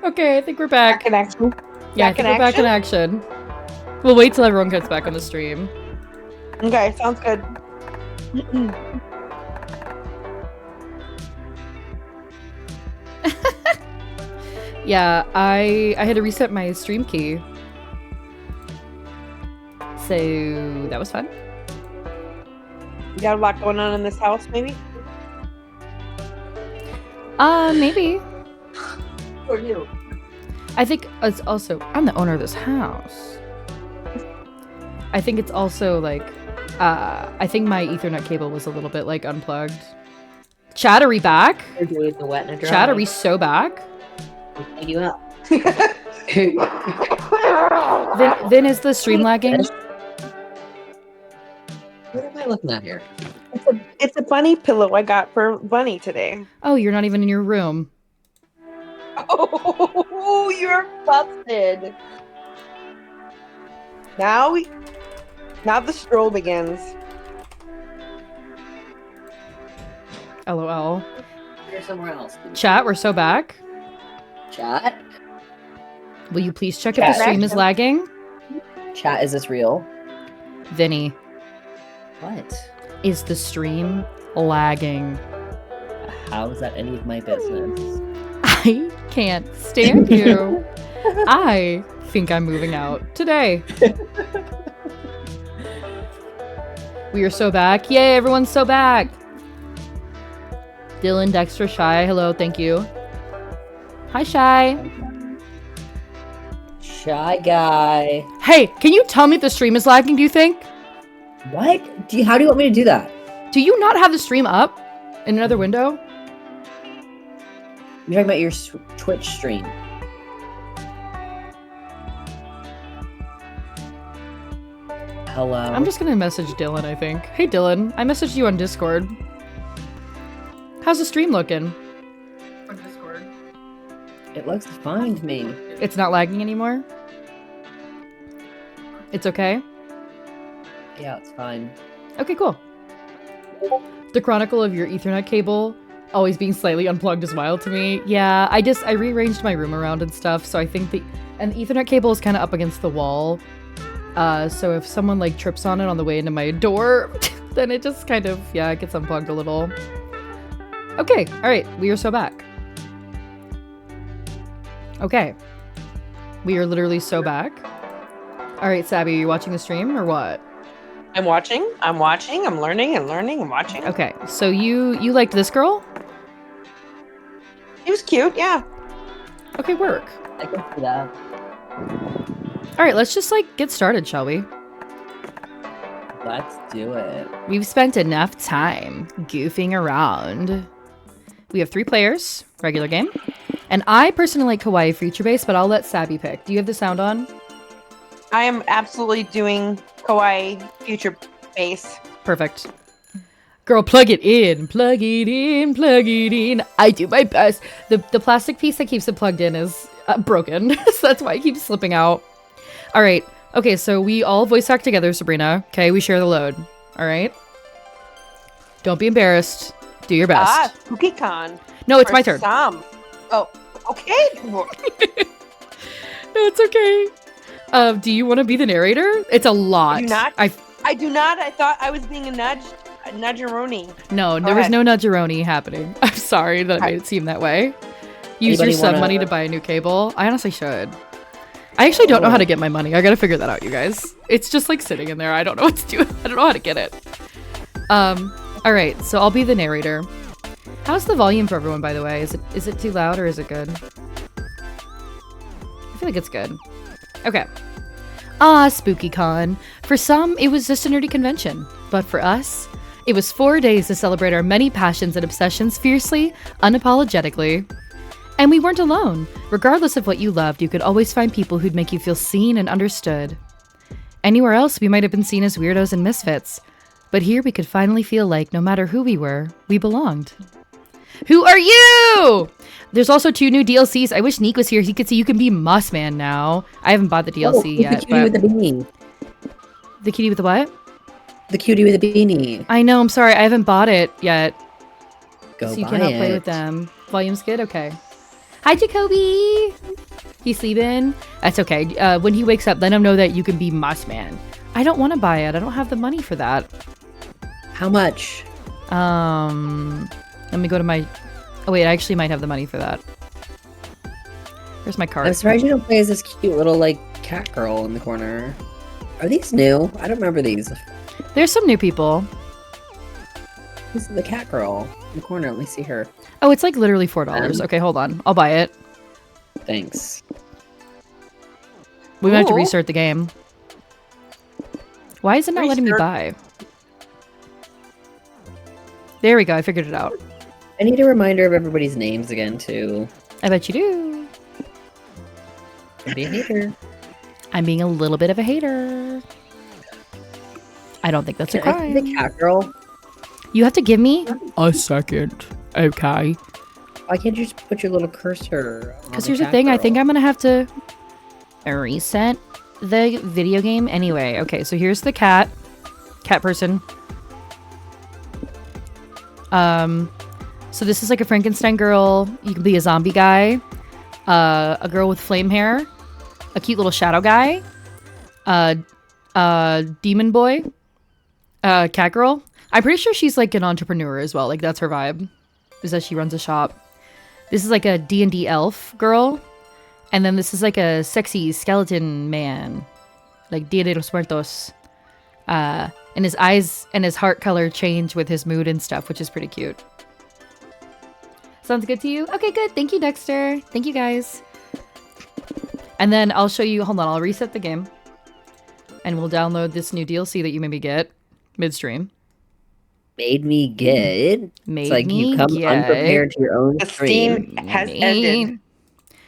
Okay, I think we're back. Back in action. Yeah, I think we're back in action. We'll wait till everyone gets back on the stream. Okay, sounds good. Yeah, I had to reset my stream key. So that was fun. You got a lot going on in this house, maybe? Maybe. Or you? I think it's also, I'm the owner of this house. I think it's also like, I think my Ethernet cable was a little bit like unplugged. Chattery back? You're doing the wet and the dry. Chattery so back? Pick you up. Then is the stream lagging? What am I looking at here? It's a bunny pillow I got for Bunny today. Oh, you're not even in your room. Oh, you're busted. Now the stroll begins. LOL. You're somewhere else. Chat, we're so back. Chat? Will you please check if the stream is lagging? Chat, is this real? Vinny, What? is the stream lagging? How is that any of my business? I can't stand you. I think I'm moving out today. We are so back. Yay, everyone's so back. Dylan, Dexter, Shy. Hello, thank you. Hi, Shy. Shy guy. Hey, can you tell me if the stream is lagging, do you think? What? How do you want me to do that? Do you not have the stream up in another window? You're talking about your Twitch stream. Hello. I'm just gonna message Dylan, I think. Hey, Dylan, I messaged you on Discord. How's the stream looking? On Discord. It looks fine to me. It's not lagging anymore? It's okay? Yeah, it's fine. Okay, cool. The chronicle of your Ethernet cable always being slightly unplugged is wild to me. Yeah, I rearranged my room around and stuff, so I think the Ethernet cable is kind of up against the wall. So if someone like trips on it on the way into my door, then it just kind of, yeah, it gets unplugged a little. Okay, alright, we are so back. Okay. We are literally so back. Alright, Sabby, are you watching the stream or what? I'm watching, I'm learning and learning and watching. Okay, so you liked this girl? He was cute, yeah. Okay, work. I can see that. Alright, let's just like get started, shall we? Let's do it. We've spent enough time goofing around. We have 3 players, regular game. And I personally like Kawaii Future Base, but I'll let Sabby pick. Do you have the sound on? I am absolutely doing Kawaii Future Base. Perfect. Girl, plug it in, plug it in, plug it in. I do my best. The plastic piece that keeps it plugged in is broken, so that's why it keeps slipping out. All right. Okay, so we all voice act together, Sabrina. Okay, we share the load. All right. Don't be embarrassed. Do your best. Ah, SpookyCon. No, it's my turn. Sam. Oh, okay. No, it's okay. Do you want to be the narrator? It's a lot. I do not. I do not. I thought I was being a nudgeroni. No, there was no nudgeroni happening. I'm sorry that I made it seem that way. Use your sub money to buy a new cable. I honestly should. I actually don't know how to get my money. I gotta figure that out, you guys. It's just like sitting in there. I don't know what to do. I don't know how to get it. Alright, so I'll be the narrator. How's the volume for everyone, by the way? Is it too loud or is it good? I feel like it's good. Okay. SpookyCon. For some, it was just a nerdy convention. But for us, it was 4 days to celebrate our many passions and obsessions fiercely, unapologetically. And we weren't alone. Regardless of what you loved, you could always find people who'd make you feel seen and understood. Anywhere else, we might have been seen as weirdos and misfits. But here we could finally feel like, no matter who we were, we belonged. Who are you? There's also 2 new DLCs. I wish Neek was here. He could see you can be Mossman now. I haven't bought the DLC yet. The cutie with the beanie. The cutie with the what? The cutie with the beanie. I know, I'm sorry. I haven't bought it yet. Go so you buy cannot it. play with them. Volume's good? Okay. Hi, Jacoby! He's sleeping. That's okay. When he wakes up, let him know that you can be Moss Man. I don't want to buy it. I don't have the money for that. How much? Let me go to my... Oh, wait, I actually might have the money for that. Where's my card? I'm surprised you don't play as this cute little, like, cat girl in the corner. Are these new? I don't remember these. There's some new people. This is the cat girl in the corner. Let me see her. Oh, it's like literally $4. Okay, hold on. I'll buy it. Thanks. We might have to restart the game. Why is it not letting me buy? There we go. I figured it out. I need a reminder of everybody's names again, too. I bet you do. Don't be a hater. I'm being a little bit of a hater. I don't think that's a Can I crime. be the cat girl? You have to give me a second. Okay. Why can't you just put your little cursor on Because here's the thing. I think I'm going to have to reset the video game anyway. Okay, so here's the cat person. So this is like a Frankenstein girl. You can be a zombie guy, a girl with flame hair, a cute little shadow guy, demon boy, cat girl. I'm pretty sure she's like an entrepreneur as well. Like that's her vibe, is that she runs a shop. This is like a D&D elf girl. And then this is like a sexy skeleton man, like Dia de los Muertos. And his eyes and his heart color change with his mood and stuff, which is pretty cute. Sounds good to you? Okay, good. Thank you, Dexter. Thank you, guys. And then I'll show you... Hold on, I'll reset the game. And we'll download this new DLC that you made me get midstream. Made me get? It's like you come unprepared to your own The stream. steam has ended.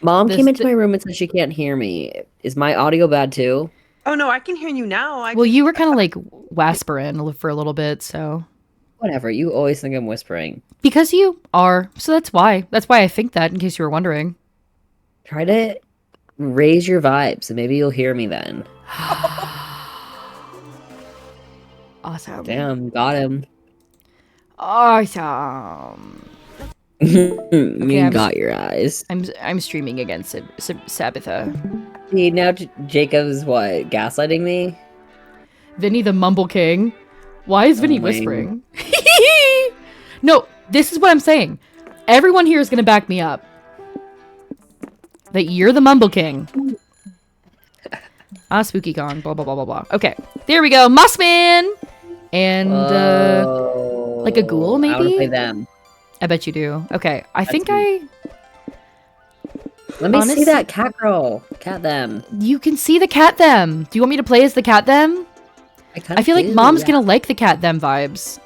Mom came into my room and said she can't hear me. Is my audio bad too? Oh no, I can hear you now. Well, you were kind of like whispering for a little bit, so... Whatever, you always think I'm whispering. Because you are, so that's why. That's why I think that, in case you were wondering. Try to raise your vibes, and maybe you'll hear me then. Awesome. Damn, got him. Awesome. You got your eyes. I'm streaming against Sabitha. See, now Jacob's what? Gaslighting me? Vinny the Mumble King. Why is Vinny whispering? No, this is what I'm saying. Everyone here is going to back me up. That you're the Mumble King. Spooky Kong, blah, blah, blah, blah, blah. Okay, there we go. Mossman! And, like a ghoul, maybe? I want to play them. I bet you do. Okay, Let me see that cat girl. Cat them. You can see the cat them. Do you want me to play as the cat them? I feel like Mom's gonna like the cat them vibes.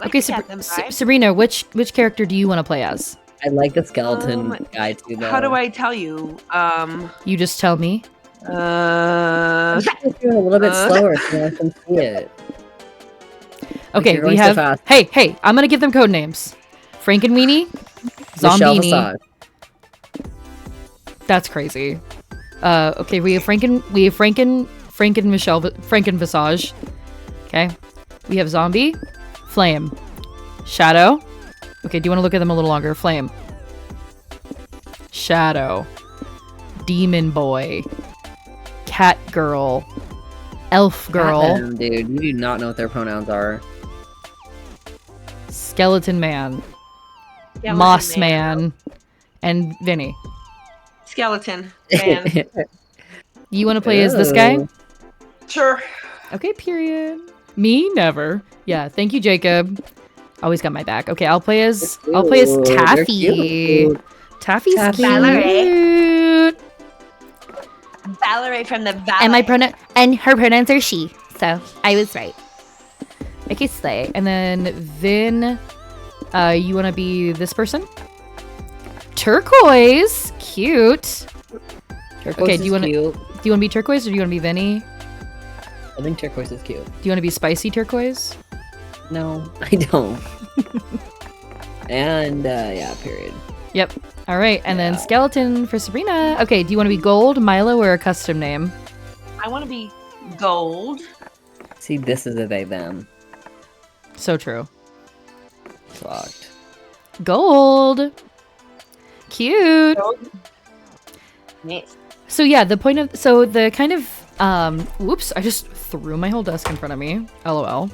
Okay, Sabrina, which character do you want to play as? I like the skeleton guy too, though. How do I tell you? You just tell me. I'm just doing a little bit slower so I can see it. Okay, we have... So hey, I'm gonna give them code names. Frankenweenie, Zombini. That's crazy. Okay, we have Franken Michelle, Franken Visage. Okay, we have Zombie, Flame, Shadow. Okay, do you want to look at them a little longer? Flame, Shadow, Demon Boy, Cat Girl, Elf Girl. Them, dude, you do not know what their pronouns are. Skeleton Man, Moss Man, and Vinny. Skeleton Man. You want to play as this guy? Sure. Okay, period. Me? Never. Yeah, thank you, Jacob. Always got my back. Okay, I'll play as Taffy. Taffy's cute. Valerie from the Valley. And her pronouns are she. So I was right. Okay, slay. And then Vin, you want to be this person? Turquoise, cute. Turquoise okay, do you want to be turquoise or do you want to be Vinny? I think turquoise is cute. Do you want to be spicy turquoise? No, I don't. And yeah, period. Yep. All right, and then skeleton for Sabrina. Okay, do you want to be gold, Milo, or a custom name? I want to be gold. See, this is a they them. So true. Fucked. Gold. Cute. Nice. So yeah, the point of the kind of whoops, I just threw my whole desk in front of me. LOL.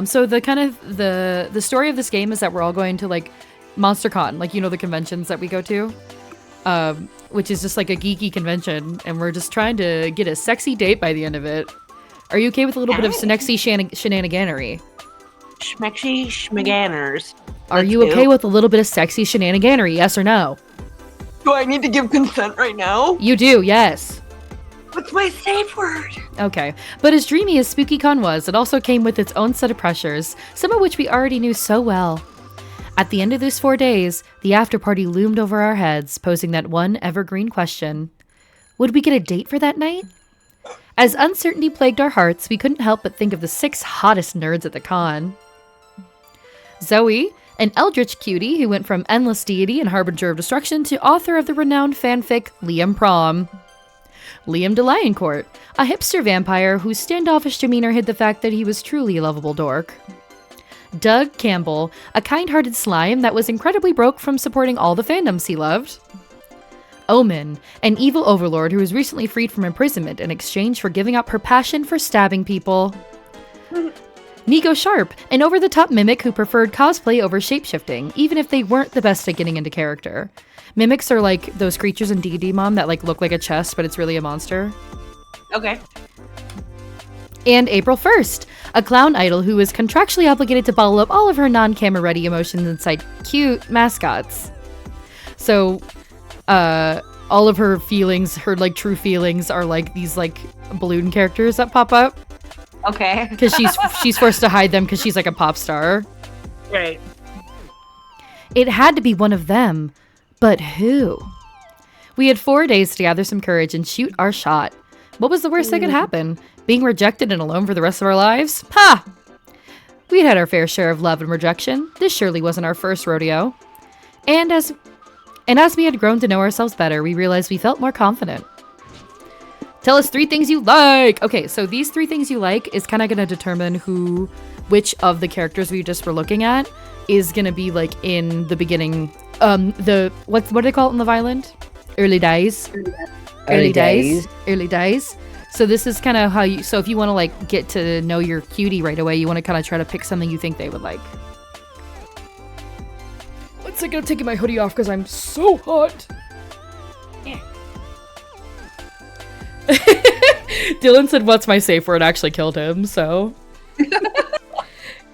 So the kind of the story of this game is that we're all going to like MonsterCon, like the conventions that we go to, which is just like a geeky convention, and we're just trying to get a sexy date by the end of it. Are you okay with a little bit of sexy shenaniganery? Schmexy schmaganners. Are you okay with a little bit of sexy shenaniganery? Yes or no? Do I need to give consent right now? You do, yes. What's my safe word? Okay, but as dreamy as SpookyCon was, it also came with its own set of pressures, some of which we already knew so well. At the end of those 4 days, the after party loomed over our heads, posing that one evergreen question. Would we get a date for that night? As uncertainty plagued our hearts, we couldn't help but think of the 6 hottest nerds at the con. Zoe, an eldritch cutie who went from endless deity and harbinger of destruction to author of the renowned fanfic Liam Prom. Liam de Lioncourt, a hipster vampire whose standoffish demeanor hid the fact that he was truly a lovable dork. Doug Campbell, a kind-hearted slime that was incredibly broke from supporting all the fandoms he loved. Omen, an evil overlord who was recently freed from imprisonment in exchange for giving up her passion for stabbing people. Nico Sharp, an over-the-top mimic who preferred cosplay over shapeshifting, even if they weren't the best at getting into character. Mimics are like those creatures in D&D Mom that like look like a chest, but it's really a monster. Okay. And April 1st, a clown idol who is contractually obligated to bottle up all of her non-camera ready emotions inside cute mascots. So, all of her feelings, her like true feelings, are like these like balloon characters that pop up. Okay. Because she's forced to hide them because she's like a pop star. Right. It had to be one of them. But who? We had 4 days to gather some courage and shoot our shot. What was the worst that could happen? Being rejected and alone for the rest of our lives? Ha! We'd had our fair share of love and rejection. This surely wasn't our first rodeo. And as we had grown to know ourselves better, we realized we felt more confident. Tell us 3 things you like! Okay, so these 3 things you like is kind of going to determine which of the characters we just were looking at is going to be like in the beginning. What do they call it in Love Island? Early days. Early days. So this is kind of how you, so if you want to like get to know your cutie right away, you want to kind of try to pick something you think they would like. One second, I'm taking my hoodie off because I'm so hot. Yeah. Dylan said, "What's my safe word?" Actually killed him, so.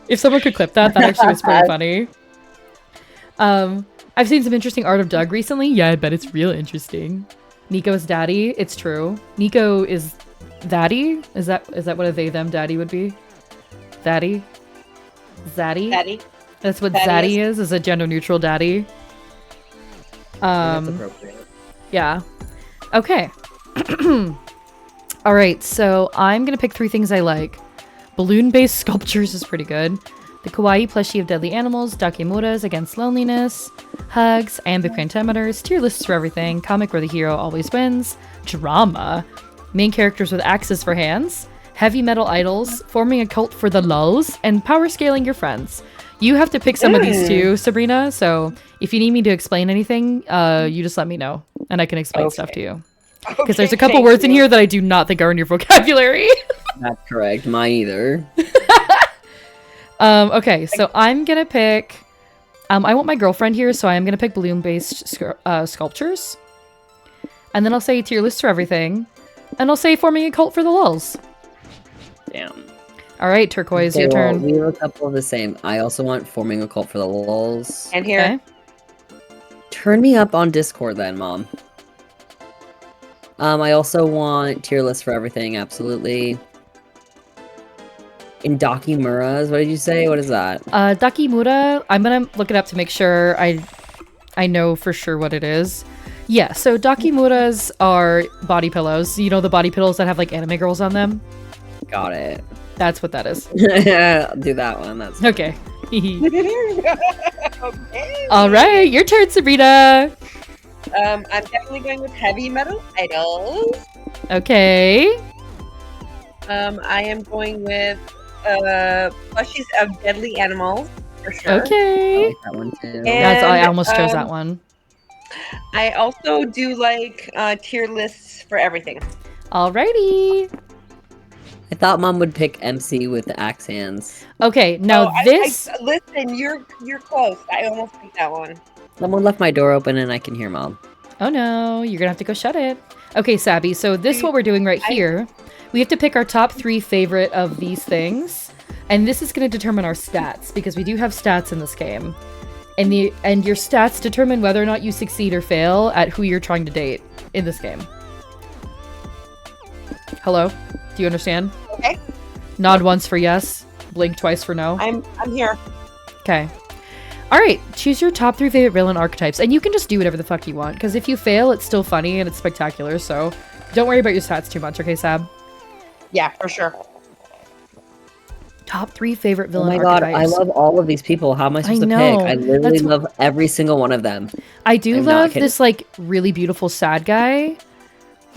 If someone could clip that actually was pretty funny. I've seen some interesting art of Doug recently. Yeah, I bet it's real interesting. Nico's daddy. It's true. Nico is daddy. Is that what a they them daddy would be? Daddy. Daddy. That's what Daddy zaddy is a gender neutral daddy. That's appropriate. Yeah. Okay. All right. So I'm gonna pick 3 things I like. Balloon-based sculptures is pretty good. The kawaii plushie of deadly animals, dakimuras against loneliness, hugs, iambic pentameters, tier lists for everything, comic where the hero always wins, drama, main characters with axes for hands, heavy metal idols, forming a cult for the lulz, and power scaling your friends. You have to pick some of these too, Sabrina, so if you need me to explain anything, you just let me know, and I can explain stuff to you. Because there's a couple words in here that I do not think are in your vocabulary. That's correct. Mine either. Okay, so I'm gonna pick... I want my girlfriend here, so I'm gonna pick balloon-based sculptures. And then I'll say tier lists for everything. And I'll say forming a cult for the lulz. Damn. Alright, Turquoise, Okay, your well, turn. we have a couple of the same. I also want forming a cult for the lulz. And here. Okay. Turn me up on Discord then, Mom. I also want tier list for everything, absolutely. In Dakimuras, what did you say? What is that? Dakimura, I'm gonna look it up to make sure I know for sure what it is. Yeah, so Dakimuras are body pillows. You know the body pillows that have like anime girls on them? Got it. That's what that is. I'll do that one. That's Okay. Okay. All right, your turn, Sabrina. I'm definitely going with heavy metal idols. Okay. I am going with plushies of deadly animals for sure. I Okay. like that one too. And, That's I almost chose that one. I also do like tier lists for everything. Alrighty. I thought Mom would pick MC with the axe hands. Okay, now this. Listen, you're close. I almost picked that one. Someone left my door open and I can hear Mom. Oh no, you're gonna have to go shut it. Okay, Sabby, so this what we're doing right here. We have to pick our top 3 favorite of these things. And this is gonna determine our stats, because we do have stats in this game. And your stats determine whether or not you succeed or fail at who you're trying to date in this game. Hello? Do you understand? Okay. Nod once for yes, blink twice for no. I'm here. Okay. Alright, choose your top 3 favorite villain archetypes, and you can just do whatever the fuck you want, because if you fail, it's still funny and it's spectacular, so don't worry about your stats too much, okay, Sab? Yeah, for sure. Top 3 favorite villain Oh my god, archetypes. I love all of these people. How am I supposed to pick? I literally love every single one of them. I do love this, like, really beautiful sad guy.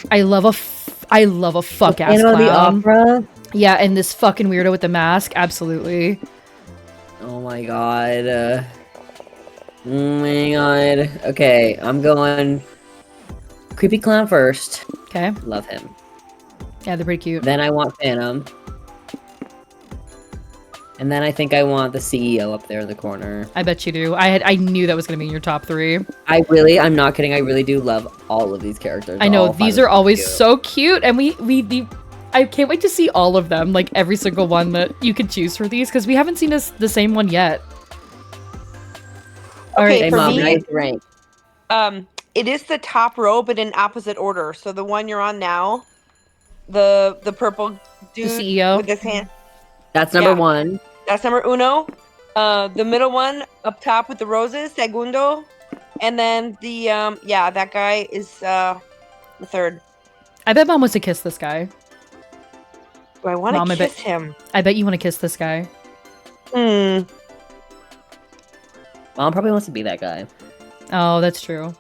I love a fuck-ass clown. The opera? Yeah, and this fucking weirdo with the mask, absolutely. Oh my god. Oh my god. Okay, I'm going creepy clown first. Okay. Love him. Yeah, they're pretty cute. Then I want Phantom. And then I think I want the CEO up there in the corner. I bet you do. I knew that was going to be in your top 3. I'm not kidding. I really do love all of these characters. I know, these are always so cute. And I can't wait to see all of them, like every single one that you can choose for these, because we haven't seen the same one yet. Okay, Hey, for Mom, me, nice rank. it is the top row, but in opposite order. So the one you're on now, the purple dude The CEO? with his hand. That's number 1. That's number uno. The middle one up top with the roses, segundo. And then the that guy is the third. I bet Mom wants to kiss this guy. Do I want to kiss him? I bet you want to kiss this guy. Hmm. Mom probably wants to be that guy. Oh, that's true.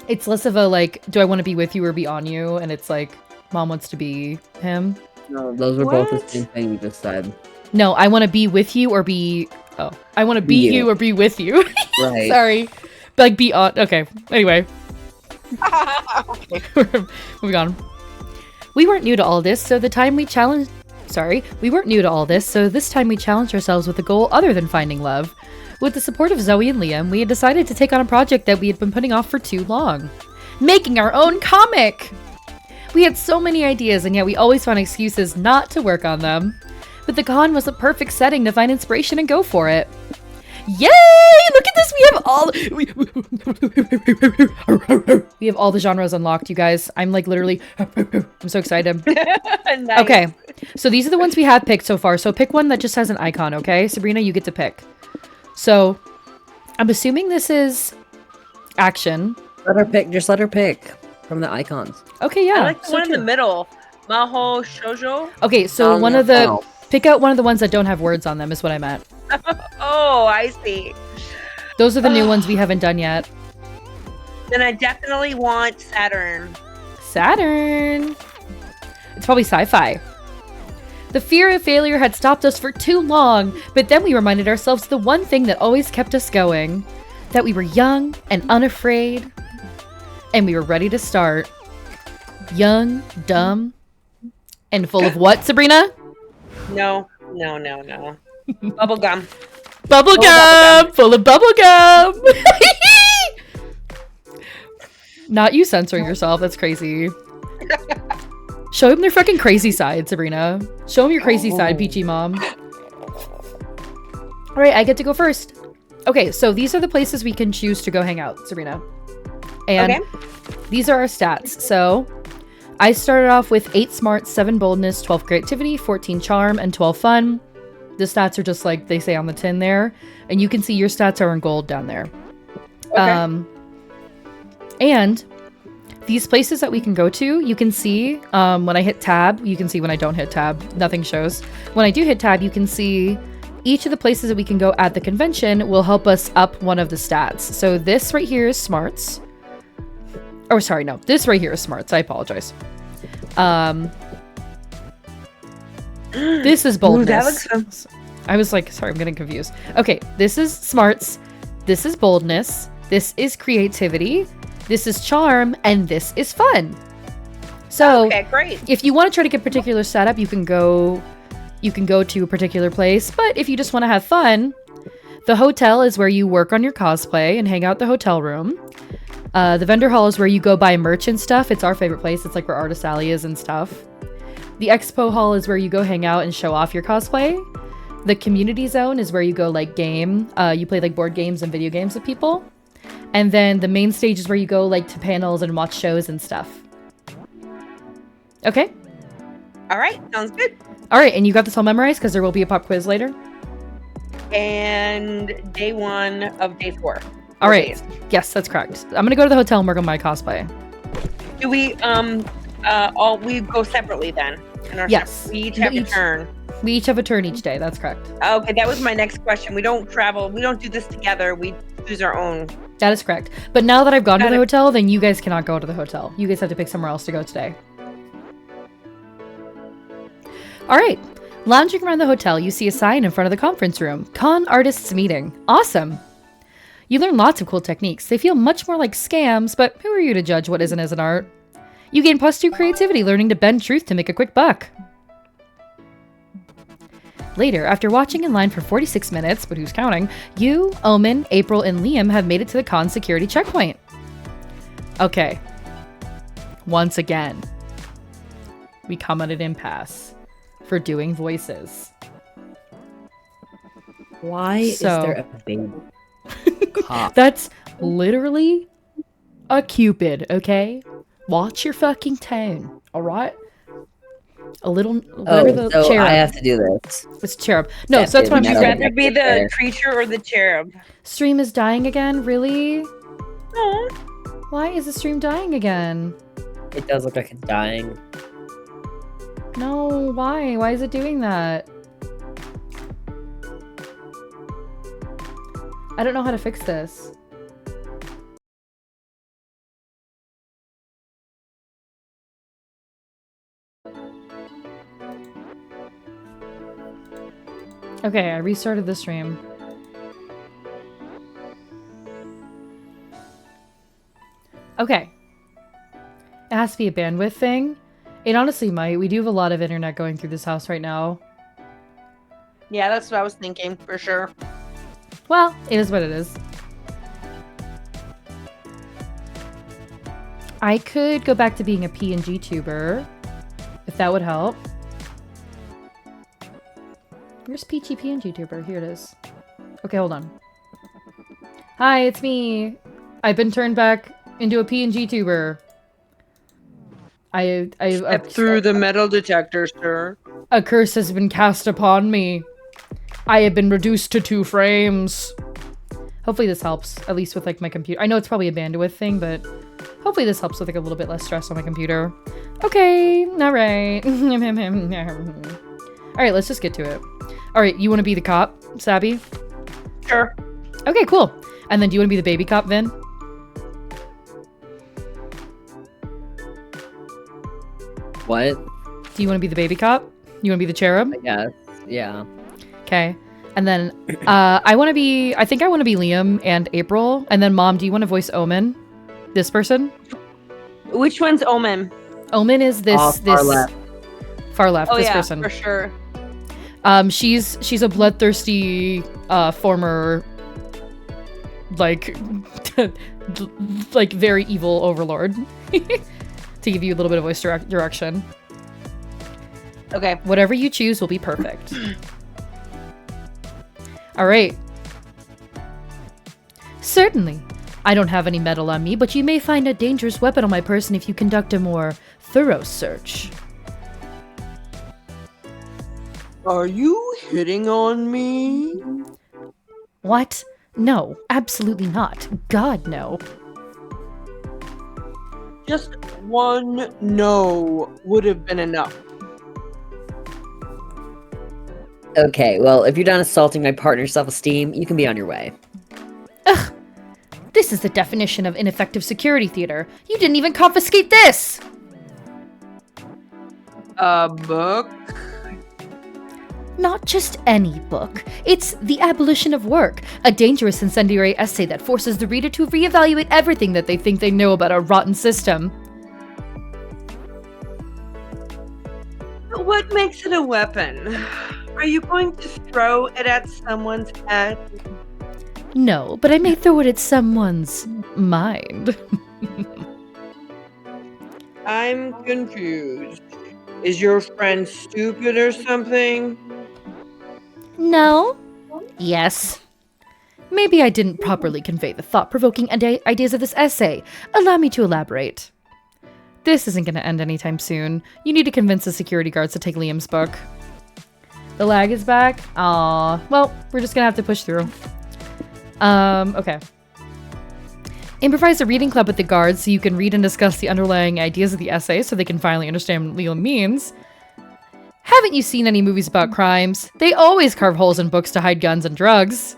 It's less of a, like, do I want to be with you or be on you? And it's like, Mom wants to be him. No, those were both the same thing you just said. No, I want to be with you or be... Oh. I want to be you or be with you. Right. Sorry. Like, be on... Okay. Anyway. Okay. Moving on. We weren't new to all this, so the time we challenged... Sorry. We weren't new to all this, so this time we challenged ourselves with a goal other than finding love. With the support of Zoe and Liam, we had decided to take on a project that we had been putting off for too long. Making our own comic! We had so many ideas, and yet we always found excuses not to work on them. But the con was a perfect setting to find inspiration and go for it. Yay! Look at this! We have all the genres unlocked, you guys. I'm like literally... I'm so excited. Nice. Okay, so these are the ones we have picked so far. So pick one that just has an icon, okay? Sabrina, you get to pick. So, I'm assuming this is action. Just let her pick from the icons. Okay, yeah. I like the one in the middle. Maho Shoujo. Okay, so pick out one of the ones that don't have words on them is what I meant. Oh, I see. Those are the new ones we haven't done yet. Then I definitely want Saturn. Saturn! It's probably sci-fi. The fear of failure had stopped us for too long, but then we reminded ourselves of the one thing that always kept us going. That we were young and unafraid. And we were ready to start. Young, dumb, and full of what, Sabrina? No. Bubblegum. Bubblegum! Full of bubblegum! Not you censoring yourself, that's crazy. Show them their fucking crazy side, Sabrina. Show them your crazy side, Peachy Mom. Alright, I get to go first. Okay, so these are the places we can choose to go hang out, Sabrina. And these are our stats. So, I started off with 8 smart, 7 boldness, 12 creativity, 14 charm, and 12 fun. The stats are just like they say on the tin there. And you can see your stats are in gold down there. Okay. And these places that we can go to, you can see when I hit tab, you can see when I don't hit tab, nothing shows. When I do hit tab, you can see each of the places that we can go at the convention will help us up one of the stats. So this right here is smarts. Oh, sorry, no. This right here is smarts. I apologize. This is boldness. Ooh, that looks fun. I was like, sorry, I'm getting confused. Okay, this is smarts. This is boldness. This is creativity. This is charm, and this is fun. So, Okay, great. if you want to try to get particular setup, you can go to a particular place. But if you just want to have fun, the hotel is where you work on your cosplay and hang out in the hotel room. The vendor hall is where you go buy merch and stuff. It's our favorite place. It's like where Artist Alley is and stuff. The expo hall is where you go hang out and show off your cosplay. The community zone is where you go like game. You play like board games and video games with people. And then the main stage is where you go like to panels and watch shows and stuff. Okay? All right, sounds good. All right, and you got this all memorized because there will be a pop quiz later? And day 1 of day 4. All right. Days. Yes, that's correct. I'm going to go to the hotel and work on my cosplay. Do we we go separately then? Yes. We each have a turn. We each have a turn each day. That's correct. Okay, that was my next question. We don't travel. We don't do this together. We choose our own. That is correct. But now that I've gone to Got the it. hotel, then you guys cannot go to the hotel. You guys have to pick somewhere else to go today. All right. Lounging around the hotel, you see a sign in front of the conference room. Con Artists Meeting. Awesome. You learn lots of cool techniques. They feel much more like scams, but who are you to judge what isn't as an art? You gain +2 creativity, learning to bend truth to make a quick buck. Later, after watching in line for 46 minutes, but who's counting, you, Omen, April, and Liam have made it to the con security checkpoint. Okay. Once again, we come at an impasse for doing voices. Why is there a baby cop? That's literally a Cupid, okay? Watch your fucking tone, alright? A little... So cherub. I have to do this. It's cherub. No, so that's what I'm Would you Metal rather be the detector. creature or the cherub? Stream is dying again? Really? No. Why is the stream dying again? It does look like it's dying. No, why? Why is it doing that? I don't know how to fix this. Okay, I restarted the stream. Okay. It has to be a bandwidth thing. It honestly might. We do have a lot of internet going through this house right now. Yeah, that's what I was thinking for sure. Well, it is what it is. I could go back to being a PNG tuber, if that would help. Where's Peachy PNG tuber? Here it is. Okay, hold on. Hi, it's me. I've been turned back into a PNG tuber. Step through the metal detector, sir. A curse has been cast upon me. I have been reduced to 2 frames. Hopefully this helps, at least with like my computer. I know it's probably a bandwidth thing, but hopefully this helps with like a little bit less stress on my computer. Okay, all right. All right, let's just get to it. All right, you want to be the cop, Sabby? Sure. Okay, cool. And then do you want to be the baby cop, Vin? What? Do you want to be the baby cop? You want to be the cherub? I guess. Yeah. Okay. And then I want to be, I think I want to be Liam and April. And then Mom, do you want to voice Omen? This person? Which one's Omen? Omen is this, Far left. Far left, Oh this yeah, person. for sure. She's a bloodthirsty former like like very evil overlord. To give you a little bit of voice direction. Okay. Whatever you choose will be perfect. All right. Certainly. I don't have any metal on me, but you may find a dangerous weapon on my person if you conduct a more thorough search. Are you hitting on me? What? No, absolutely not. God, no. Just one no would have been enough. Okay, well, if you're done assaulting my partner's self-esteem, you can be on your way. Ugh! This is the definition of ineffective security theater. You didn't even confiscate this! A book? Not just any book. It's The Abolition of Work, a dangerous incendiary essay that forces the reader to reevaluate everything that they think they know about our rotten system. What makes it a weapon? Are you going to throw it at someone's head? No, but I may throw it at someone's mind. I'm confused. Is your friend stupid or something? No? Yes. Maybe I didn't properly convey the thought-provoking ideas of this essay. Allow me to elaborate. This isn't going to end anytime soon. You need to convince the security guards to take Liam's book. The lag is back? Aww. Well, we're just going to have to push through. Okay. Improvise a reading club with the guards so you can read and discuss the underlying ideas of the essay so they can finally understand what Liam means. Haven't you seen any movies about crimes? They always carve holes in books to hide guns and drugs.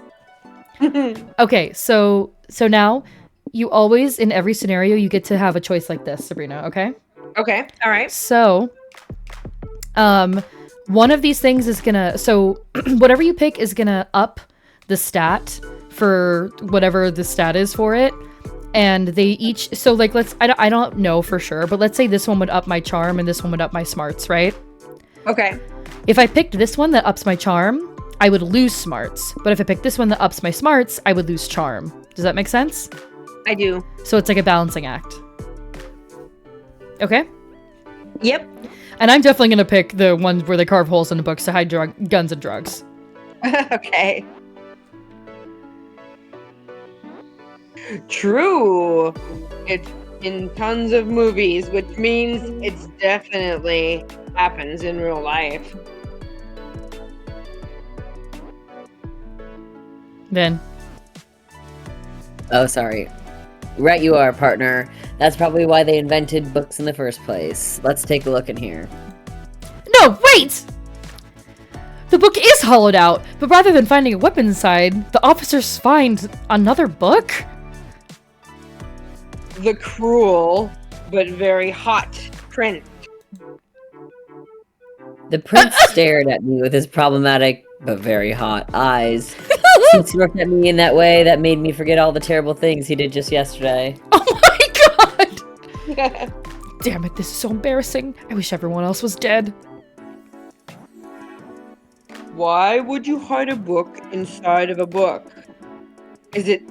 Okay, so now you always, in every scenario, you get to have a choice like this, Sabrina, okay? Okay, all right. So, one of these things is gonna, so whatever you pick is gonna up the stat for whatever the stat is for it. And they each, so like, I don't know for sure, but let's say this one would up my charm and this one would up my smarts, right? Okay. If I picked this one that ups my charm, I would lose smarts. But if I picked this one that ups my smarts, I would lose charm. Does that make sense? I do. So it's like a balancing act. Okay? Yep. And I'm definitely going to pick the one where they carve holes in the books to hide guns and drugs. Okay. True. It's in tons of movies, which means it's definitely happens in real life. Then. Oh, sorry. Right you are, partner. That's probably why they invented books in the first place. Let's take a look in here. No, wait! The book is hollowed out, but rather than finding a weapon inside, the officers find another book? The cruel but very hot prince. The prince stared at me with his problematic but very hot eyes. Since he looked at me in that way, that made me forget all the terrible things he did just yesterday. Oh my god! Damn it, this is so embarrassing. I wish everyone else was dead. Why would you hide a book inside of a book? Is it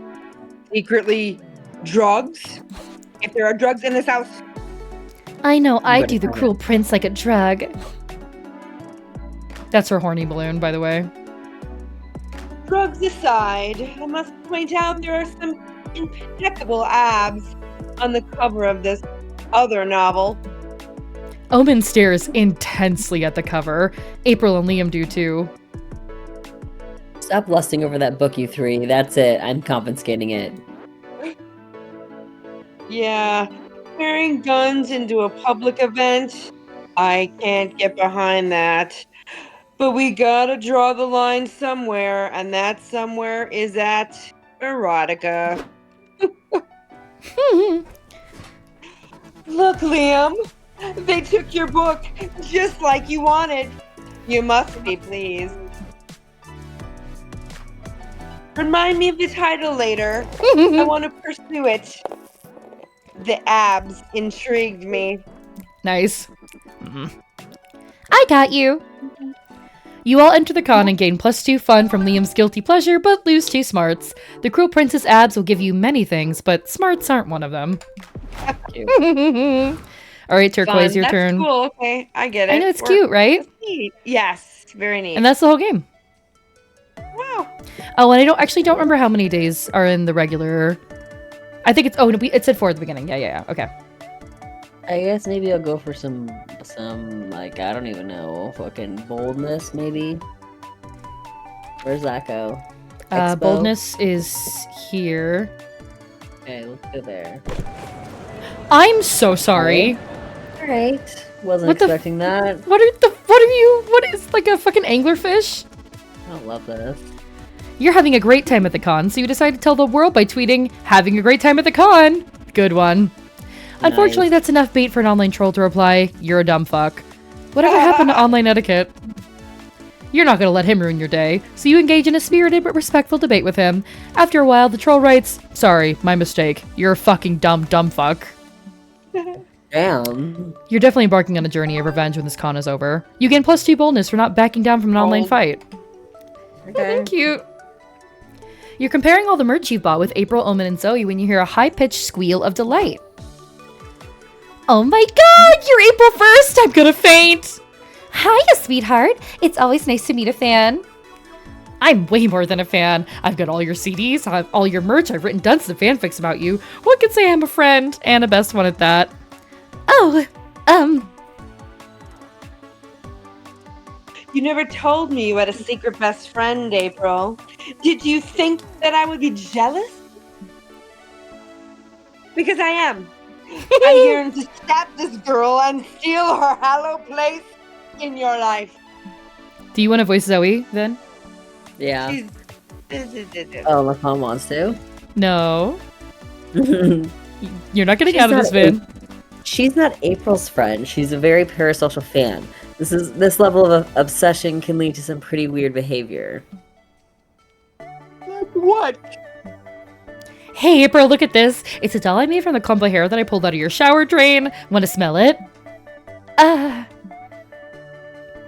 secretly drugs? If there are drugs in this house. I know I do the cruel prince like a drug. That's her horny balloon, by the way. Drugs aside, I must point out there are some impeccable abs on the cover of this other novel. Omen stares intensely at the cover. April and Liam do too. Stop lusting over that book, you three. That's it. I'm confiscating it. Yeah, carrying guns into a public event? I can't get behind that. But we gotta draw the line somewhere, and that somewhere is at erotica. Look, Liam, they took your book just like you wanted. You must be pleased. Remind me of the title later. I want to pursue it. The abs intrigued me. Nice. I got you. You all enter the con and gain +2 fun from Liam's guilty pleasure, but lose 2 smarts. The cruel prince's abs will give you many things, but smarts aren't one of them. All right, Turquoise, Fun. your That's turn. Cool. Okay, I get it. I know it's cute, right? That's neat. Yes, very neat. And that's the whole game. Wow. Oh, and I don't remember how many days are in the regular. I think it's it said 4 at the beginning. Yeah. Okay. I guess maybe I'll go for some like, I don't even know, fucking boldness, maybe? Where's that go? Expo? Boldness is here. Okay, let's go there. I'm so sorry. Alright. Wasn't What the expecting that. What is like a fucking anglerfish? I don't love this. You're having a great time at the con, so you decide to tell the world by tweeting, "Having a great time at the con." Good one. Unfortunately, that's enough bait for an online troll to reply, "You're a dumb fuck." Whatever happened to online etiquette? You're not going to let him ruin your day, so you engage in a spirited but respectful debate with him. After a while, the troll writes, "Sorry, my mistake. You're a fucking dumb fuck." Damn. You're definitely embarking on a journey of revenge when this con is over. You gain +2 boldness for not backing down from an online fight. Okay. Cute. You're comparing all the merch you've bought with April, Omen, and Zoe when you hear a high-pitched squeal of delight. Oh my god, you're April 1st! I'm gonna faint! Hiya, sweetheart. It's always nice to meet a fan. I'm way more than a fan. I've got all your CDs, I have all your merch, I've written dozens of fanfics about you. One could say I'm a friend, and a best one at that. Oh, You never told me you had a secret best friend, April. Did you think that I would be jealous? Because I am. I'm here to stab this girl and steal her hallowed place in your life. Do you want to voice Zoe, then? Yeah. She's... Oh, my mom wants to. No. You're not getting out of this, Vin. She's not April's friend. She's a very parasocial fan. This level of obsession can lead to some pretty weird behavior. What? Hey, April, look at this. It's a doll I made from the clump of hair that I pulled out of your shower drain. Want to smell it?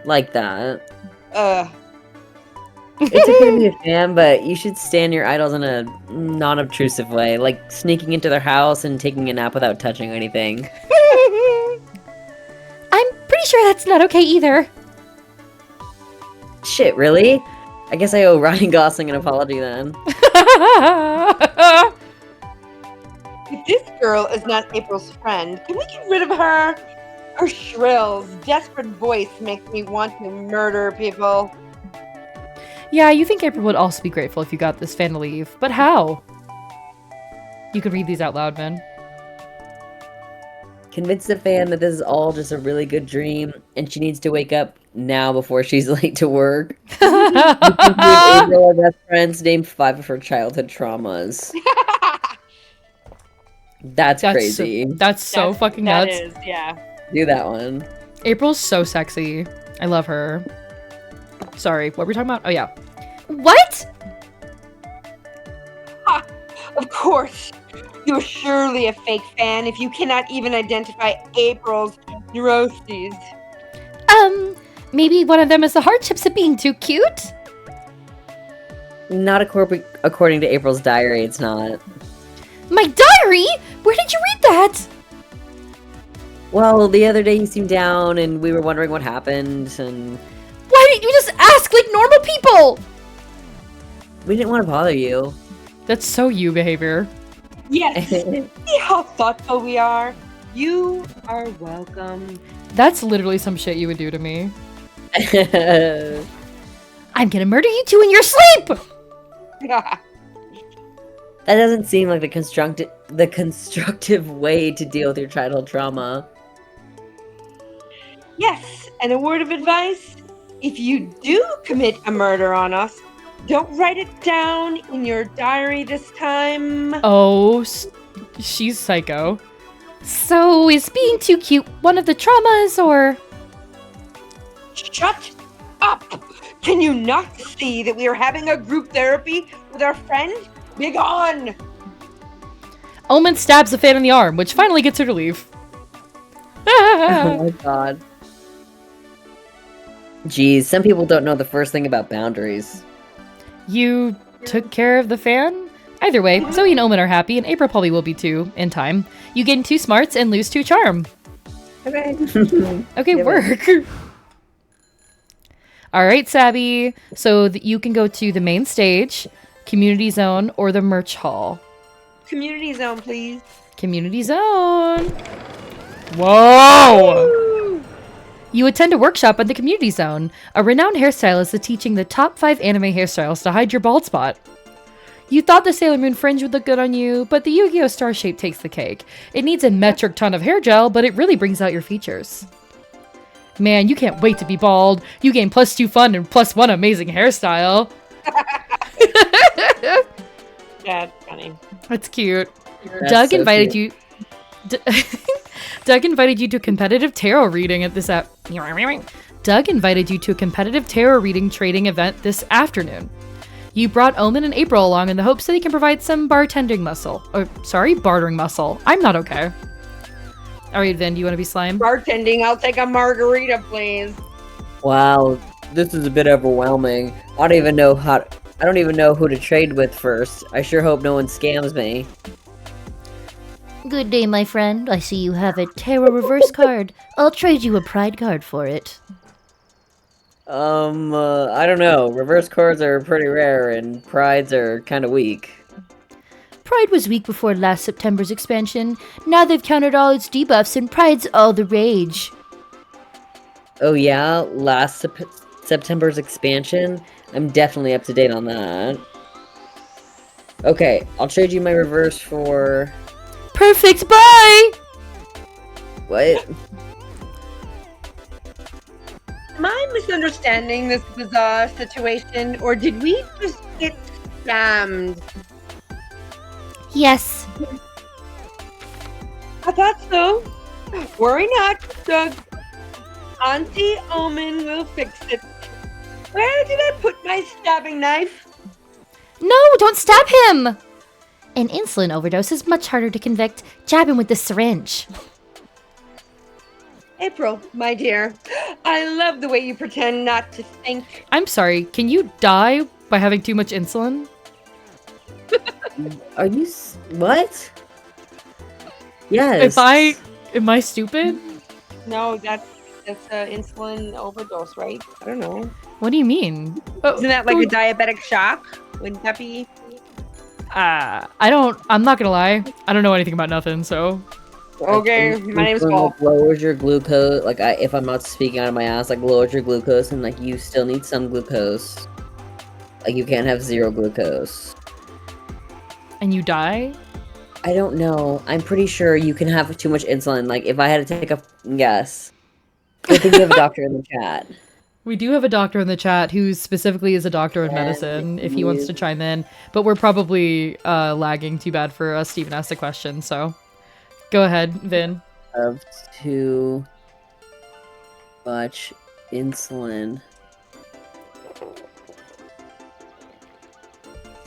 Like that. Uh, It's okay to be a fan, but you should stand your idols in a non-obtrusive way, like sneaking into their house and taking a nap without touching anything. I'm pretty sure that's not okay either. Shit, really? I guess I owe Ryan Gosling an apology then. if this girl is not April's friend, can we get rid of her? Her shrill, desperate voice makes me want to murder people. Yeah, you think April would also be grateful if you got this fan to leave, but how? You could read these out loud, man. Convince the fan that this is all just a really good dream, and she needs to wake up now before she's late to work. You can April and best friends name 5 of her childhood traumas. That's crazy. That's so fucking nuts. That is, yeah. Do that one. April's so sexy. I love her. Sorry, what were we talking about? Oh, yeah. What? Ha! Of course. You're surely a fake fan if you cannot even identify April's neuroses. Maybe one of them is the hardships of being too cute? Not according to April's diary, it's not. My diary? Where did you read that? Well, the other day you seemed down, and we were wondering what happened, and... Why didn't you just ask like normal people? we didn't want to bother you. That's so you behavior. Yes. See how thoughtful we are? You are welcome. That's literally some shit you would do to me. That I'm gonna murder you two in your sleep! doesn't seem like the constructive way to deal with your childhood trauma. Yes, and a word of advice. If you do commit a murder on us, don't write it down in your diary this time. Oh, she's psycho. So, is being too cute one of the traumas, or...? Shut up! Can you not see that we are having a group therapy with our friend? Begone! Omen stabs the fan in the arm, which finally gets her to leave. Oh my god. Jeez, some people don't know the first thing about boundaries. You took care of the fan? Either way, Zoe and Omen are happy, and April probably will be too, in time. You gain 2 smarts and lose 2 charm. Okay. Okay, work. Alright, Sabby. So you can go to the main stage, community zone, or the merch hall. Community zone, please. Community zone. Whoa! You attend a workshop at the community zone. A renowned hairstylist is teaching the top 5 anime hairstyles to hide your bald spot. You thought the Sailor Moon fringe would look good on you, but the Yu-Gi-Oh! Star shape takes the cake. It needs a metric ton of hair gel, but it really brings out your features. Man, you can't wait to be bald. You gain +2 fun and +1 amazing hairstyle. That's funny. That's cute. That's Doug so invited cute. you. Doug invited you to competitive tarot reading at this app. Doug invited you to a competitive tarot reading trading event this afternoon. You brought Omen and April along in the hopes that he can provide some bartending muscle. Bartering muscle. I'm not okay. All right, Vin, do you want to be slime? Bartending, I'll take a margarita, please. Wow, this is a bit overwhelming. I don't even know who to trade with first. I sure hope no one scams me. Good day, my friend. I see you have a tarot reverse card. I'll trade you a pride card for it. I don't know. Reverse cards are pretty rare, and prides are kind of weak. Pride was weak before last September's expansion. Now they've countered all its debuffs, and Pride's all the rage. Oh yeah, last September's expansion? I'm definitely up to date on that. Okay, I'll trade you my reverse for... Perfect, bye! What? Am I misunderstanding this bizarre situation, or did we just get scammed? Yes. I thought so. Worry not, Doug. Auntie Omen will fix it. Where did I put my stabbing knife? No, don't stab him! An insulin overdose is much harder to convict. Jab him with the syringe. April, my dear, I love the way you pretend not to think. I'm sorry, can you die by having too much insulin? Are you... What? Yes. Am I stupid? No, that's insulin overdose, right? I don't know. What do you mean? Isn't that like a diabetic shock? Wouldn't that be? I'm not gonna lie. I don't know anything about nothing, so. Okay, my name's Paul. Like, lowers your glucose, like, if I'm not speaking out of my ass, like, lowers your glucose, and, like, you still need some glucose. Like, you can't have zero glucose. And you die? I don't know. I'm pretty sure you can have too much insulin. Like, if I had to take a guess. I think we have a doctor in the chat. We do have a doctor in the chat who specifically is a doctor of medicine, if he wants to chime in. But we're probably lagging too bad for us to even ask the question, so. Go ahead, Vin. Of too much insulin.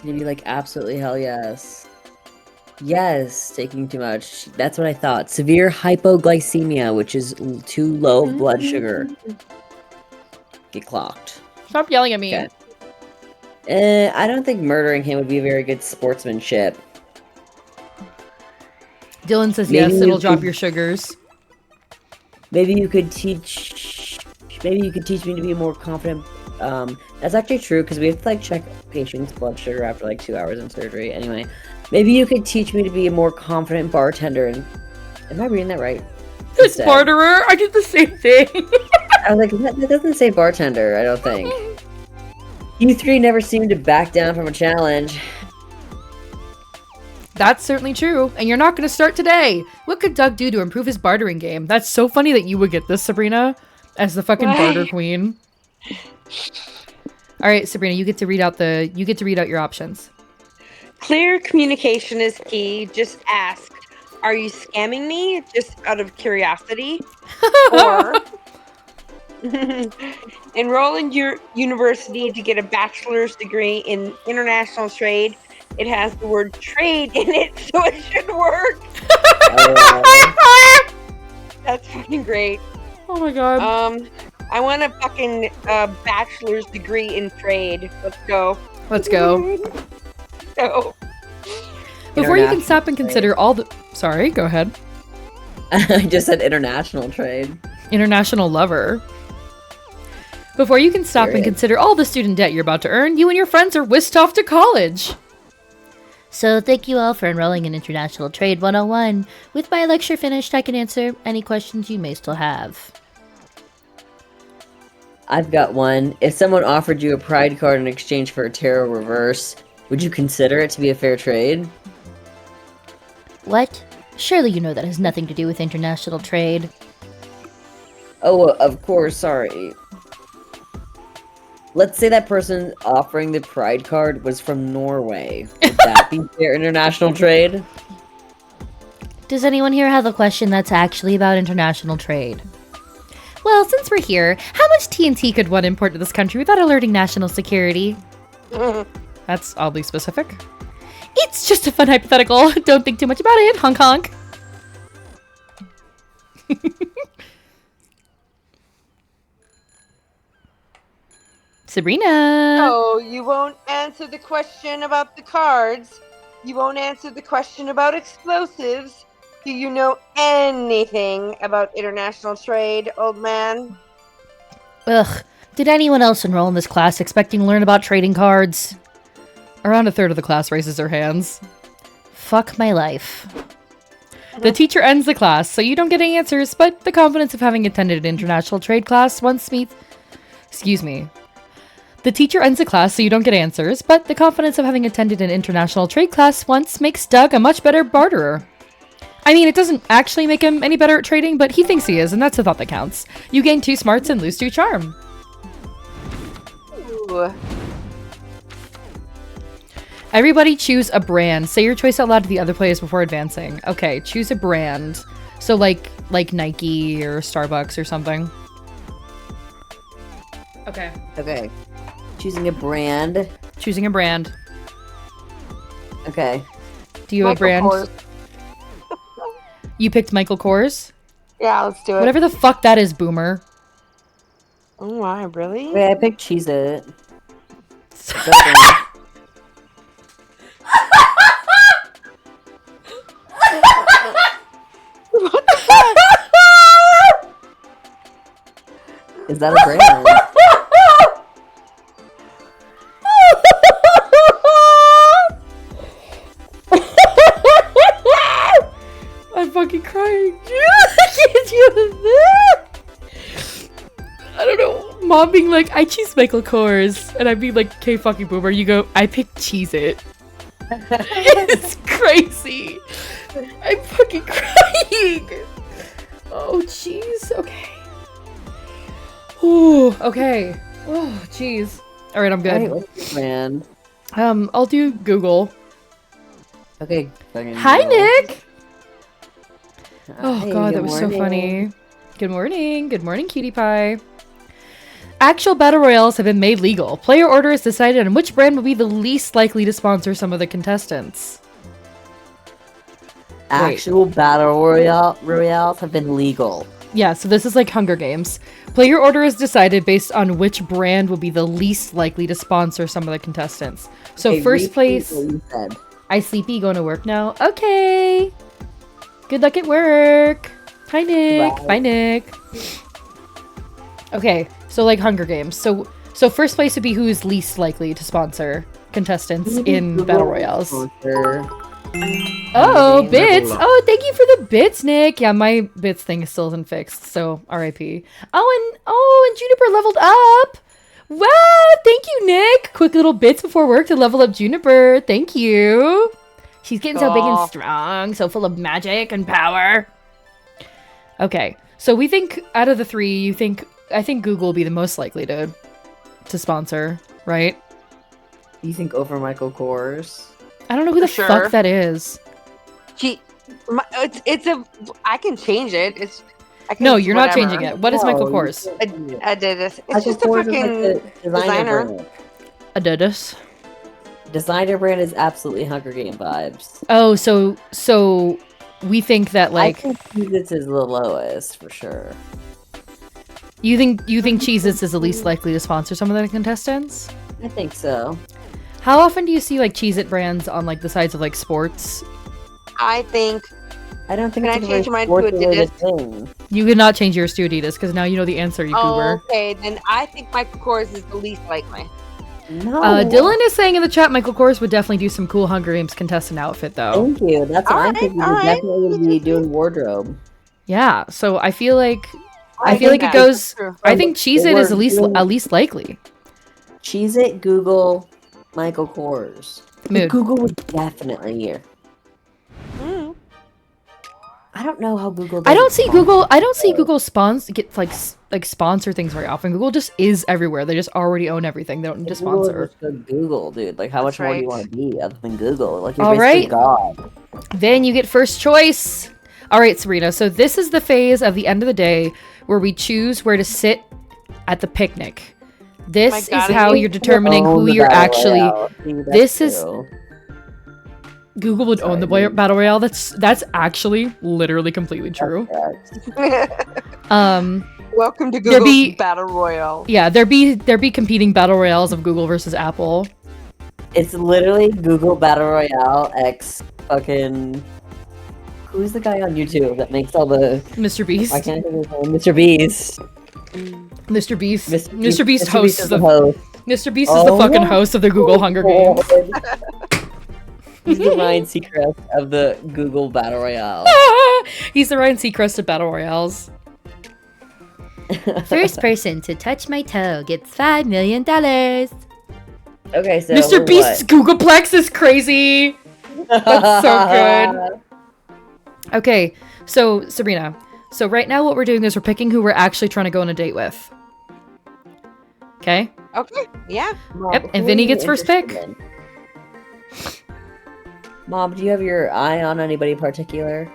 Maybe like absolutely hell yes. Yes, taking too much. That's what I thought. Severe hypoglycemia, which is too low blood sugar. Get clocked. Stop yelling at me. Okay. I don't think murdering him would be a very good sportsmanship. Dylan says yes, it'll drop your sugars. Maybe you could teach me to be more confident. That's actually true, because we have to, like, check patients' blood sugar after, like, 2 hours in surgery. Anyway, maybe you could teach me to be a more confident bartender. And am I reading that right? It's barterer? I did the same thing. I was like, that doesn't say bartender, I don't think. You three never seem to back down from a challenge. That's certainly true, and you're not going to start today. What could Doug do to improve his bartering game? That's so funny that you would get this, Sabrina, as the fucking barter queen. All right, Sabrina, you get to read out your options. Clear communication is key. Just ask, are you scamming me just out of curiosity? Or enroll in your university to get a bachelor's degree in international trade. It has the word trade in it, so it should work. That's fucking great. Oh my god. I want a fucking bachelor's degree in trade. Let's go. Let's go. So, before you can stop and consider all the... Sorry, go ahead. I just said international trade. International lover. Before you can stop and consider all the student debt you're about to earn, you and your friends are whisked off to college. So thank you all for enrolling in International Trade 101. With my lecture finished, I can answer any questions you may still have. I've got one. If someone offered you a pride card in exchange for a tarot reverse, would you consider it to be a fair trade? What? Surely you know that has nothing to do with international trade. Oh, of course, sorry. Let's say that person offering the pride card was from Norway. Would that be fair international trade? Does anyone here have a question that's actually about international trade? Well, since we're here, how much TNT could one import to this country without alerting national security? That's oddly specific. It's just a fun hypothetical. Don't think too much about it. Honk honk. Sabrina. Oh, you won't answer the question about the cards. You won't answer the question about explosives. Do you know anything about international trade, old man? Ugh. Did anyone else enroll in this class expecting to learn about trading cards? Around a third of the class raises their hands. Fuck my life. The teacher ends the class, so you don't get any answers, but the confidence of having attended an international trade class once meets... Excuse me. The teacher ends the class, so you don't get answers, but the confidence of having attended an international trade class once makes Doug a much better barterer. I mean, it doesn't actually make him any better at trading, but he thinks he is, and that's the thought that counts. You gain 2 smarts and lose 2 charm. Ooh. Everybody choose a brand. Say your choice out loud to the other players before advancing. Okay, choose a brand. So like Nike or Starbucks or something. Okay. Okay. Choosing a brand. Choosing a brand. Okay. Do you have a brand? Kors. You picked Michael Kors? Yeah, let's do it. Whatever the fuck that is, boomer. Oh my, really? Okay, I picked Cheez-It. Is that a brand? I'm fucking crying. Can't you? I don't know. Mom being like, I choose Michael Kors. And I'd be like, okay, fucking boomer. You go, I picked Cheez-It. It's crazy. I'm fucking crying. Oh, jeez. Okay. Ooh, okay. Oh, jeez. All right, I'm good. Alright, what's the brand? I'll do Google. Okay. fucking Hi, Google. Nick. Oh Hey, god, good that was so morning. funny. Good morning. Good morning, cutie pie. Actual battle royales have been made legal. Player order is decided on which brand will be the least likely to sponsor some of the contestants. Actual battle royales have been legal. Yeah, so this is like Hunger Games. Player order is decided based on which brand will be the least likely to sponsor some of the contestants. So Okay, first repeat place, what you said. I sleepy, going to work now. Okay. Good luck at work. Hi, Nick. Bye. Bye, Nick. Okay, so like Hunger Games. So first place would be who's least likely to sponsor contestants in Google battle royales. sponsor. Oh, Game bits. level up. Oh, thank you for the bits, Nick. Yeah, my bits thing still isn't fixed, so RIP. Oh, and Juniper leveled up. Wow, thank you, Nick. Quick little bits before work to level up Juniper. Thank you. She's getting so big and Aw. strong, so full of magic and power. Okay, so we think out of the 3, I think Google will be the most likely to sponsor, right? You think over Michael Kors? I don't know who the For sure. fuck that is. It's a. I can change it. I can No, you're not whatever. changing it. What is Michael No, Kors? I did this. It's Michael just a Kors is fucking like the designer. brand. Adidas. Designer brand is absolutely Hunger Game vibes. Oh, so we think that I like think this is the lowest for sure. you think Cheez-Its is the least likely to sponsor some of the contestants? I think so. How often do you see like Cheez-It brands on like the sides of like sports? I think. I don't think Can it's I change a mine very to sports-related Adidas? thing. You could not change yours to Adidas because now you know the answer, you Oh, goober. okay. Then I think Michael Kors is the least likely. No. Dylan is saying in the chat Michael Kors would definitely do some cool Hunger Games contestant outfit though. Thank you. That's what I'm Alright, thinking. We alright. definitely would be doing wardrobe. Yeah, so I feel like I feel like think it that's goes. true. I think Cheez-It is We're doing- at least likely. Cheez-It, Google, Michael Kors. Mood. Google was definitely here. Mm. I don't know how Google. I don't does see it. Google. I don't see Google sponsor things very often. Google just is everywhere. They just already own everything. They don't need to Google is sponsor. just a Google, dude. Like, how much That's more do you right. want to be other than Google? Like, you're All basically right. God. Then you get first choice. All right, Serena. So this is the phase of the end of the day where we choose where to sit at the picnic. This is God, how you're determining who you're actually. This is Google would own the battle royale. That's actually literally completely true. Welcome to Google's Battle Royale. Yeah, there be competing battle royales of Google versus Apple. It's literally Google Battle Royale X fucking. Who's the guy on YouTube that makes all the Mr. Beast? I can't think of his name. Mr. Beast. Mr. Beast. Mr. Beast Mr. hosts Beast is the host. Mr. Beast is the fucking host of the Google Hunger Games. He's the Ryan Seacrest of the Google Battle Royale. He's the Ryan Seacrest of battle royales. First person to touch my toe gets $5 million. Okay, so Mr. Beast's Googleplex is crazy. That's so good. Okay, so Sabrina. So right now what we're doing is we're picking who we're actually trying to go on a date with. Okay? Okay, yeah. Mom, Yep, and Vinny gets first pick. Mom, do you have your eye on anybody particular?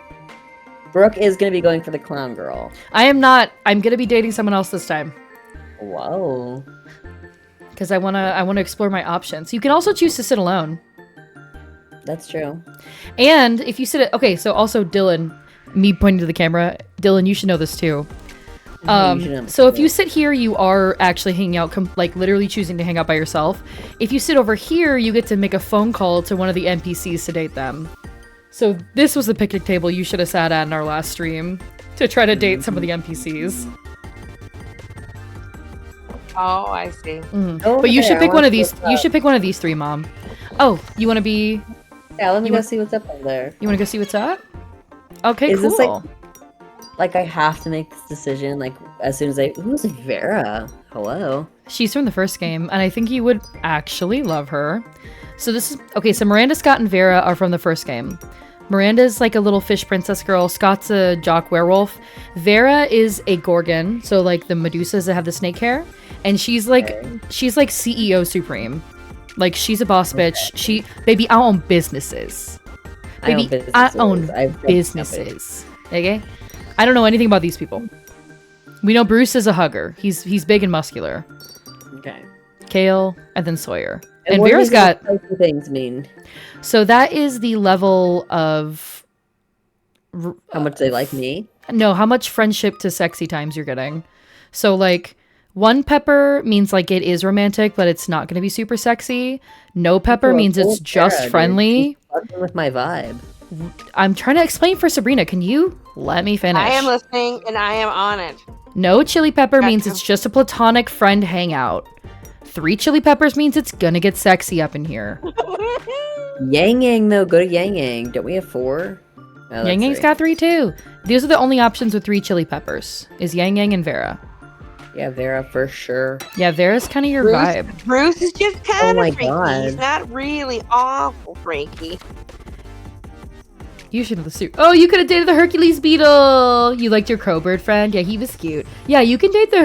Brooke is going to be going for the clown girl. I am not. I'm going to be dating someone else this time. Whoa. Because I wanna explore my options. You can also choose to sit alone. That's true. And if you okay, so also Dylan, me pointing to the camera, Dylan, you should know this too. So if you sit here, you are actually hanging out, like literally choosing to hang out by yourself. If you sit over here, you get to make a phone call to one of the NPCs to date them. So this was the picnic table you should have sat at in our last stream to try to date some of the NPCs. Oh, I see. But you should pick one of these. You should pick one of these three, Mom. Oh, you want to be? Yeah, let me go see what's up over there. You want to go see what's up? Okay, Is cool. this like I have to make this decision like as soon as who's Vera? Hello. She's from the first game, and I think you would actually love her. So this is okay. So Miranda, Scott, and Vera are from the first game. Miranda's like a little fish princess girl. Scott's a jock werewolf. Vera is a gorgon, so like the Medusas that have the snake hair, and she's like CEO supreme. Like she's a boss bitch. Baby, I own businesses. Baby, I own businesses. Okay, I don't know anything about these people. We know Bruce is a hugger. He's big and muscular. Okay. Kale, and then Sawyer. And what Vera's got things mean. So that is the level of how much they like me. No, how much friendship to sexy times you're getting. So like 1 pepper means like it is romantic, but it's not going to be super sexy. No pepper means it's just friendly. With my vibe. I'm trying to explain for Sabrina. Can you let me finish? I am listening and I am on it. No chili pepper means it's just a platonic friend hangout. 3 chili peppers means it's gonna get sexy up in here. Yang Yang though, go to Yang Yang. Don't we have 4? Oh, Yang Yang's got 3 too. These are the only options with 3 chili peppers. Is Yang Yang and Vera. Yeah, Vera for sure. Yeah, Vera's kind of your vibe. Bruce is just kind of freaky. God. He's not really awful freaky. You should have the suit. Oh, you could have dated the Hercules beetle. You liked your crowbird friend. Yeah, he was cute. Yeah, you can date the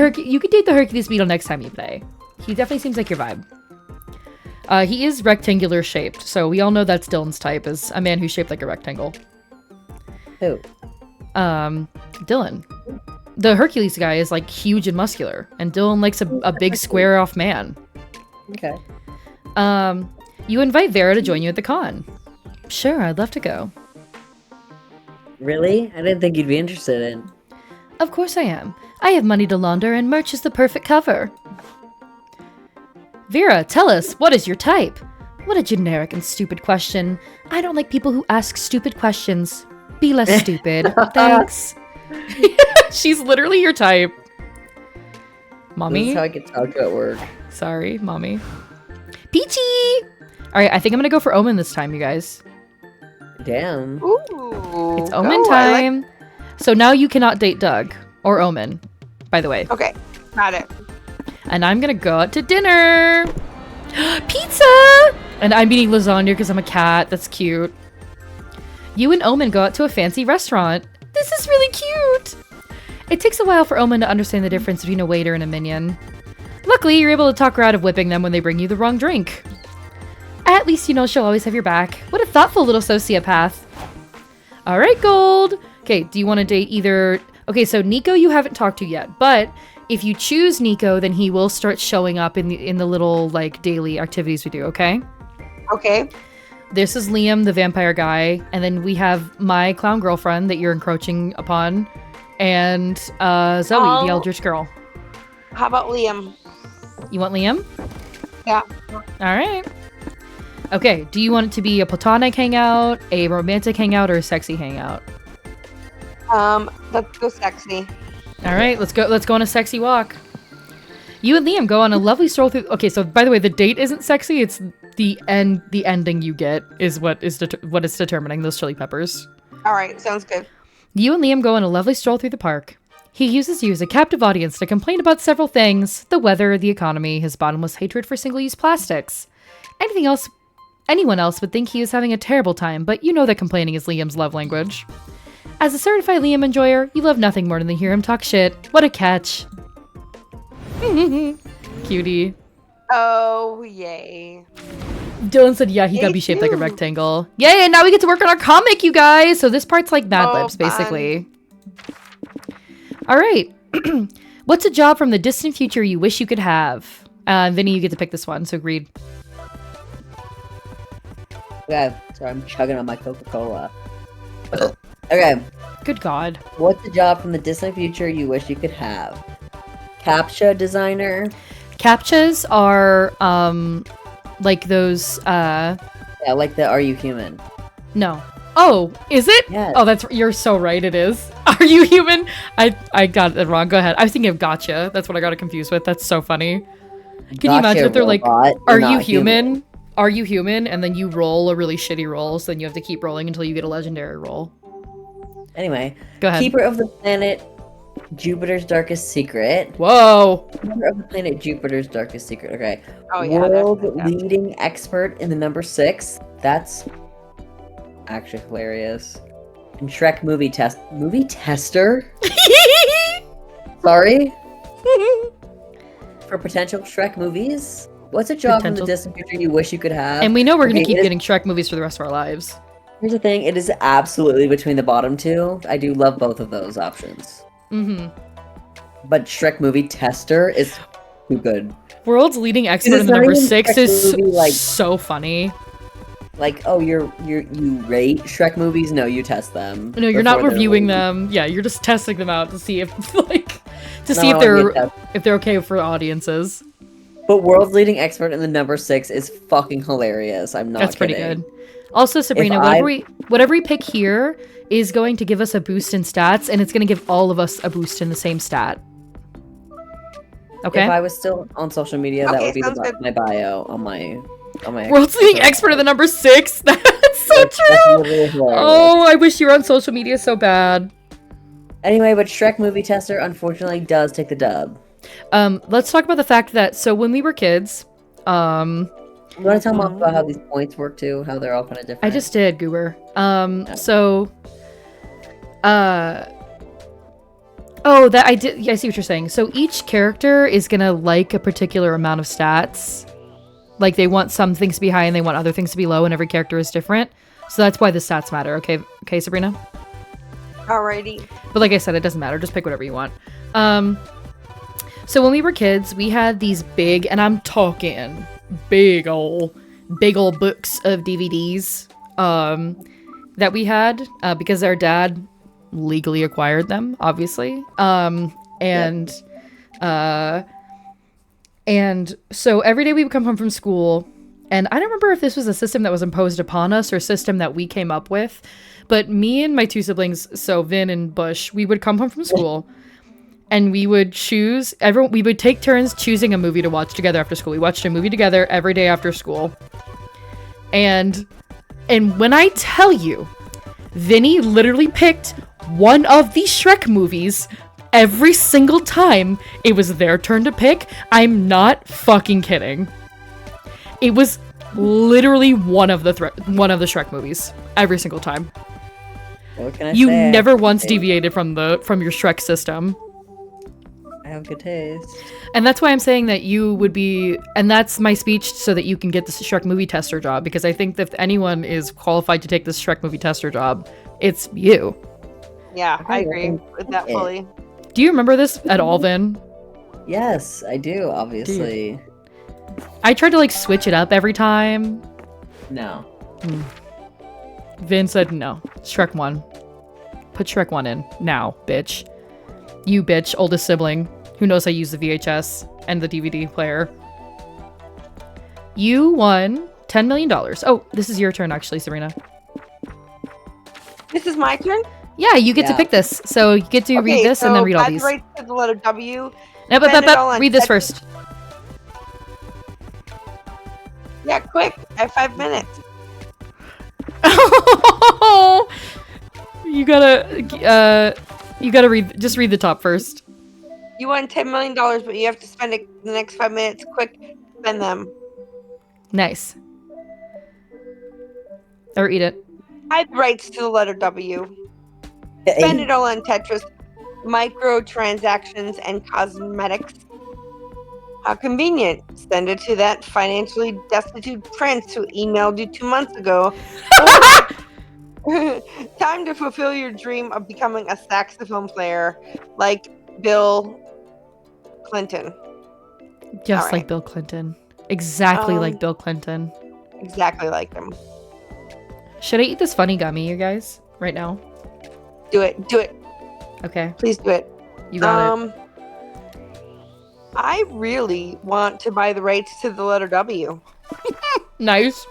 Hercules beetle next time you play. He definitely seems like your vibe. He is rectangular shaped, so we all know that's Dylan's type, is a man who's shaped like a rectangle. Who? Dylan. The Hercules guy is like huge and muscular, and Dylan likes a big square off man. Okay. You invite Vera to join you at the con. Sure, I'd love to go. Really? I didn't think you'd be interested in. Of course I am. I have money to launder, and merch is the perfect cover. Vera, tell us, what is your type? What a generic and stupid question. I don't like people who ask stupid questions. Be less stupid. Thanks. She's literally your type. Mommy? This is how I get talked to at work. Sorry, mommy. Peachy! Alright, I think I'm gonna go for Omen this time, you guys. Damn. Ooh. It's Omen time. So now you cannot date Doug. Or Omen, by the way. Okay, got it. And I'm gonna go out to dinner. Pizza! And I'm eating lasagna because I'm a cat. That's cute. You and Omen go out to a fancy restaurant. This is really cute. It takes a while for Omen to understand the difference between a waiter and a minion. Luckily, you're able to talk her out of whipping them when they bring you the wrong drink. At least you know she'll always have your back. What a thoughtful little sociopath. Alright, Gold. Okay, do you want to date either... Okay, so Nico you haven't talked to yet, but if you choose Nico, then he will start showing up in the little, like, daily activities we do, okay? Okay. This is Liam, the vampire guy, and then we have my clown girlfriend that you're encroaching upon, and Zoe, the eldritch girl. How about Liam? You want Liam? Yeah. All right. Okay, do you want it to be a platonic hangout, a romantic hangout, or a sexy hangout? Let's go sexy. All right, let's go on a sexy walk. You and Liam go on a lovely stroll through... Okay, so by the way, the date isn't sexy, it's the ending you get is what is determining those chili peppers. All right, sounds good. You and Liam go on a lovely stroll through the park. He uses you as a captive audience to complain about several things: the weather, the economy, his bottomless hatred for single-use plastics. Anyone else would think he is having a terrible time, but you know that complaining is Liam's love language. As a certified Liam enjoyer, you love nothing more than to hear him talk shit. What a catch. Cutie. Oh, yay. Dylan said, yeah, he gotta be shaped like a rectangle. Yay, and now we get to work on our comic, you guys! So this part's like Mad Libs, basically. Alright. What's a job from the distant future you wish you could have? Vinny, you get to pick this one, so read. Okay, sorry, I'm chugging on my Coca-Cola. Okay. Good God. What's a job from the distant future you wish you could have? CAPTCHA designer? CAPTCHAs are, like those, Yeah, like the Are You Human? No. Oh, is it? Yes. Oh, you're so right, it is. Are You Human? I got it wrong, go ahead. I was thinking of Gotcha. That's what I got it confused with. That's so funny. Can you imagine if they're like, Are you human? Are you human? And then you roll a really shitty roll, so then you have to keep rolling until you get a legendary roll. Anyway, go ahead. Keeper of the planet Jupiter's Darkest Secret. Whoa. Keeper of the planet Jupiter's Darkest Secret. Okay. Oh, yeah. World leading expert in the number 6. That's actually hilarious. And Shrek movie tester? Sorry? For potential Shrek movies? What's a job in the distant future you wish you could have? And we know we're going to keep getting Shrek movies for the rest of our lives. Here's the thing, it is absolutely between the bottom two. I do love both of those options. Mm-hmm. But Shrek movie tester is too good. World's leading expert in the number 6 is like, so funny. Like, oh, you rate Shrek movies? No, you test them. No, you're not reviewing them. Yeah, you're just testing them out to see if if they're okay for audiences. But world's leading expert in the number 6 is fucking hilarious. I'm not. That's kidding. Pretty good. Also, Sabrina, whatever we pick here is going to give us a boost in stats, and it's going to give all of us a boost in the same stat. Okay. If I was still on social media, that would be my bio on my world's leading expert in the number 6. That's so true. Oh, I wish you were on social media so bad. Anyway, but Shrek movie tester unfortunately does take the dub. Let's talk about the fact that when we were kids, you want to tell them about how these points work too? How they're all kind of different? I just did, Goober. I did. Yeah, I see what you're saying. So each character is gonna like a particular amount of stats. Like they want some things to be high and they want other things to be low, and every character is different. So that's why the stats matter. Okay, Sabrina. Alrighty. But like I said, it doesn't matter. Just pick whatever you want. So when we were kids, we had these big, and I'm talking big ol' books of DVDs that we had because our dad legally acquired them, obviously. And so every day we would come home from school, and I don't remember if this was a system that was imposed upon us or a system that we came up with, but me and my two siblings, so Vin and Bush, we would come home from school. And we would we would take turns choosing a movie to watch together after school. We watched a movie together every day after school. And when I tell you, Vinny literally picked one of the Shrek movies every single time it was their turn to pick. I'm not fucking kidding. It was literally one of the Shrek movies every single time. What can I you say? Never once deviated from your Shrek system. I have good taste. And that's why I'm saying that you would be, and that's my speech so that you can get this Shrek movie tester job, because I think that if anyone is qualified to take this Shrek movie tester job, it's you. Yeah, Okay, I agree well, with that it. fully. Do you remember this at all, Vin? Yes, I do, obviously. I tried to like switch it up every time. No. Vin said no. Shrek 1. Put Shrek 1 in. Now, bitch. You bitch, oldest sibling, who knows I use the VHS and the DVD player. You won $10 million. Oh, this is your turn actually, Serena. This is my turn? Yeah, you get to Yeah. pick this. So you get to read this and then read all buy these. the rights to the letter W. Nope, spend it all on read this Tetris. first. Yeah, quick. I have 5 minutes. You gotta read the top first. You won $10 million, but you have to spend the next 5 minutes. Quick, spend them. Nice. Or eat it. Buy the rights to the letter W. Spend it all on Tetris, microtransactions, and cosmetics. How convenient. Send it to that financially destitute prince who emailed you 2 months ago. Time to fulfill your dream of becoming a saxophone player like Bill Clinton. Just All like right. Bill Clinton. Exactly like Bill Clinton. Exactly like him. Should I eat this funny gummy, you guys? Right now? Do it. Do it. Okay. Please do it. You got it. I really want to buy the rights to the letter W. Nice.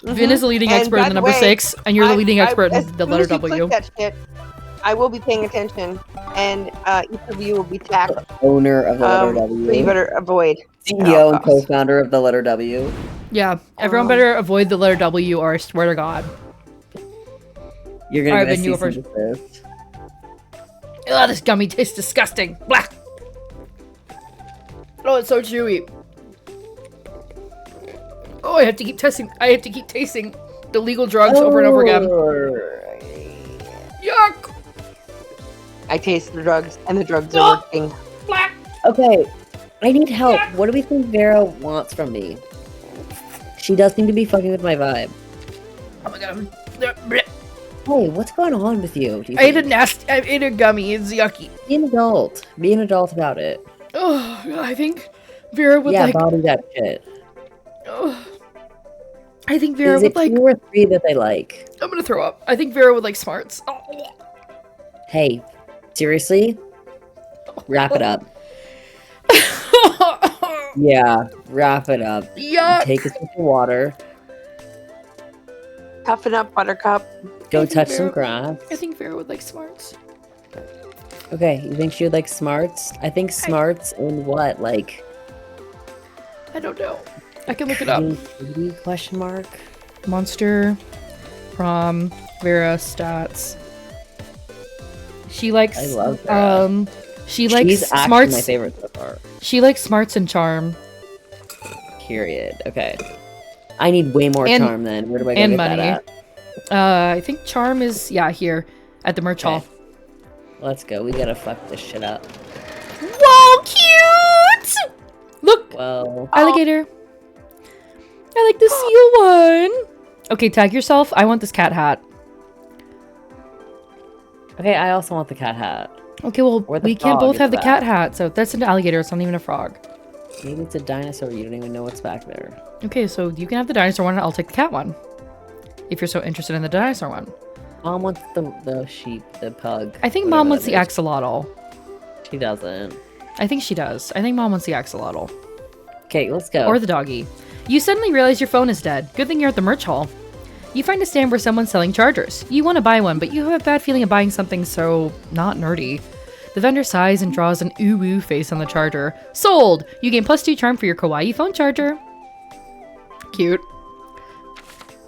Vin is the leading And expert by in the the number way, 6, and you're the leading expert as in the soon letter as you W. click that shit, I will be paying attention, and each of you will be tagged. Owner of the letter So you W. better avoid. CEO and costs. co-founder of the letter W. Yeah, everyone better avoid the letter W, or I swear to God. You're gonna Alright, get a Vin, you cease go and first. desist. Ugh, this gummy tastes disgusting. Blah. Oh, it's so chewy. Oh, I have to keep tasting the legal drugs over and over again. Yuck! I taste the drugs, and the drugs are working. Okay, I need help. What do we think Vera wants from me? She does seem to be fucking with my vibe. Oh my God. Hey, what's going on with you? Do you I ate think? I ate a gummy. It's yucky. Be an adult. Be an adult about it. Oh, I think Vera would Yeah, like. body that shit. Oh, I think Vera Is would it like. 2 or 3 that they like? I'm gonna throw up. I think Vera would like smarts. Oh. Hey, seriously? Wrap it up. Yeah, wrap it up. Yuck! Take a sip of water. Toughen up, Buttercup. Go think touch some Vera- grass. I think Vera would like smarts. Okay, you think she would like smarts? I think smarts in what? Like, I don't know. I can look it up. creativity, question mark? Monster, Prom, Vera stats. She likes. I love Vera. She likes She's actually smarts. my favorite so far. She likes smarts and charm Period. Okay. I need way more And- charm then. Where do I go and get money. that at? I think charm is here at the merch hall. Okay. Let's go. We gotta fuck this shit up. Whoa, cute! Look, Well, alligator. I like the seal one. Okay, tag yourself. I want this cat hat. okay, I also want the cat hat. Okay, well, Or the we can't frog both is have the that. cat hat, so that's an alligator. It's not even a frog. Maybe it's a dinosaur. You don't even know what's back there. Okay, so you can have the dinosaur one, and I'll take the cat one. If you're so interested in the dinosaur one. Mom wants the sheep, the pug. I think whatever Mom wants that the is. axolotl. She doesn't. I think she does. I think Mom wants the axolotl. Okay, let's go. Or the doggy. You suddenly realize your phone is dead. Good thing you're at the merch hall. You find a stand where someone's selling chargers. You want to buy one, but you have a bad feeling of buying something so not nerdy. The vendor sighs and draws an ooh-woo face on the charger. Sold! You gain +2 charm for your kawaii phone charger. Cute.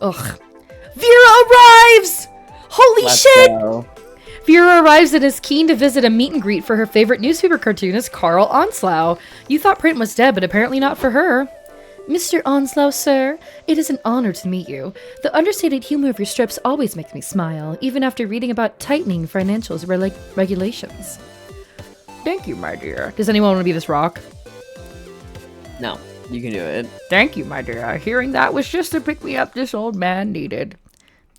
Ugh. Vera arrives! Holy Let's shit! go. Vera arrives and is keen to visit a meet and greet for her favorite newspaper cartoonist, Carl Onslow. You thought print was dead, but apparently not for her. Mr. Onslow, sir, it is an honor to meet you. The understated humor of your strips always makes me smile, even after reading about tightening financials regulations. Thank you, my dear. Does anyone want to be this rock? No, you can do it. Thank you, my dear. Hearing that was just the pick-me-up this old man needed.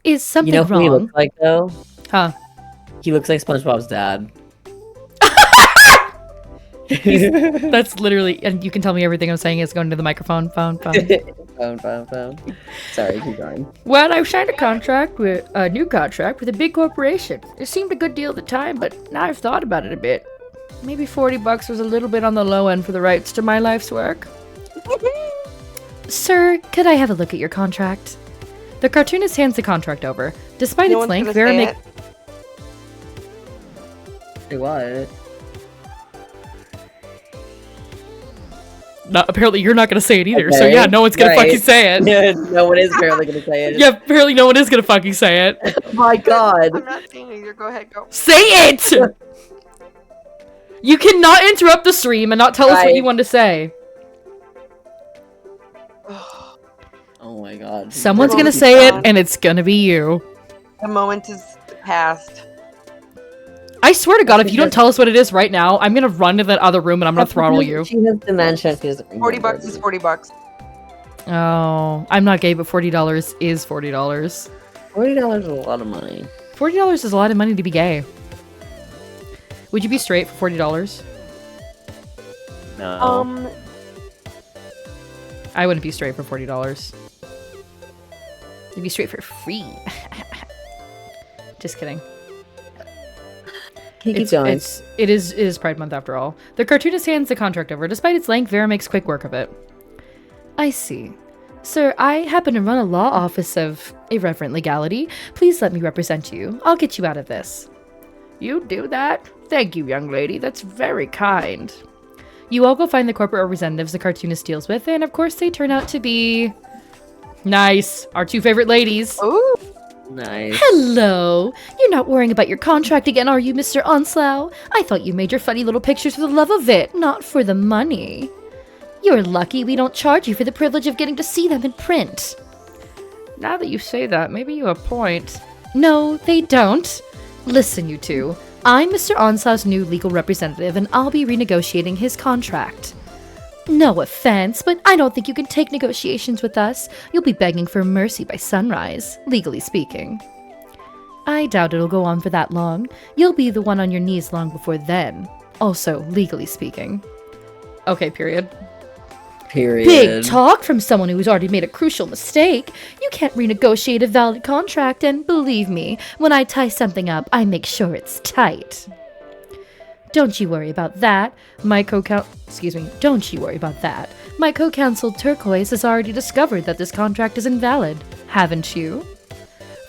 Is something You know who he wrong? looks like though? Huh? He looks like SpongeBob's dad. That's literally, and you can tell me everything I'm saying is going to the microphone. Phone. Phone. Sorry, keep going. Well, I've signed a new contract with a big corporation. It seemed a good deal at the time, but now I've thought about it a bit. Maybe $40 was a little bit on the low end for the rights to my life's work. Sir, could I have a look at your contract? The cartoonist hands the contract over. Despite No its one's length, gonna Vera say make. it. Say what? No, apparently you're not gonna say it either. So Okay, yeah, no one's gonna right. fucking say it. No one is barely gonna say it. Yeah, apparently no one is gonna fucking say it. Oh my god. I'm not saying either. Go ahead, go. Say it! You cannot interrupt the stream and not tell us what Right. you want to say. Oh my god. Someone's Well, gonna it's say it, gone. and it's gonna be you. The moment is past. I swear to God, if you don't tell us what it is right now, I'm gonna run to that other room and I'm gonna throttle you. She has dementia. She doesn't remember. $40 is $40. Oh, I'm not gay, but $40 is $40. $40 is a lot of money. $40 is a lot of money to be gay. Would you be straight for $40? No. I wouldn't be straight for $40. You'd be straight for free. Just kidding. Keep going. It is Pride Month after all. The cartoonist hands the contract over. Despite its length, Vera makes quick work of it. I see. Sir, I happen to run a law office of irreverent legality. Please let me represent you. I'll get you out of this. You do that? Thank you, young lady. That's very kind. You all go find the corporate representatives the cartoonist deals with, and of course they turn out to be... Nice. Our two favorite ladies. Ooh. Nice. Hello! You're not worrying about your contract again, are you, Mr. Onslow? I thought you made your funny little pictures for the love of it, not for the money. You're lucky we don't charge you for the privilege of getting to see them in print. Now that you say that, maybe you have a point. No, they don't. Listen, you two. I'm Mr. Onslow's new legal representative, and I'll be renegotiating his contract. No offense, but I don't think you can take negotiations with us. You'll be begging for mercy by sunrise, legally speaking. I doubt it'll go on for that long. You'll be the one on your knees long before then. Also, legally speaking. Okay, period. Big talk from someone who's already made a crucial mistake. You can't renegotiate a valid contract, and believe me, when I tie something up, I make sure it's tight. Don't you worry about that. Don't you worry about that. My co-counsel Turquoise has already discovered that this contract is invalid. Haven't you?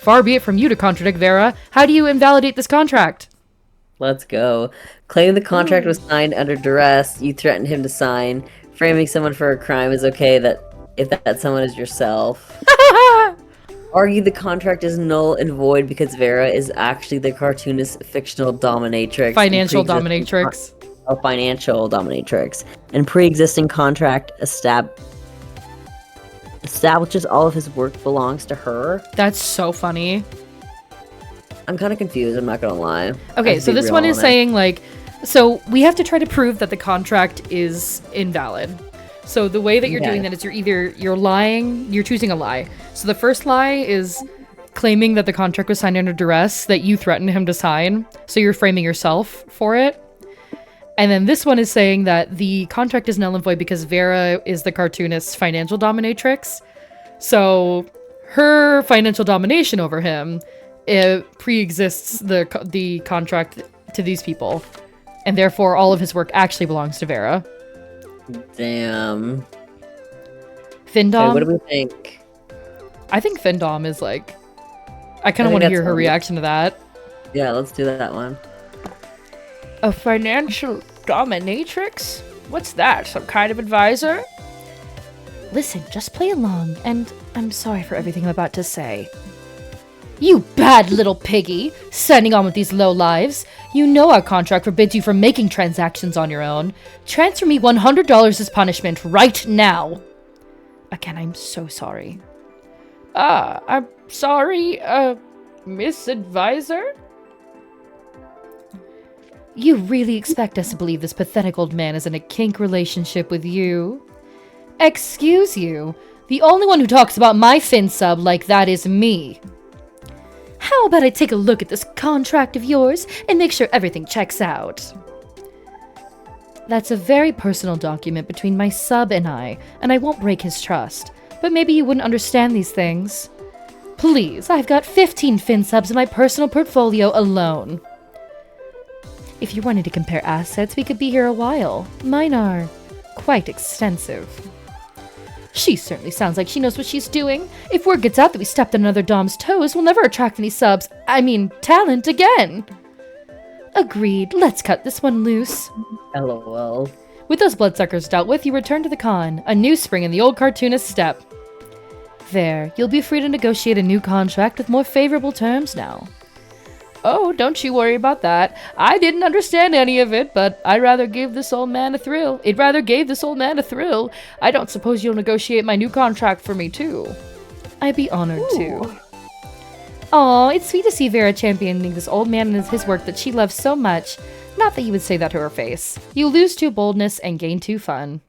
Far be it from you to contradict Vera. How do you invalidate this contract? Let's go. Claiming the contract was signed under duress, you threatened him to sign. Framing someone for a crime is okay if that someone is yourself. Argue the contract is null and void because Vera is actually the cartoonist's fictional dominatrix. Financial dominatrix. A financial dominatrix. And pre-existing contract establishes all of his work belongs to her. That's so funny. I'm kind of confused, I'm not gonna lie. Okay, so this one is saying, like, so we have to try to prove that the contract is invalid. So the way that you're doing that is you're lying, you're choosing a lie. So the first lie is claiming that the contract was signed under duress, that you threatened him to sign. So you're framing yourself for it. And then this one is saying that the contract is null and void because Vera is the cartoonist's financial dominatrix. So her financial domination over him, it pre-exists the contract to these people. And therefore all of his work actually belongs to Vera. Damn. Findom? Okay, what do we think? I think Findom is like... I kind of want to hear her reaction to that. Yeah, let's do that one. A financial dominatrix? What's that? Some kind of advisor? Listen, just play along, and I'm sorry for everything I'm about to say. You bad little piggy! Signing on with these low lives. You know our contract forbids you from making transactions on your own. Transfer me $100 as punishment right now. Again, I'm so sorry. I'm sorry, Miss Advisor? You really expect us to believe this pathetic old man is in a kink relationship with you? Excuse you. The only one who talks about my fin sub like that is me. How How about I take a look at this contract of yours and make sure everything checks out? That's a very personal document between my sub and I won't break his trust. But maybe you wouldn't understand these things. Please, I've got 15 fin subs in my personal portfolio alone. If you wanted to compare assets, we could be here a while. Mine are quite extensive. She certainly sounds like she knows what she's doing. If word gets out that we stepped on another dom's toes, we'll never attract any talent again. Agreed. Let's cut this one loose. LOL. With those bloodsuckers dealt with, you return to the con, a new spring in the old cartoonist step. There, you'll be free to negotiate a new contract with more favorable terms now. Oh, don't you worry about that. I didn't understand any of it, but I'd rather give this old man a thrill. I don't suppose you'll negotiate my new contract for me, too. I'd be honored to. Aw, it's sweet to see Vera championing this old man and his work that she loves so much. Not that you would say that to her face. You lose 2 boldness and gain 2 fun.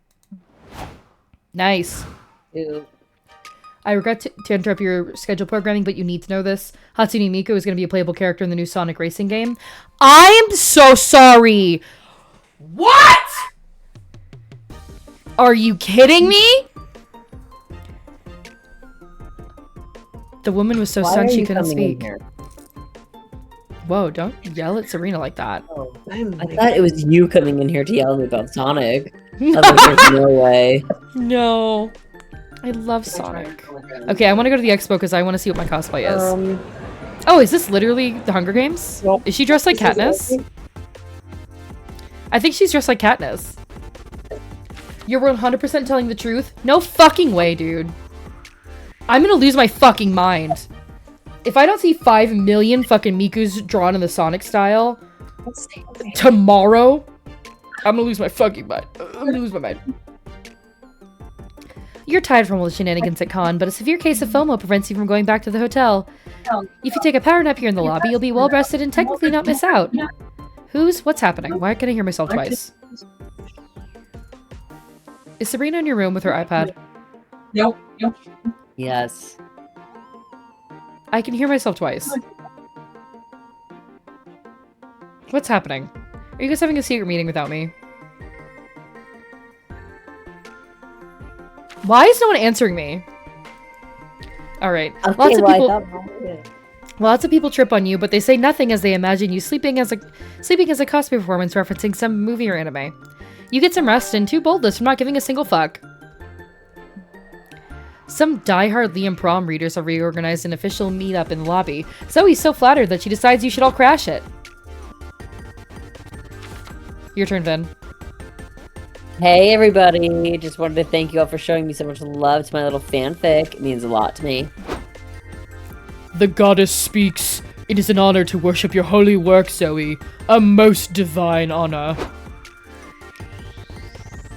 Nice. Ew. I regret to interrupt your scheduled programming, but you need to know this. Hatsune Miku is going to be a playable character in the new Sonic racing game. I'm so sorry! What?! Are you kidding me?! The woman was so stunned she couldn't speak. Whoa, don't yell at Serena like that. Oh, I thought it was you coming in here to yell at me about Sonic. I was like, there's no way. No. I love Sonic. Okay, I want to go to the expo because I want to see what my cosplay is. Oh, is this literally the Hunger Games? Nope. Is she dressed like Katniss? I think she's dressed like Katniss. You're 100% telling the truth? No fucking way, dude. I'm gonna lose my fucking mind. If I don't see 5 million fucking Mikus drawn in the Sonic style tomorrow, I'm gonna lose my fucking mind. I'm gonna lose my mind. You're tired from all the shenanigans at con, but a severe case of FOMO prevents you from going back to the hotel. If you take a power nap here in the lobby, you'll be well rested and technically not miss out. What's happening? Why can I hear myself twice? Is Sabrina in your room with her iPad? Nope. Yes. I can hear myself twice. What's happening? Are you guys having a secret meeting without me? Why is no one answering me? Alright. Okay, Lots of people trip on you, but they say nothing as they imagine you sleeping as a cosplay performance referencing some movie or anime. You get some rest and 2 boldness from not giving a single fuck. Some diehard Liam Prom readers have reorganized an official meetup in the lobby. Zoe's so flattered that she decides you should all crash it. Your turn, Vin. Hey everybody, just wanted to thank you all for showing me so much love to my little fanfic. It means a lot to me. The goddess speaks. It is an honor to worship your holy work, Zoe. A most divine honor.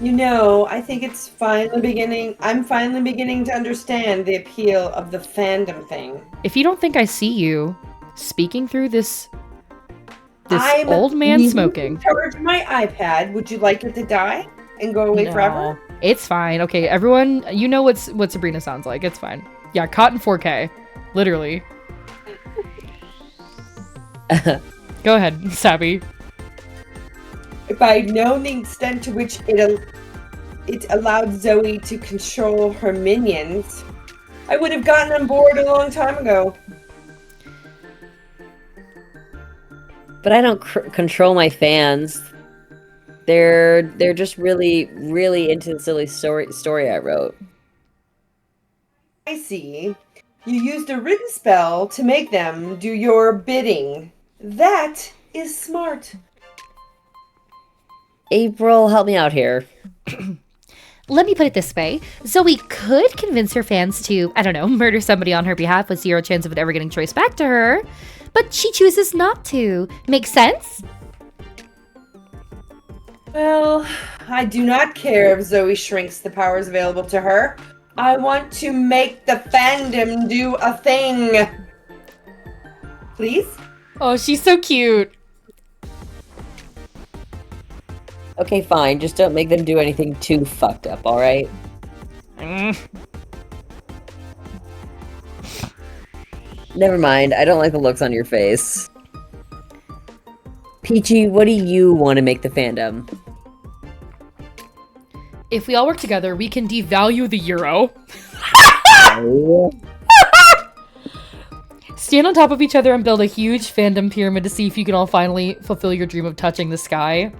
You know, I think I'm finally beginning to understand the appeal of the fandom thing. If you don't think I see you speaking through this I'm old man smoking. Charge my iPad. Would you like it to die and go away forever? It's fine. Okay, everyone, you know what Sabrina sounds like. It's fine. Yeah, caught in 4K. Literally. Go ahead, Sabby. If I had known the extent to which it allowed Zoe to control her minions, I would have gotten on board a long time ago. But I don't control my fans. They're just really, really into the silly story I wrote. I see. You used a written spell to make them do your bidding. That is smart. April, help me out here. Let me put it this way. Zoe could convince her fans to, I don't know, murder somebody on her behalf with 0 chance of it ever getting traced back to her. But she chooses not to. Make sense? Well, I do not care if Zoe shrinks the powers available to her. I want to make the fandom do a thing. Please? Oh, she's so cute. Okay, fine. Just don't make them do anything too fucked up, alright? Never mind. I don't like the looks on your face. Peachy, what do you want to make the fandom? If we all work together, we can devalue the euro. Oh. Stand on top of each other and build a huge fandom pyramid to see if you can all finally fulfill your dream of touching the sky.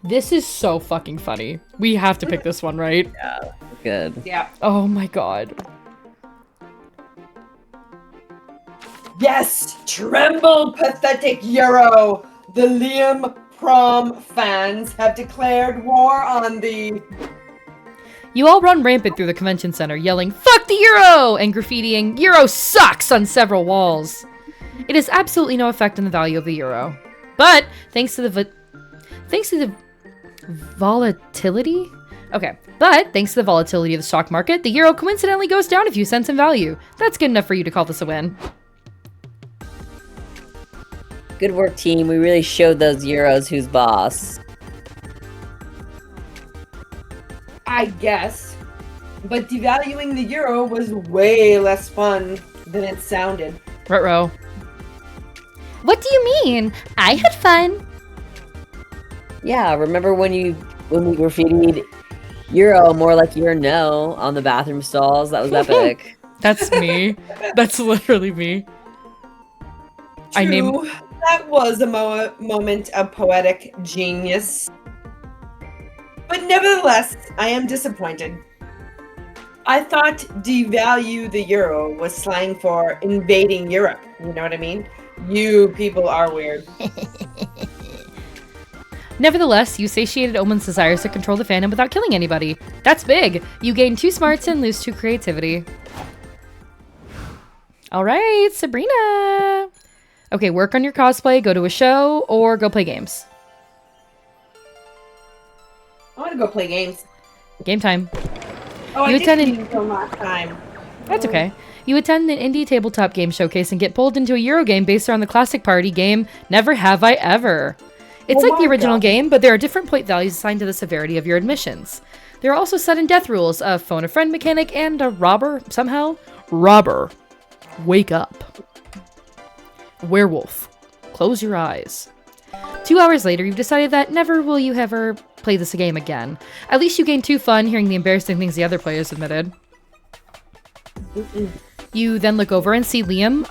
This is so fucking funny. We have to pick this one, right? Yeah, good. Yeah. Oh my god. Yes! Tremble, pathetic Euro! The Liam Prom fans have declared war on thee. You all run rampant through the convention center, yelling, "Fuck the euro!" and graffitiing, "Euro sucks!" on several walls. It has absolutely no effect on the value of the euro. But, thanks to the volatility? Okay. But, thanks to the volatility of the stock market, the euro coincidentally goes down a few cents in value. That's good enough for you to call this a win. Good work, team. We really showed those Euros who's boss. I guess. But devaluing the euro was way less fun than it sounded. Ruh-roh. What do you mean? I had fun. Yeah, remember when we graffitied Euro more like you're no on the bathroom stalls? That was epic. That's me. That's literally me. True, that was a moment of poetic genius. But nevertheless, I am disappointed. I thought devalue the euro was slang for invading Europe. You know what I mean? You people are weird. Nevertheless, you satiated Omen's desires to control the fandom without killing anybody. That's big. You gain 2 smarts and lose 2 creativity. Alright, Sabrina. Okay, work on your cosplay, go to a show, or go play games. I want to go play games. Game time. Oh, You I did attended- game till last time. That's okay. You attend an indie tabletop game showcase and get pulled into a Euro game based around the classic party game Never Have I Ever. It's Oh like the my original God. game, but there are different point values assigned to the severity of your admissions. There are also sudden death rules, a phone a friend mechanic, and a robber, somehow. Robber. Wake up. Werewolf. Close your eyes. 2 hours later, you've decided that never will you ever play this game again. At least you gained 2 fun hearing the embarrassing things the other players admitted. You then look over and see Liam,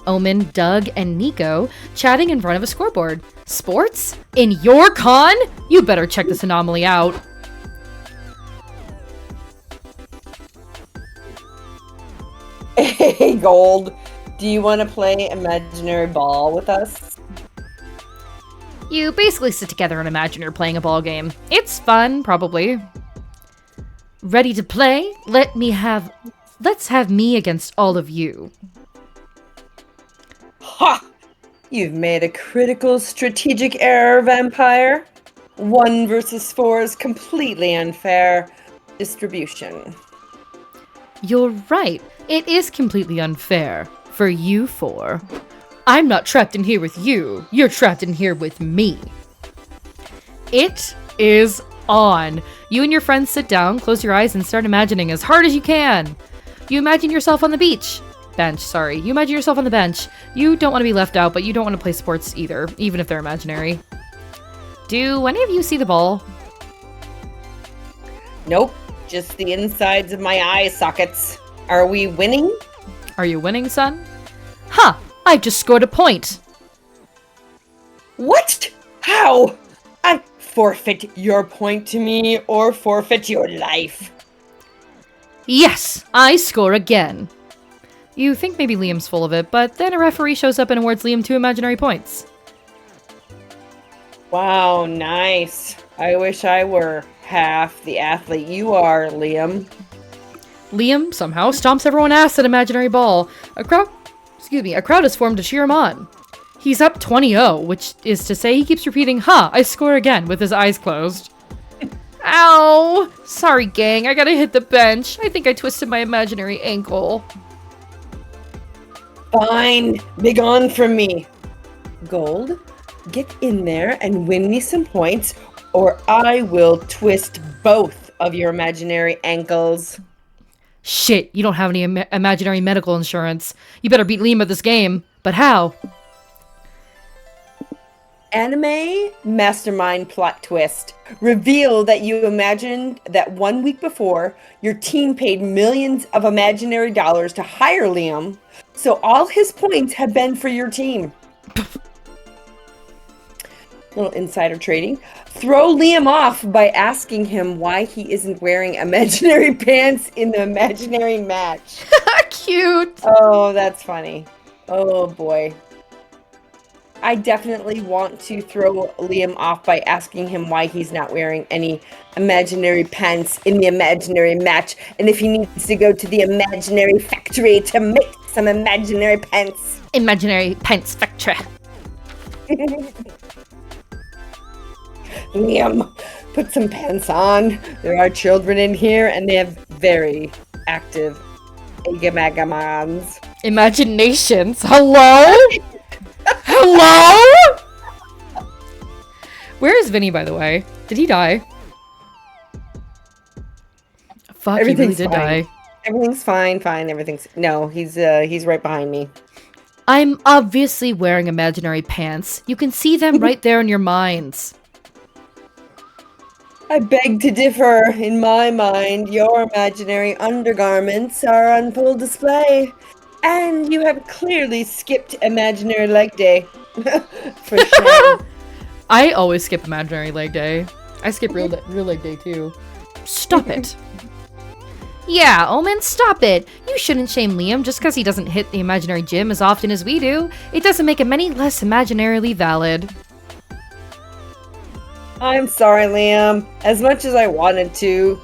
Omen, Doug, and Nico chatting in front of a scoreboard. Sports? In your con? You better check this anomaly out. Hey, Gold. Do you want to play imaginary ball with us? You basically sit together and imagine you're playing a ball game. It's fun, probably. Ready to play? Let's have me against all of you. Ha! You've made a critical strategic error, Vampire. 1 versus 4 is completely unfair distribution. You're right. It is completely unfair. For you 4. I'm not trapped in here with you. You're trapped in here with me. It is on. You and your friends sit down, close your eyes, and start imagining as hard as you can. You imagine yourself on the beach. Bench, sorry. You imagine yourself on the bench. You don't want to be left out, but you don't want to play sports either, even if they're imaginary. Do any of you see the ball? Nope, just the insides of my eye sockets. Are we winning? Are you winning, son? Ha! I've just scored a point. What? How? I forfeit your point to me or forfeit your life. Yes, I score again. You think maybe Liam's full of it, but then a referee shows up and awards Liam 2 imaginary points. Wow, nice. I wish I were half the athlete you are, Liam. Liam somehow stomps everyone ass at imaginary ball. A crowd is formed to cheer him on. He's up 20-0, which is to say he keeps repeating, "Ha, I score again," with his eyes closed. Ow! Sorry, gang, I gotta hit the bench. I think I twisted my imaginary ankle. Fine, begone from me. Gold, get in there and win me some points, or I will twist both of your imaginary ankles. Shit, you don't have any imaginary medical insurance. You better beat Liam at this game. But how? Anime mastermind plot twist. Reveal that you imagined that 1 week before, your team paid millions of imaginary dollars to hire Liam, so all his points have been for your team. Little insider trading. Throw Liam off by asking him why he isn't wearing imaginary pants in the imaginary match. Cute. Oh, that's funny. Oh boy. I definitely want to throw Liam off by asking him why he's not wearing any imaginary pants in the imaginary match, and if he needs to go to the imaginary factory to make some imaginary pants. Imaginary pants factory. Liam, put some pants on. There are children in here, and they have very active Igagamagams. Imaginations. Hello? Hello? Where is Vinny, by the way? Did he die? Fuck, he really Everything's did fine. die. Everything's fine. Everything's... No, he's right behind me. I'm obviously wearing imaginary pants. You can see them right there in your minds. I beg to differ. In my mind, your imaginary undergarments are on full display. And you have clearly skipped imaginary leg day. For sure. I always skip imaginary leg day. I skip real leg day too. Stop it. Yeah, Omen, stop it. You shouldn't shame Liam just because he doesn't hit the imaginary gym as often as we do. It doesn't make him any less imaginarily valid. I'm sorry, Liam. As much as I wanted to...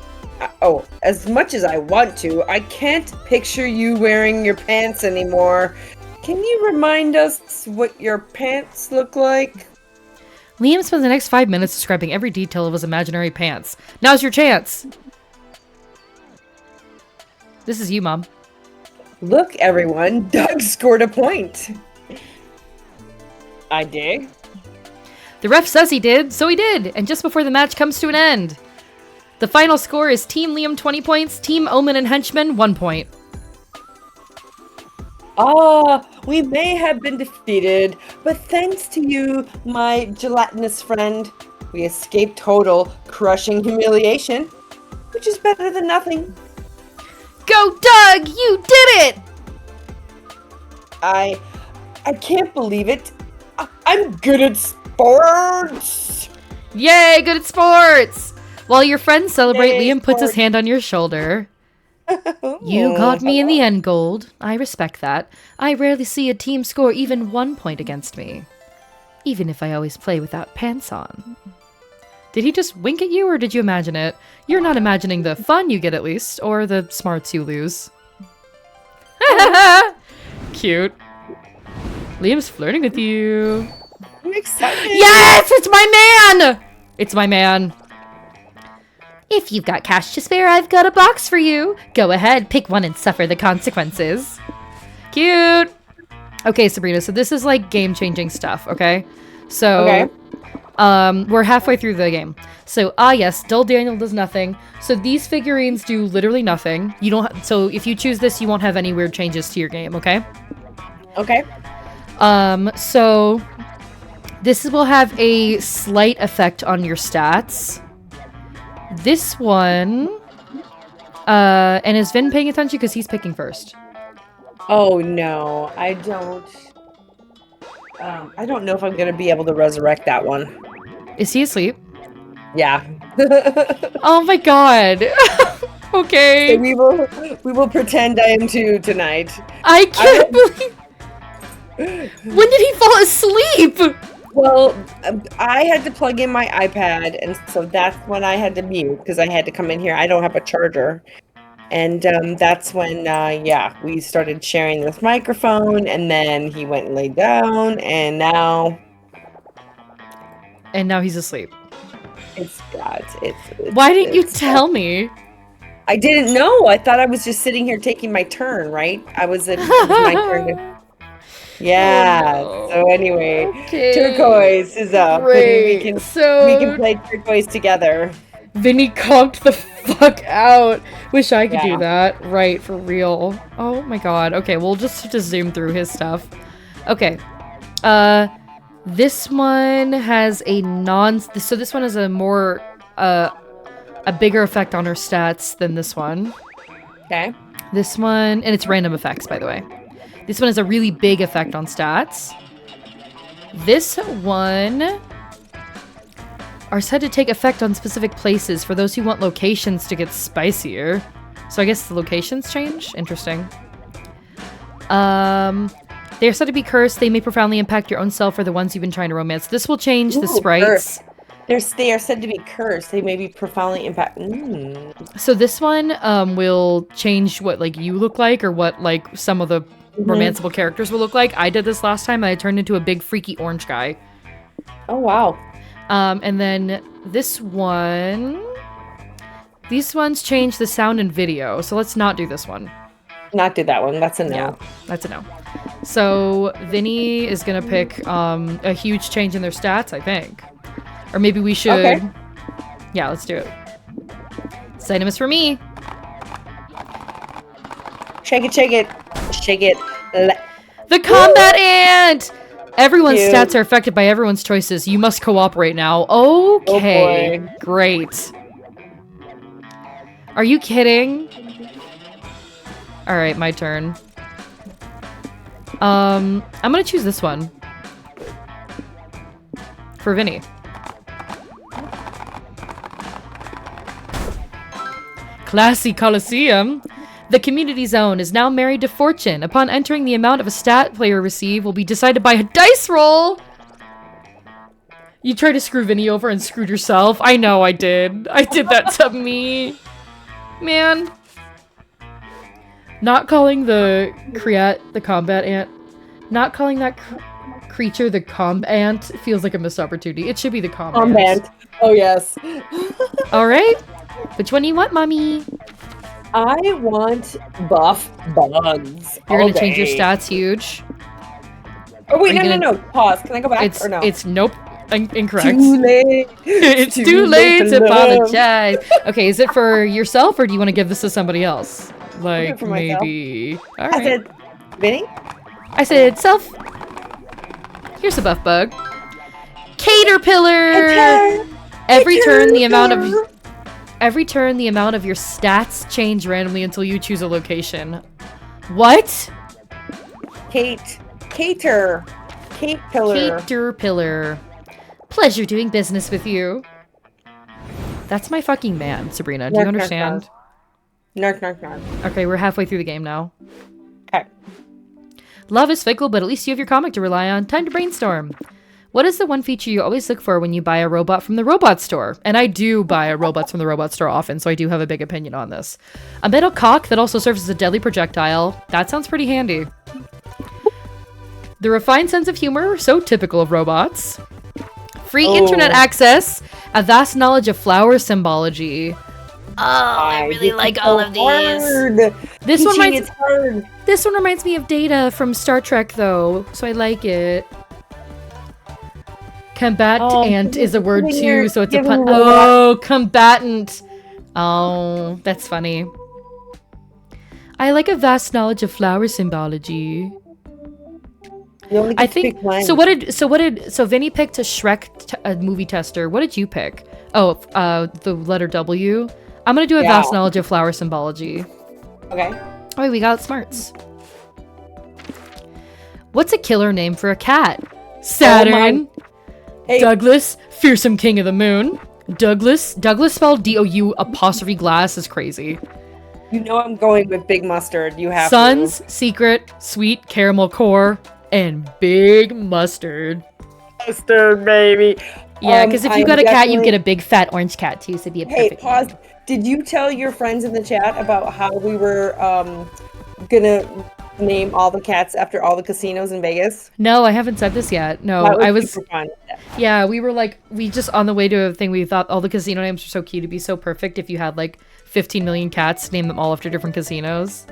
as much as I want to, I can't picture you wearing your pants anymore. Can you remind us what your pants look like? Liam spends the next 5 minutes describing every detail of his imaginary pants. Now's your chance. This is you, Mom. Look, everyone. Doug scored a point. I did. The ref says he did, so he did. And just before the match comes to an end, the final score is Team Liam 20 points, Team Omen and Henchman 1 point. We may have been defeated, but thanks to you, my gelatinous friend, we escaped total crushing humiliation, which is better than nothing. Go, Doug! You did it! I can't believe it. I'm good at sports. Yay, good at sports! While your friends celebrate, Yay, Liam puts his sports. hand on your shoulder. You got me in the end, Gold. I respect that. I rarely see a team score even 1 point against me. Even if I always play without pants on. Did he just wink at you, or did you imagine it? You're not imagining the fun you get, at least, or the smarts you lose. Cute. Liam's flirting with you. I'm excited. Yes! It's my man! It's my man. If you've got cash to spare, I've got a box for you. Go ahead, pick one and suffer the consequences. Cute. Okay, Sabrina, so this is like game-changing stuff, okay? So, Okay. We're halfway through the game. So, yes, Dull Daniel does nothing. So these figurines do literally nothing. You don't. So if you choose this, you won't have any weird changes to your game, okay? Okay. So this will have a slight effect on your stats. This one, and is Vin paying attention? Because he's picking first. Oh no, I don't know if I'm gonna be able to resurrect that one. Is he asleep? Yeah. Oh my god. Okay. So we will pretend I am too tonight. I can't believe. When did he fall asleep? Well, I had to plug in my iPad, and so that's when I had to mute because I had to come in here. I don't have a charger. And that's when, we started sharing this microphone, and then he went and laid down, and now... And now he's asleep. It's Why didn't you tell me? I didn't know. I thought I was just sitting here taking my turn, right? It was my turn to... Yeah. Oh, no. So anyway, Okay. turquoise is up. Great. And we So can play turquoise together. Vinny conked the fuck out. Wish I could Yeah. do that. Right, for real. Oh my god. Okay, we'll just have to zoom through his stuff. Okay. This one has a so this one has a more, a bigger effect on her stats than this one. Okay. This one, and it's random effects, by the way. This one has a really big effect on stats. This one are said to take effect on specific places for those who want locations to get spicier. So I guess the locations change? Interesting. They are said to be cursed. They may profoundly impact your own self or the ones you've been trying to romance. This will change the sprites. They are said to be cursed. They may be profoundly impact. So this one will change what like you look like or what like some of the romanceable characters will look like. I did this last time and I turned into a big freaky orange guy. Oh wow. And then this one, these ones change the sound and video. So let's not do this one. Not do that one. That's a no. Yeah, that's a no. So Vinny is gonna pick a huge change in their stats, I think. Or maybe we should... Okay. Yeah, let's do it. This item is for me. Shake it, shake it, shake it. The combat ant! Everyone's Cute. stats are affected by everyone's choices. You must cooperate now. Okay. Oh boy. Great. Are you kidding? Alright, my turn. I'm gonna choose this one. For Vinny. Classy Coliseum. The community zone is now married to fortune. Upon entering, the amount of a stat player receive will be decided by a dice roll. You tried to screw Vinny over and screwed yourself. I know I did. I did that to me. Man. Not calling the combat ant. Not calling that creature the combat ant feels like a missed opportunity. It should be the combat ant. Oh yes. Alright. Which one do you want, mommy? I want buff bugs. You're all gonna change your day. stats huge. Oh wait, Are you no. Pause. Can I go back or no? It's nope. Incorrect. Too late. It's too late to apologize. Okay, is it for yourself or do you want to give this to somebody else? Like for myself. maybe. All I right. said, Vinny. I said self. Here's a buff bug. Caterpillar. Every turn, the amount of your stats change randomly until you choose a location. What? Caterpillar. Caterpillar. Pleasure doing business with you. That's my fucking man, Sabrina. Do you Narc, narc, understand? Narc. Okay, we're halfway through the game now. Okay. Love is fickle, but at least you have your comic to rely on. Time to brainstorm. What is the one feature you always look for when you buy a robot from the robot store? And I do buy robots from the robot store often, so I do have a big opinion on this. A metal cock that also serves as a deadly projectile. That sounds pretty handy. The refined sense of humor, so typical of robots. Free internet access. A vast knowledge of flower symbology. Oh, I really like all of these. This one hard. This one reminds me of Data from Star Trek, though, so I like it. Combatant is a word too, so it's a pun. Oh, combatant. Oh, that's funny. I like a vast knowledge of flower symbology. I think so. Vinny picked a Shrek movie tester. What did you pick? Oh, the letter W. I'm gonna do a vast knowledge of flower symbology. Okay. Oh, wait, we got smarts. What's a killer name for a cat? Saturn. Hey. Douglas, fearsome king of the moon. Douglas spelled D-O-U apostrophe glass is crazy. You know I'm going with big mustard. You have Sun's secret, sweet caramel core, and big mustard. mustard, baby. Yeah, because if you got a cat, you get a big fat orange cat too, so it'd be a perfect. Hey, pause. Did you tell your friends in the chat about how we were gonna name all the cats after all the casinos in Vegas? No, I haven't said this yet. No, That I was. super fun. Yeah, we were like, we just on the way to a thing. We thought all the casino names were so cute. It'd be so perfect if you had like 15 million cats, name them all after different casinos.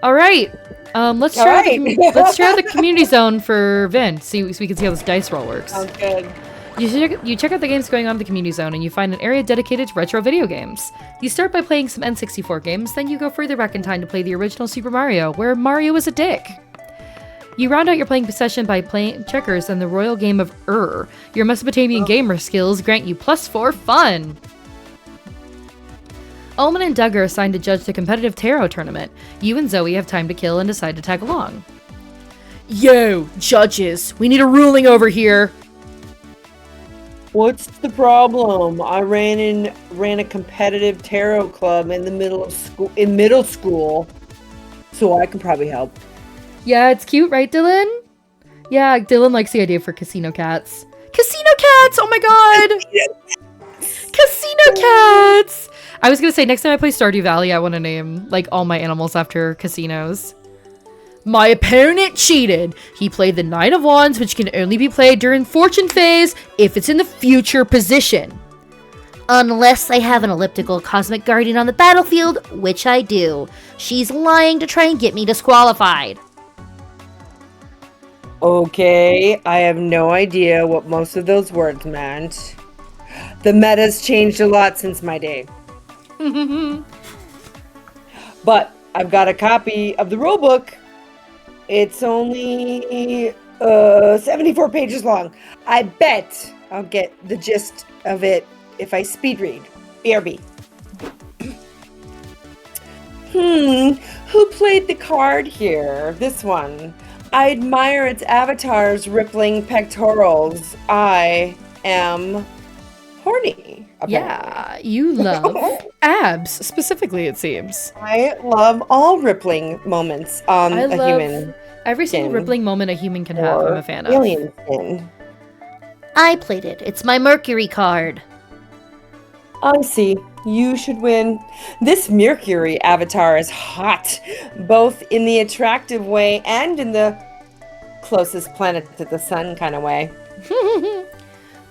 All right, let's try the community zone for Vin. So we can see how this dice roll works. Sounds good. You check out the games going on in the community zone, and you find an area dedicated to retro video games. You start by playing some N64 games, then you go further back in time to play the original Super Mario, where Mario was a dick. You round out your playing session by playing checkers and the royal game of Your Mesopotamian gamer skills grant you +4 fun. Ullman and Doug are assigned to judge the competitive tarot tournament. You and Zoe have time to kill and decide to tag along. Yo, judges, we need a ruling over here. What's the problem? I ran a competitive tarot club in the middle school, so I can probably help. Yeah, it's cute, right, Dylan? Yeah, Dylan likes the idea for casino cats. Casino cats! Oh my god! Casino cats! I was gonna say, next time I play Stardew Valley, I want to name, like, all my animals after casinos. My opponent cheated. He played the Nine of Wands, which can only be played during Fortune phase if it's in the future position. Unless I have an elliptical cosmic guardian on the battlefield, which I do. She's lying to try and get me disqualified. Okay, I have no idea what most of those words meant. The meta's changed a lot since my day. But I've got a copy of the rulebook. It's only 74 pages long. I bet I'll get the gist of it if I speed read. BRB. Who played the card here? This one. I admire its avatar's rippling pectorals. I am horny. Apparently. Yeah, you love abs, specifically, it seems. I love all rippling moments on a human. Every single rippling moment a human can have, I'm a fan of. Alien skin. I played it. It's my Mercury card. I see. You should win. This Mercury avatar is hot, both in the attractive way and in the closest planet to the sun kind of way.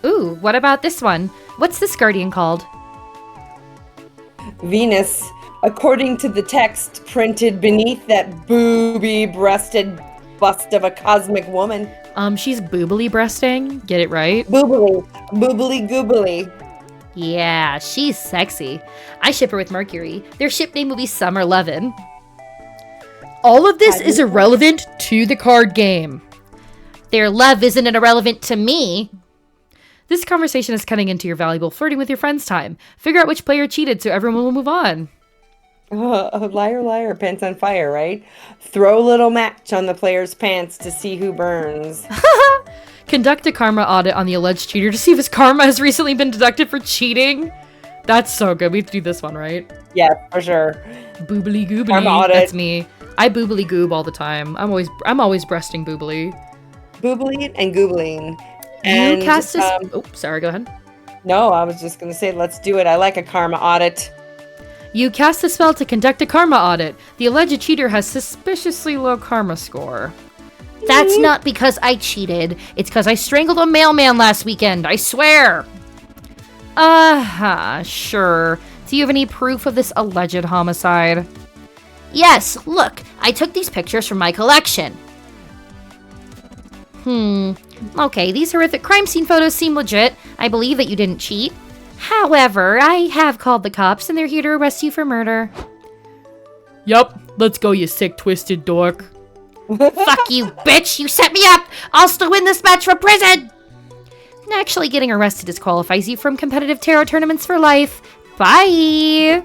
Ooh, what about this one? What's this guardian called? Venus, according to the text printed beneath that booby-breasted bust of a cosmic woman. She's boobily breasting. Get it right? Boobily goobily. Yeah, she's sexy. I ship her with Mercury. Their ship name will be Summer Levin. All of this is irrelevant to the card game. Their love isn't irrelevant to me. This conversation is cutting into your valuable flirting with your friends time. Figure out which player cheated so everyone will move on. Liar, liar, pants on fire, right? Throw a little match on the player's pants to see who burns. Conduct a karma audit on the alleged cheater to see if his karma has recently been deducted for cheating. That's so good. We have to do this one, right? Yeah, for sure. Boobily goobly. Karma audit. That's me. I boobily goob all the time. I'm always breasting boobily. Boobling and googling. You cast a... oh, sorry, go ahead. No, I was just going to say, let's do it. I like a karma audit. You cast a spell to conduct a karma audit. The alleged cheater has suspiciously low karma score. That's not because I cheated. It's because I strangled a mailman last weekend, I swear. Sure. Do you have any proof of this alleged homicide? Yes, look. I took these pictures from my collection. Okay, these horrific crime scene photos seem legit. I believe that you didn't cheat. However, I have called the cops and they're here to arrest you for murder. Yup. Let's go, you sick, twisted dork. Fuck you, bitch! You set me up! I'll still win this match for prison! Actually, getting arrested disqualifies you from competitive tarot tournaments for life. Bye!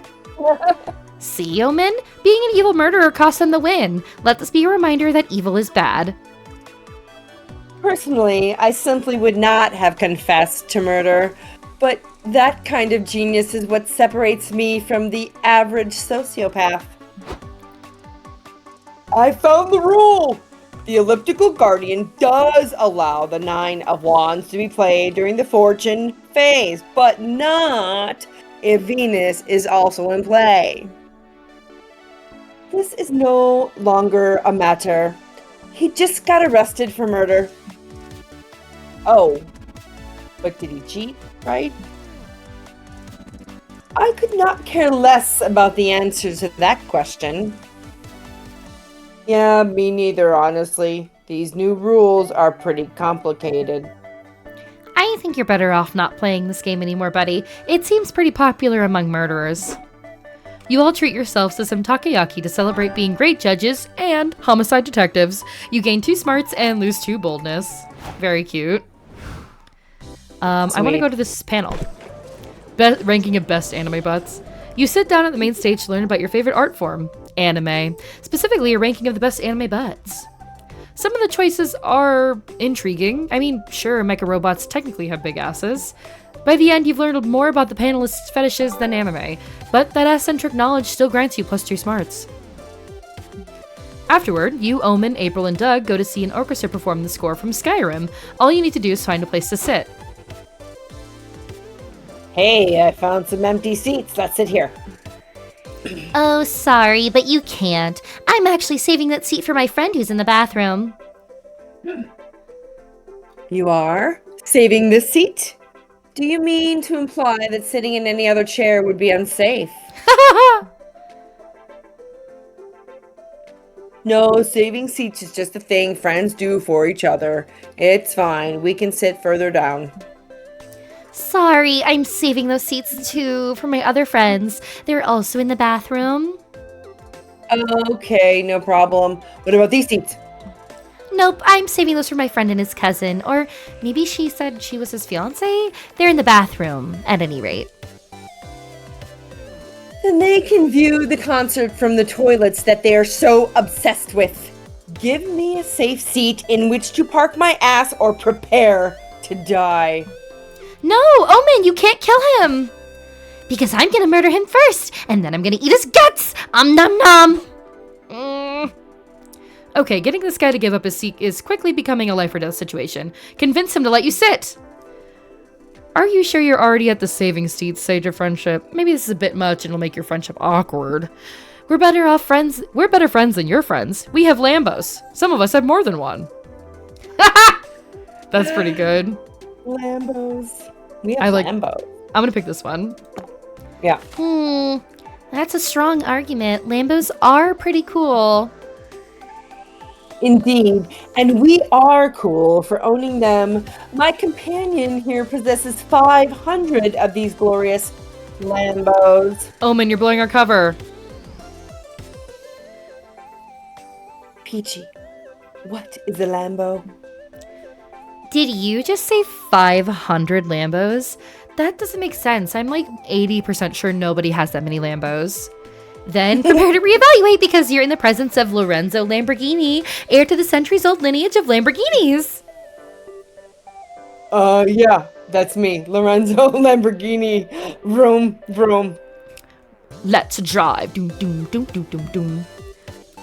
See, Omen? Being an evil murderer costs them the win. Let this be a reminder that evil is bad. Personally, I simply would not have confessed to murder, but that kind of genius is what separates me from the average sociopath. I found the rule! The elliptical guardian does allow the Nine of Wands to be played during the Fortune phase, but not if Venus is also in play. This is no longer a matter. He just got arrested for murder. Oh, but did he cheat, right? I could not care less about the answer to that question. Yeah, me neither, honestly. These new rules are pretty complicated. I I think you're better off not playing this game anymore, buddy. It seems pretty popular among murderers. You all treat yourselves to some takoyaki to celebrate being great judges and homicide detectives. You gain 2 smarts and lose 2 boldness. Very cute. I want to go to this panel. Ranking of best anime butts. You sit down at the main stage to learn about your favorite art form, anime. Specifically, a ranking of the best anime butts. Some of the choices are intriguing. I mean, sure, mecha robots technically have big asses. By the end, you've learned more about the panelists' fetishes than anime, but that ass-centric knowledge still grants you plus 2 smarts. Afterward, you, Omen, April, and Doug go to see an orchestra perform the score from Skyrim. All you need to do is find a place to sit. Hey, I found some empty seats. Let's sit here. Oh, sorry, but you can't. I'm actually saving that seat for my friend who's in the bathroom. You are? Saving this seat? Do you mean to imply that sitting in any other chair would be unsafe? No, saving seats is just a thing friends do for each other. It's fine. We can sit further down. Sorry, I'm saving those seats too for my other friends. They're also in the bathroom. Okay, no problem. What about these seats? Nope, I'm saving those for my friend and his cousin. Or maybe she said she was his fiance? They're in the bathroom, at any rate. Then they can view the concert from the toilets that they are so obsessed with. Give me a safe seat in which to park my ass or prepare to die. No, Omen, you can't kill him! Because I'm gonna murder him first, and then I'm gonna eat his guts! Nom nom! Okay, getting this guy to give up his seat is quickly becoming a life or death situation. Convince him to let you sit! Are you sure you're already at the saving seat stage of friendship? Maybe this is a bit much and it'll make your friendship awkward. We're better friends than your friends. We have Lambos. Some of us have more than one. That's pretty good. Lambos. We have Lambos. I'm gonna pick this one. Yeah. That's a strong argument. Lambos are pretty cool. Indeed, and we are cool for owning them. My companion here possesses 500 of these glorious Lambos. Omen, you're blowing our cover. Peachy, what is a Lambo? Did you just say 500 Lambos? That doesn't make sense. I'm like 80% sure nobody has that many Lambos. Then prepare to reevaluate because you're in the presence of Lorenzo Lamborghini, heir to the centuries-old lineage of Lamborghinis. Yeah, that's me, Lorenzo Lamborghini. Vroom, vroom. Let's drive. Doom, doom, doom, doom, doom, doom.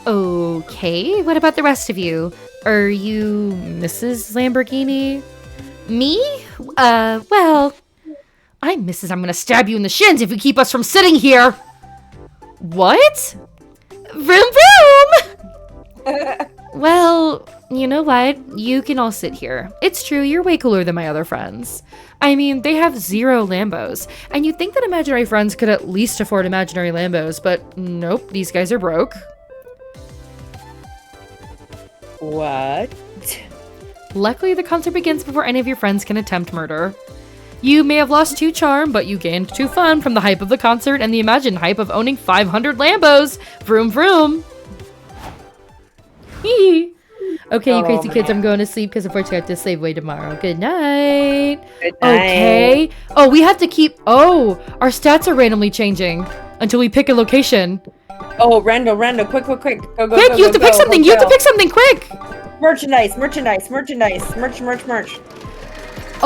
Okay, what about the rest of you? Are you Mrs. Lamborghini? Me? Well, I'm Mrs. I'm gonna stab you in the shins if you keep us from sitting here. What? Vroom vroom! Well, you know what? You can all sit here. It's true, you're way cooler than my other friends. I mean, they have 0 Lambos, and you'd think that imaginary friends could at least afford imaginary Lambos, but nope, these guys are broke. What? Luckily, the concert begins before any of your friends can attempt murder. You may have lost 2 charm, but you gained 2 fun from the hype of the concert and the imagined hype of owning 500 Lambos. Vroom vroom. Hee. Okay, you crazy kids, I'm going to sleep because unfortunately I have to slave away tomorrow. Good night. Good night. Okay. Oh, we have to keep... Oh, our stats are randomly changing until we pick a location. Oh, Randall, quick. Go, Quick, you have to pick something. You have to pick something quick. Merch.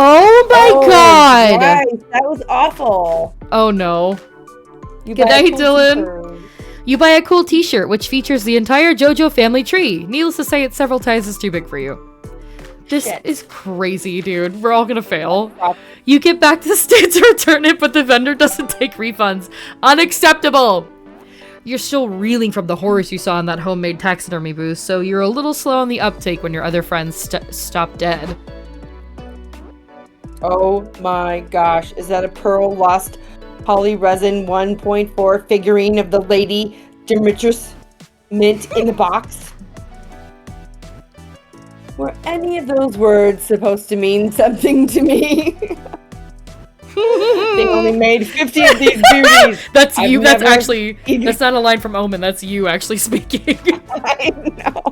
Oh my god! Christ, that was awful. Oh no. You Good buy a night, cool Dylan. t-shirt. You buy a cool t-shirt which features the entire JoJo family tree. Needless to say, it's several times too big for you. This is crazy, dude. We're all gonna fail. You get back to the States to return it, but the vendor doesn't take refunds. Unacceptable! You're still reeling from the horrors you saw in that homemade taxidermy booth, so you're a little slow on the uptake when your other friends stop dead. Oh my gosh, is that a Pearl Lost Poly Resin 1.4 figurine of the Lady Demetrius mint in the box? Were any of those words supposed to mean something to me? They only made 50 of these beauties. That's I've you. That's never actually. even- That's not a line from Omen. That's you actually speaking. I know.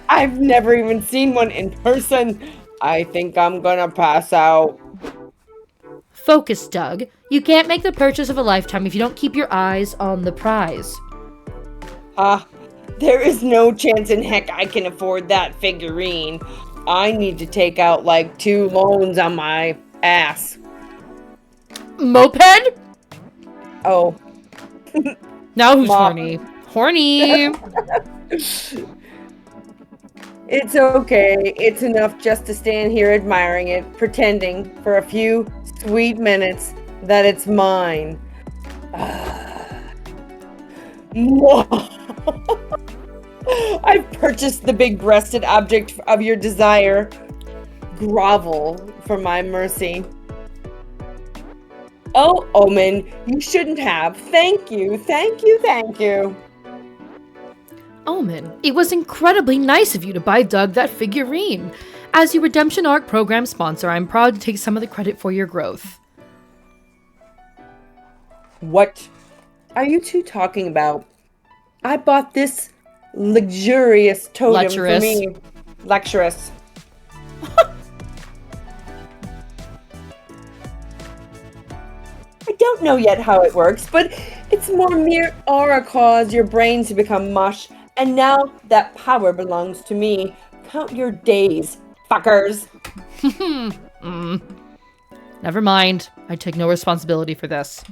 I've never even seen one in person. I think I'm gonna pass out. Focus, Doug. You can't make the purchase of a lifetime if you don't keep your eyes on the prize. There is no chance in heck I can afford that figurine. I need to take out like 2 loans on my ass. Moped? Oh, Now who's Mom. horny? Horny. it's okay. It's enough just to stand here admiring it, pretending for a few sweet minutes that it's mine. I've purchased the big-breasted object of your desire. Grovel for my mercy. Oh, Omen, you shouldn't have. Thank you, thank you, thank you. Omen, it was incredibly nice of you to buy Doug that figurine. As your Redemption Arc program sponsor, I'm proud to take some of the credit for your growth. What are you two talking about? I bought this luxurious totem Lecherous. for me. Luxurious. I don't know yet how it works, but it's more mere aura cause your brains to become mush, and now that power belongs to me. Count your days, fuckers. Never mind. I take no responsibility for this.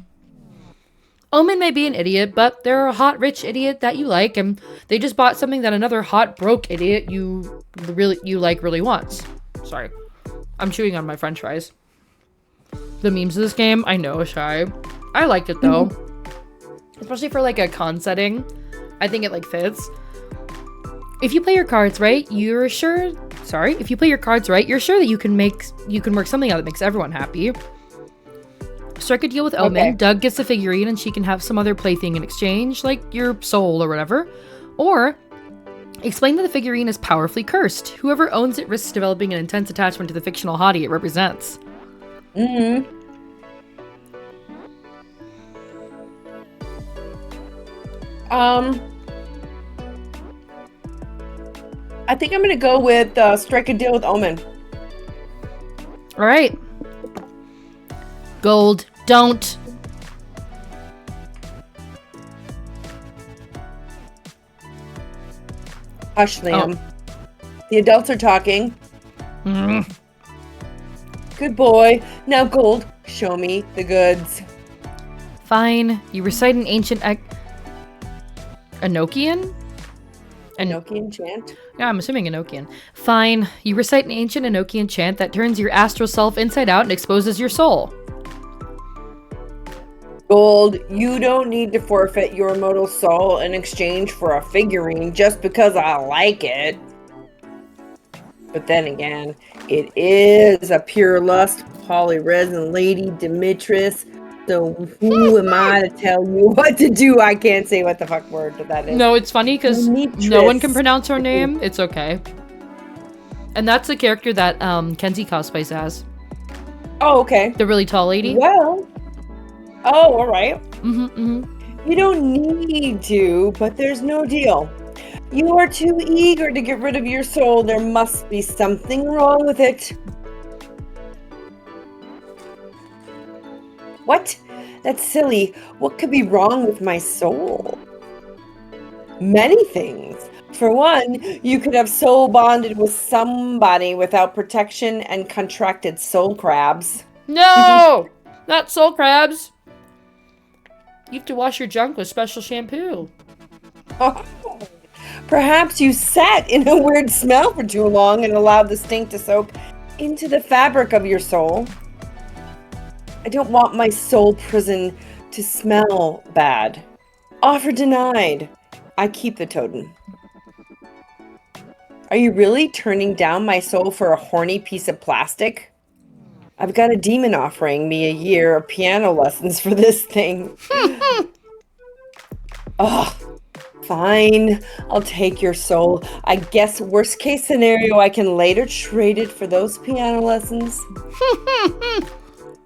Omen may be an idiot, but they're a hot, rich idiot that you like, and they just bought something that another hot, broke idiot you really wants. Sorry. I'm chewing on my french fries. The memes of this game, I know, Shy. I liked it, though. Especially for, like, a con setting. I think it, like, fits. If you play your cards right, you're sure that you can work something out that makes everyone happy. Strike a deal with Omen. Okay. Doug gets the figurine and she can have some other plaything in exchange, like your soul or whatever. Or explain that the figurine is powerfully cursed. Whoever owns it risks developing an intense attachment to the fictional hottie it represents. Mm-hmm. I think I'm gonna go with strike a deal with Omen. All right. Gold, don't. Hush, Liam. The adults are talking. Mm. Good boy. Now, Gold, show me the goods. Fine. You recite an ancient Enochian? Enochian chant. Yeah, I'm assuming Enochian. Fine. You recite an ancient Enochian chant that turns your astral self inside out and exposes your soul. Gold, you don't need to forfeit your mortal soul in exchange for a figurine just because I like it. But then again, it is a pure lust, polyresin lady, Demetrius. So who am I to tell you what to do? I can't say what the fuck word that is. No, it's funny because Demetrius. no one can pronounce her name. It's okay. And that's the character that Kenzie cosplays as. Oh, okay. The really tall lady. Well. Oh, all right. Mm-hmm, mm-hmm. You don't need to, but there's no deal. You are too eager to get rid of your soul. There must be something wrong with it. What? That's silly. What could be wrong with my soul? Many things. For one, you could have soul bonded with somebody without protection and contracted soul crabs. No! Not soul crabs. You have to wash your junk with special shampoo. Oh, perhaps you sat in a weird smell for too long and allowed the stink to soak into the fabric of your soul. I don't want my soul prison to smell bad. Offer denied. I keep the totem. Are you really turning down my soul for a horny piece of plastic? I've got a demon offering me a year of piano lessons for this thing. Oh, Fine, I'll take your soul. I guess worst case scenario, I can later trade it for those piano lessons.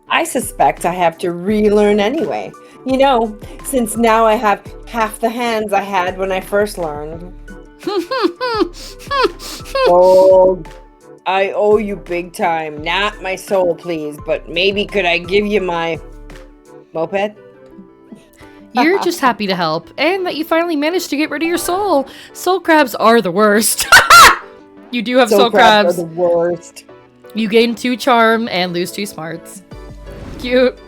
I suspect I have to relearn anyway. You know, since now I have half the hands I had when I first learned. Oh, I owe you big time. Not my soul, please, but maybe could I give you my moped? You're just happy to help, and that you finally managed to get rid of your soul. Soul crabs are the worst. You do have soul crabs. Are the worst. You gain 2 charm and lose 2 smarts. Cute.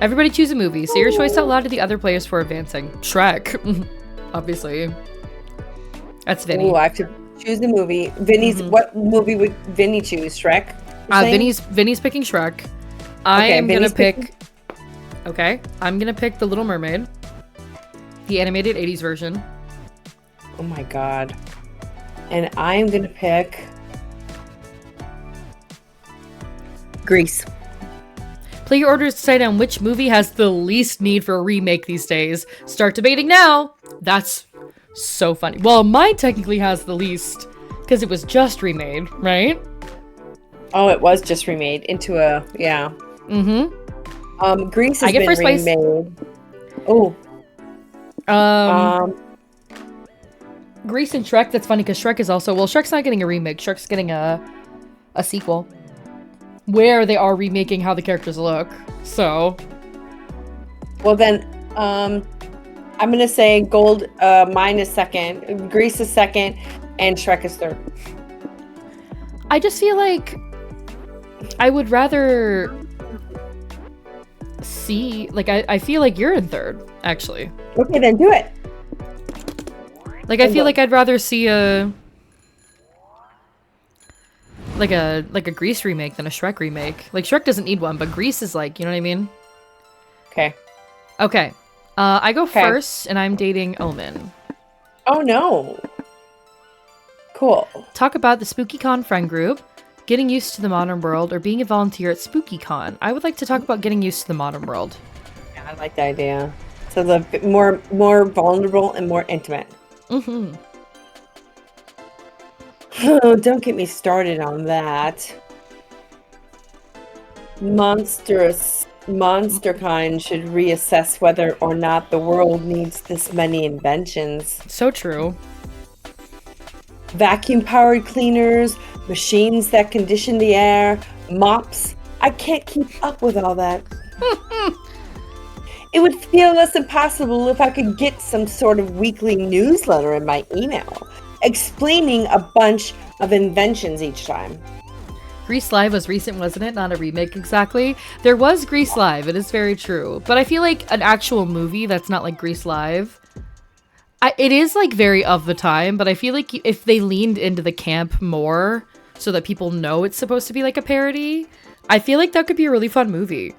Everybody choose a movie. Say your choice out loud to the other players for advancing. Shrek. Obviously. That's Vinny. Oh, I have to choose a movie. Vinny's what movie would Vinny choose? Shrek? Vinny's picking Shrek. I am gonna pick. Okay, I'm gonna pick The Little Mermaid, the animated 80s version. Oh my god. And I'm gonna pick Grease. Play your orders to decide on which movie has the least need for a remake these days. Start debating now. That's so funny. Well, mine technically has the least because it was just remade, right? Oh, it was just remade into a Mm-hmm. Grease has been first place. remade. Oh. Grease and Shrek. That's funny because Shrek is also Shrek's not getting a remake. Shrek's getting a sequel where they are remaking how the characters look. So, well then, I'm gonna say Gold. Mine is second. Grease is second, and Shrek is third. I just feel like I would rather see, like, I feel like you're in third, actually. Okay, then do it. Like, I feel like I'd rather see a Grease remake than a Shrek remake. Like, Shrek doesn't need one, but Grease is like, you know what I mean? Okay. Okay. I go first, and I'm dating Omen. Oh, no. Cool. Talk about the SpookyCon friend group, getting used to the modern world, or being a volunteer at SpookyCon. I would like to talk about getting used to the modern world. Yeah, I like the idea. So the more vulnerable and more intimate. Mm-hmm. Oh, don't get me started on that. MonsterKind should reassess whether or not the world needs this many inventions. So true. Vacuum-powered cleaners, machines that condition the air, mops. I can't keep up with all that. It would feel less impossible if I could get some sort of weekly newsletter in my email, explaining a bunch of inventions each time. Grease Live was recent, wasn't it? Not a remake exactly. There was Grease Live, it is very true. But I feel like an actual movie that's not like Grease Live, it is like very of the time, but I feel like if they leaned into the camp more so that people know it's supposed to be like a parody, I feel like that could be a really fun movie.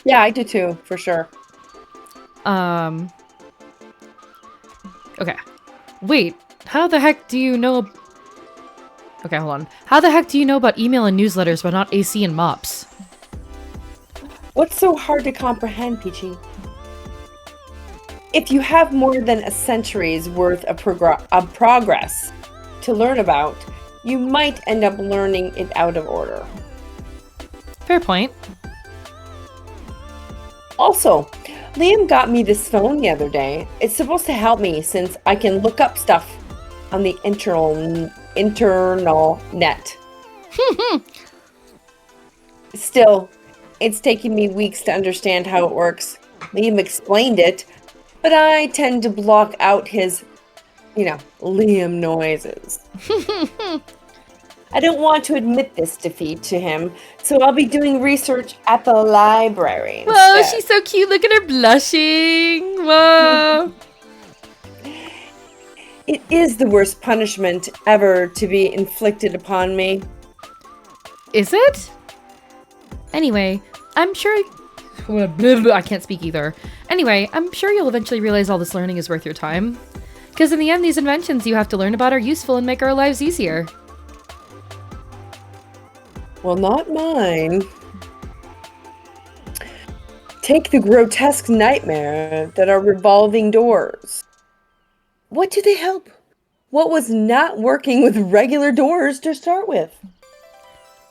Yeah, I do too, for sure. Okay. Wait, how the heck do you know... Okay, hold on. How the heck do you know about email and newsletters but not AC and mops? What's so hard to comprehend, Peachy? If you have more than a century's worth of progress to learn about, you might end up learning it out of order. Fair point. Also, Liam got me this phone the other day. It's supposed to help me since I can look up stuff on the internal net. Still, it's taken me weeks to understand how it works. Liam explained it, but I tend to block out his, Liam noises. I don't want to admit this defeat to him, so I'll be doing research at the library instead. Whoa, she's so cute. Look at her blushing. Whoa. It is the worst punishment ever to be inflicted upon me. Is it? Anyway, I'm sure... I can't speak either. Anyway, I'm sure you'll eventually realize all this learning is worth your time. Because in the end, these inventions you have to learn about are useful and make our lives easier. Well, not mine. Take the grotesque nightmare that are revolving doors. What do they help? What was not working with regular doors to start with?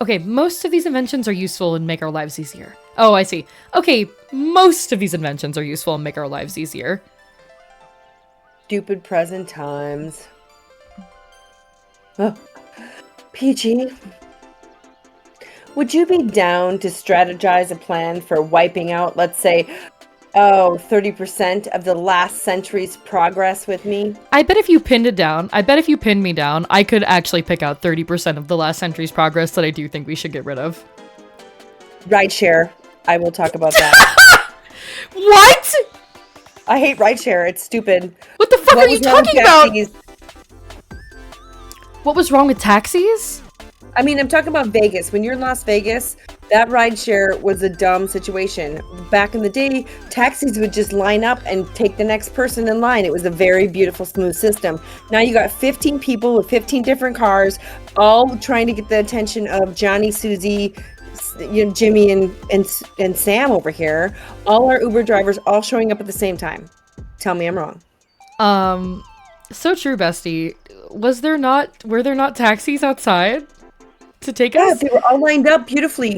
Okay, most of these inventions are useful and make our lives easier. Oh, I see. Okay, most of these inventions are useful and make our lives easier. Stupid present times. Oh. Peachy, would you be down to strategize a plan for wiping out, let's say, 30% of the last century's progress with me? I bet if you pinned me down, I could actually pick out 30% of the last century's progress that I do think we should get rid of. Rideshare. I will talk about that. What? I hate rideshare. It's stupid. What the fuck are you talking about? Taxis? What was wrong with taxis? I mean, I'm talking about Vegas. When you're in Las Vegas, that rideshare was a dumb situation. Back in the day, taxis would just line up and take the next person in line. It was a very beautiful, smooth system. Now you got 15 people with 15 different cars, all trying to get the attention of Johnny, Susie, Jimmy, and Sam over here. All our Uber drivers all showing up at the same time. Tell me I'm wrong. So true, bestie. Were there not taxis outside to take Yeah, us? they were all lined up beautifully.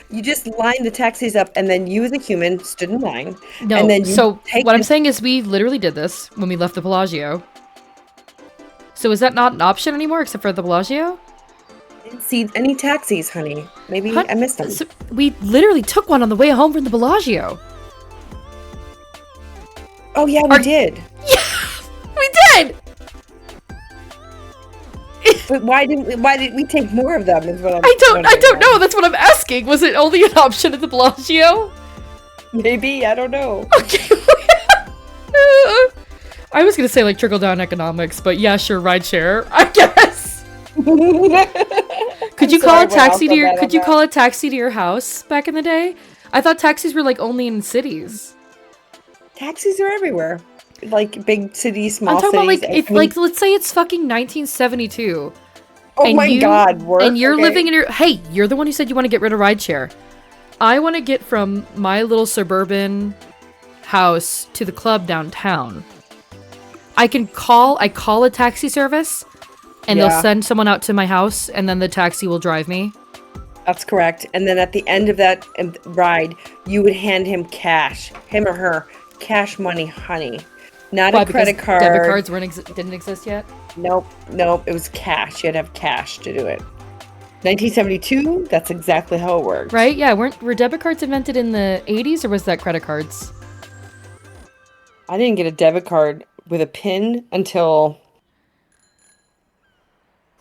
You just lined the taxis up, and then you as a human stood in line. No, and then so what I'm saying is we literally did this when we left the Bellagio. So is that not an option anymore except for the Bellagio? I didn't see any taxis, honey. Maybe I missed them. So we literally took one on the way home from the Bellagio. Oh yeah, we did. We did! But why did we take more of them? Is what I don't know. That's what I'm asking. Was it only an option at the Bellagio? Maybe, I don't know. Okay. I was gonna say like trickle down economics, but yeah, sure, rideshare, I guess. Could you call a taxi to your house back in the day? I thought taxis were like only in cities. Taxis are everywhere. Like big cities, small I'm talking cities. about like if like let's say it's fucking 1972. Oh my god, work. And you're living in your you're the one who said you want to get rid of rideshare. I want to get from my little suburban house to the club downtown. I call a taxi service and they'll send someone out to my house and then the taxi will drive me. That's correct. And then at the end of that ride, you would hand him cash, him or her, cash money, honey. Not a credit card. Debit cards didn't exist yet? Nope. It was cash. You had to have cash to do it. 1972, that's exactly how it worked. Right? Yeah, were debit cards invented in the 80s or was that credit cards? I didn't get a debit card with a PIN until,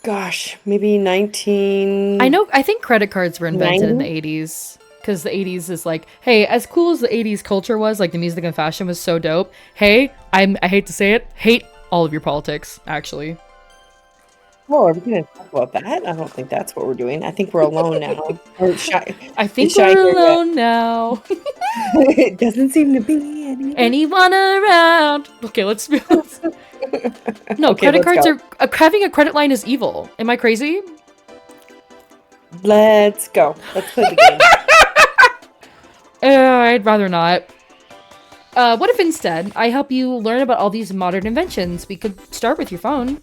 gosh, maybe 19... I think credit cards were invented in the 80s. Because the 80s is like, hey, as cool as the 80s culture was, like the music and fashion was so dope. Hey, I hate to say it, hate all of your politics, actually. Oh, are we going to talk about that? I don't think that's what we're doing. I think we're alone now. I think we're alone now. It doesn't seem to be anyone around. Okay, let's be honest. No, okay, credit cards are... having a credit line is evil. Am I crazy? Let's go. Let's play the game. I'd rather not. What if instead I help you learn about all these modern inventions? We could start with your phone.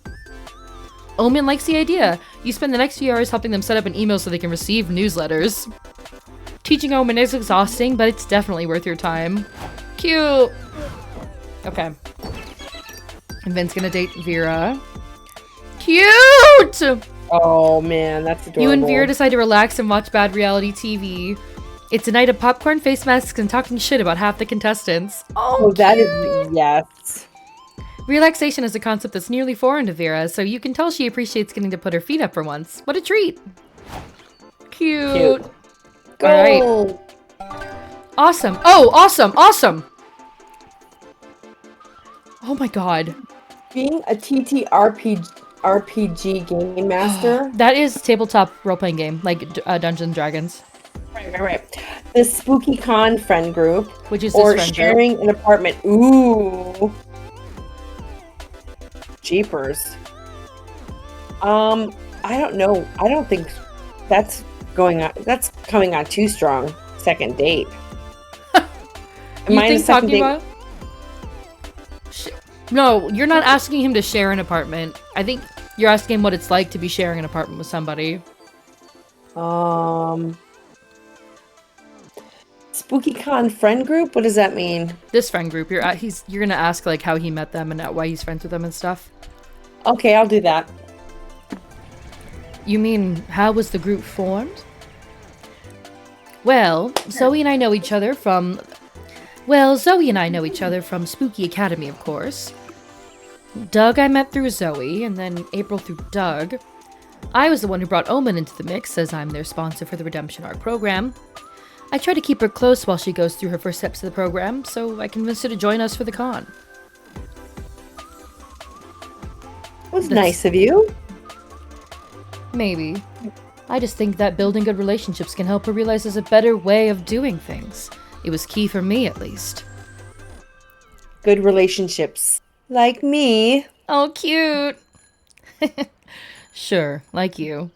Omen likes the idea. You spend the next few hours helping them set up an email so they can receive newsletters. Teaching Omen is exhausting, but it's definitely worth your time. Cute. Okay. And Vin's gonna date Vera. Cute! Oh man, that's adorable. You and Vera decide to relax and watch bad reality TV. It's a night of popcorn, face masks, and talking shit about half the contestants. Oh, that is... Yes. Relaxation is a concept that's nearly foreign to Vera, so you can tell she appreciates getting to put her feet up for once. What a treat. Cute. Go. All right. Awesome. Oh, awesome. Awesome. Oh my god. Being a RPG game master. That is tabletop role-playing game, like Dungeons and Dragons. Right. The Spooky Con friend group. Which is or sharing an apartment. Ooh. Jeepers. I don't know. I don't think that's going on. That's coming on too strong. Second date. Am I in a second date? about? No, you're not asking him to share an apartment. I think you're asking him what it's like to be sharing an apartment with somebody. SpookyCon friend group? What does that mean? This friend group, you're gonna ask like how he met them and why he's friends with them and stuff. Okay, I'll do that. You mean, how was the group formed? Well, Zoe and I know each other from Spooky Academy, of course. Doug I met through Zoe, and then April through Doug. I was the one who brought Omen into the mix, as I'm their sponsor for the Redemption Arc program. I try to keep her close while she goes through her first steps of the program, so I convinced her to join us for the con. Was nice of you. Maybe. I just think that building good relationships can help her realize there's a better way of doing things. It was key for me, at least. Good relationships. Like me. Oh, cute! Sure, like you.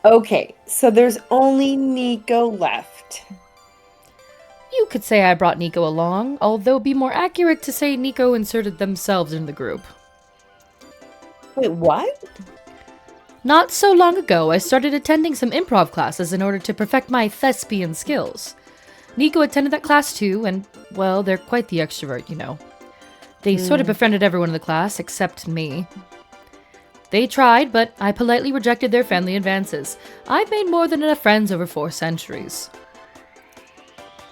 Okay, so there's only Nico left. You could say I brought Nico along, although it'd be more accurate to say Nico inserted themselves in the group. Wait, what? Not so long ago, I started attending some improv classes in order to perfect my thespian skills. Nico attended that class too, and, well, they're quite the extrovert, you know. They sort of befriended everyone in the class, except me. They tried, but I politely rejected their friendly advances. I've made more than enough friends over 4 centuries.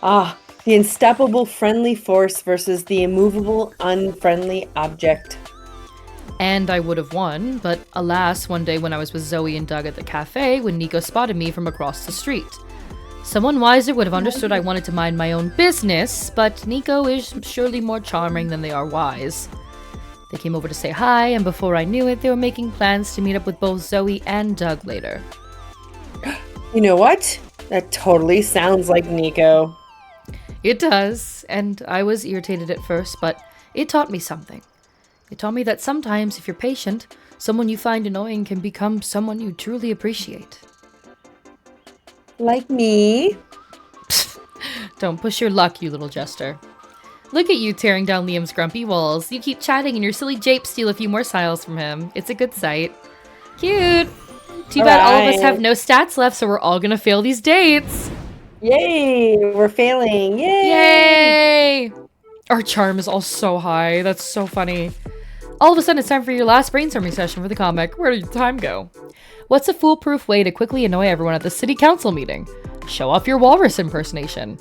Ah, the unstoppable friendly force versus the immovable, unfriendly object. And I would have won, but alas, one day when I was with Zoe and Doug at the cafe, when Nico spotted me from across the street. Someone wiser would have understood I wanted to mind my own business, but Nico is surely more charming than they are wise. They came over to say hi, and before I knew it, they were making plans to meet up with both Zoe and Doug later. You know what? That totally sounds like Nico. It does, and I was irritated at first, but it taught me something. It taught me that sometimes, if you're patient, someone you find annoying can become someone you truly appreciate. Like me. Don't push your luck, you little jester. Look at you tearing down Liam's grumpy walls. You keep chatting and your silly japes steal a few more styles from him. It's a good sight. Cute! Too bad all of us have no stats left, so we're all gonna fail these dates! Yay! We're failing! Yay! Yay! Our charm is all so high. That's so funny. All of a sudden, it's time for your last brainstorming session for the comic. Where did your time go? What's a foolproof way to quickly annoy everyone at the city council meeting? Show off your walrus impersonation.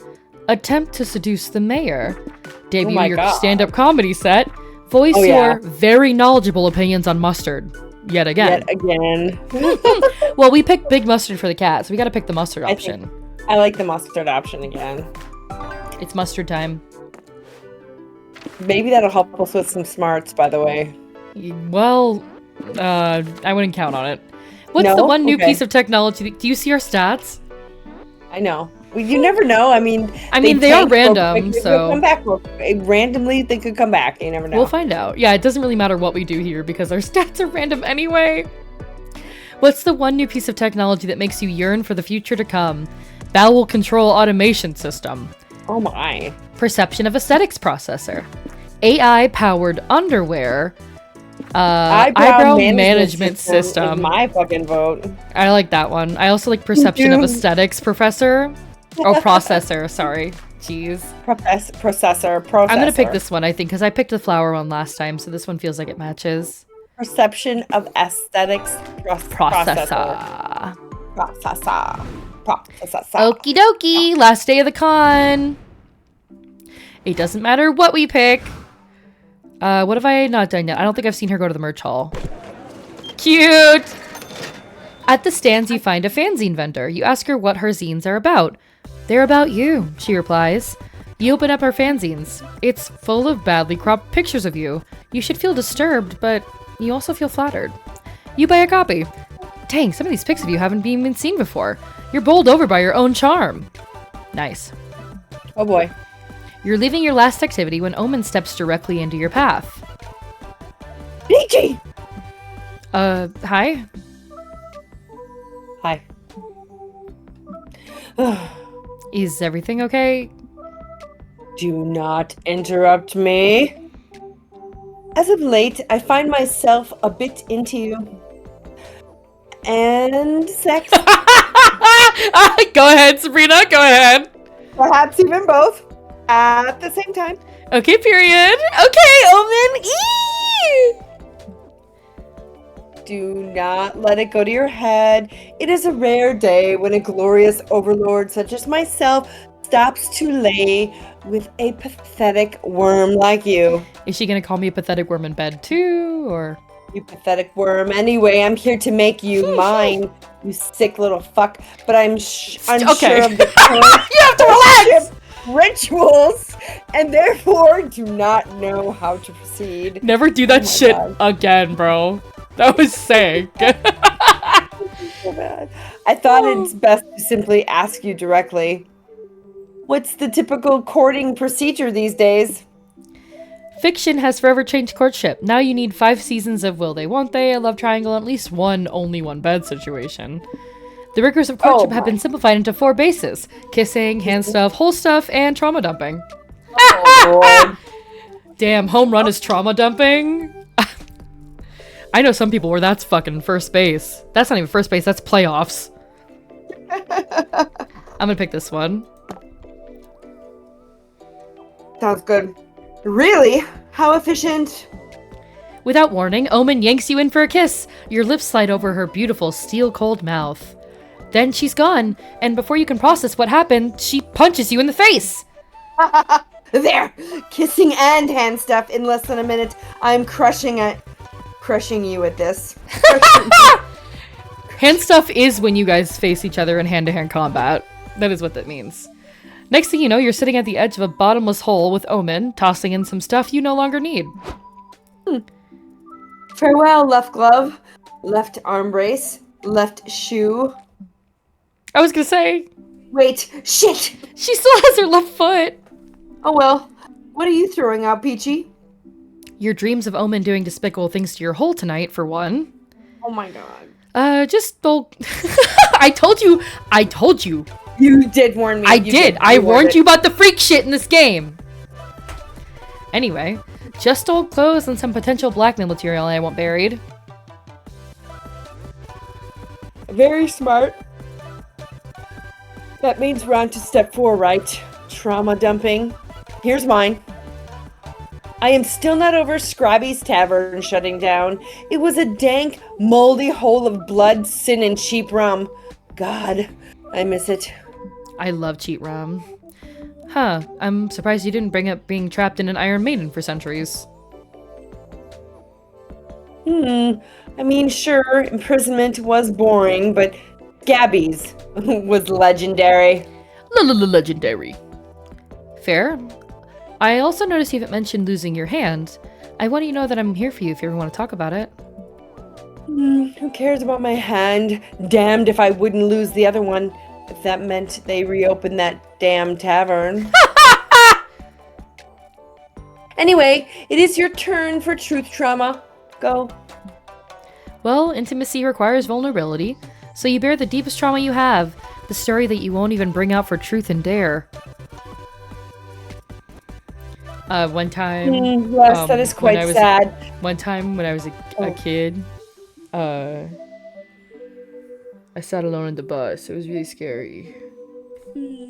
Attempt to seduce the mayor. Debut your stand-up comedy set. Voice your very knowledgeable opinions on mustard. Yet again. Well, we picked Big Mustard for the cat, so we gotta pick the mustard option. I like the mustard option again. It's mustard time. Maybe that'll help us with some smarts, by the way. Well, I wouldn't count on it. What's the one new piece of technology? Do you see our stats? I know. Well, you never know. I mean, they are random, so come back randomly. They could come back. You never know. We'll find out. Yeah, it doesn't really matter what we do here because our stats are random anyway. What's the one new piece of technology that makes you yearn for the future to come? Bowel control automation system. Oh my. Perception of aesthetics processor. AI-powered underwear. Eyebrow management system. Is my fucking vote. I like that one. I also like perception of aesthetics professor. Oh, processor. Sorry. Jeez. Processor. I'm gonna pick this one, I think, because I picked the flower one last time, so this one feels like it matches. Perception of aesthetics processor. Processor. Okie dokie. Last day of the con. It doesn't matter what we pick. What have I not done yet? I don't think I've seen her go to the merch hall. Cute! At the stands, you find a fanzine vendor. You ask her what her zines are about. They're about you, she replies. You open up her fanzines. It's full of badly cropped pictures of you. You should feel disturbed, but you also feel flattered. You buy a copy. Dang, some of these pics of you haven't even been seen before. You're bowled over by your own charm. Nice. Oh boy. You're leaving your last activity when Omen steps directly into your path. Peachi! Hi? Hi. Is everything okay? Do not interrupt me. As of late, I find myself a bit into you. And sex. Go ahead, Sabrina, go ahead. Perhaps even both. At the same time. Okay, period. Okay, Omen. Eee! Do not let it go to your head. It is a rare day when a glorious overlord such as myself stops to lay with a pathetic worm like you. Is she gonna call me a pathetic worm in bed too, or? You pathetic worm. Anyway, I'm here to make you mine, you sick little fuck. But I'm unsure of the current You have to relax! rituals, and therefore do not know how to proceed. Never do that my shit God. again, bro. That was sick. So bad. I thought it's best to simply ask you directly. What's the typical courting procedure these days? Fiction has forever changed courtship. Now you need 5 seasons of will they, won't they, a love triangle, and at least one only one bed situation. The rigors of courtship have been simplified into 4 bases: kissing, hand stuff, whole stuff, and trauma dumping. Oh, Lord. Damn, home run is trauma dumping? I know some people where that's fucking first base. That's not even first base, that's playoffs. I'm gonna pick this one. Sounds good. Really? How efficient? Without warning, Omen yanks you in for a kiss. Your lips slide over her beautiful, steel-cold mouth. Then she's gone, and before you can process what happened, she punches you in the face. There! Kissing and hand stuff in less than a minute. I'm crushing you at this. Hand stuff is when you guys face each other in hand-to-hand combat. That is what that means. Next thing you know, you're sitting at the edge of a bottomless hole with Omen, tossing in some stuff you no longer need. Farewell, left glove, left arm brace, left shoe. I was gonna say, Wait, shit! she still has her left foot. Oh well, what are you throwing out, Peachy? Your dreams of Omen doing despicable things to your hole tonight, for one. Oh my god. Just bulk. I told you. You did warn me. I You did. I warned you about the freak shit in this game. Anyway, just old clothes and some potential blackmail material I want buried. Very smart. That means we're on to step 4, right? Trauma dumping. Here's mine. I am still not over Scrabby's Tavern shutting down. It was a dank, moldy hole of blood, sin, and cheap rum. God, I miss it. I love cheat rum. Huh, I'm surprised you didn't bring up being trapped in an Iron Maiden for centuries. I mean, sure, imprisonment was boring, but Gabby's was legendary. Legendary. Fair. I also noticed you haven't mentioned losing your hand. I want you to know that I'm here for you if you ever want to talk about it. Who cares about my hand? Damned if I wouldn't lose the other one, if that meant they reopened that damn tavern. Anyway, it is your turn for truth trauma. Go. Well, intimacy requires vulnerability, so you bear the deepest trauma you have, the story that you won't even bring out for truth and dare. One time... yes, that is quite sad. One time when I was a kid, I sat alone on the bus. It was really scary. Yes,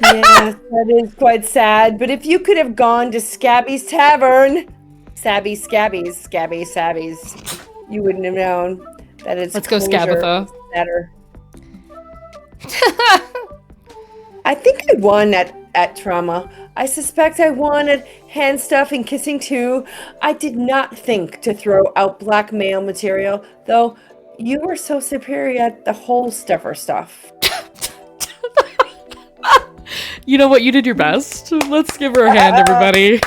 that is quite sad. But if you could have gone to Scabby's Tavern, Sabbies, you wouldn't have known that it's Let's go, Scabbatha. Better. I think I won at trauma. I suspect I won at hand stuff and kissing too. I did not think to throw out blackmail material, though you were so superior at the whole stuffer stuff. You know what? You did your best. Let's give her a hand, everybody.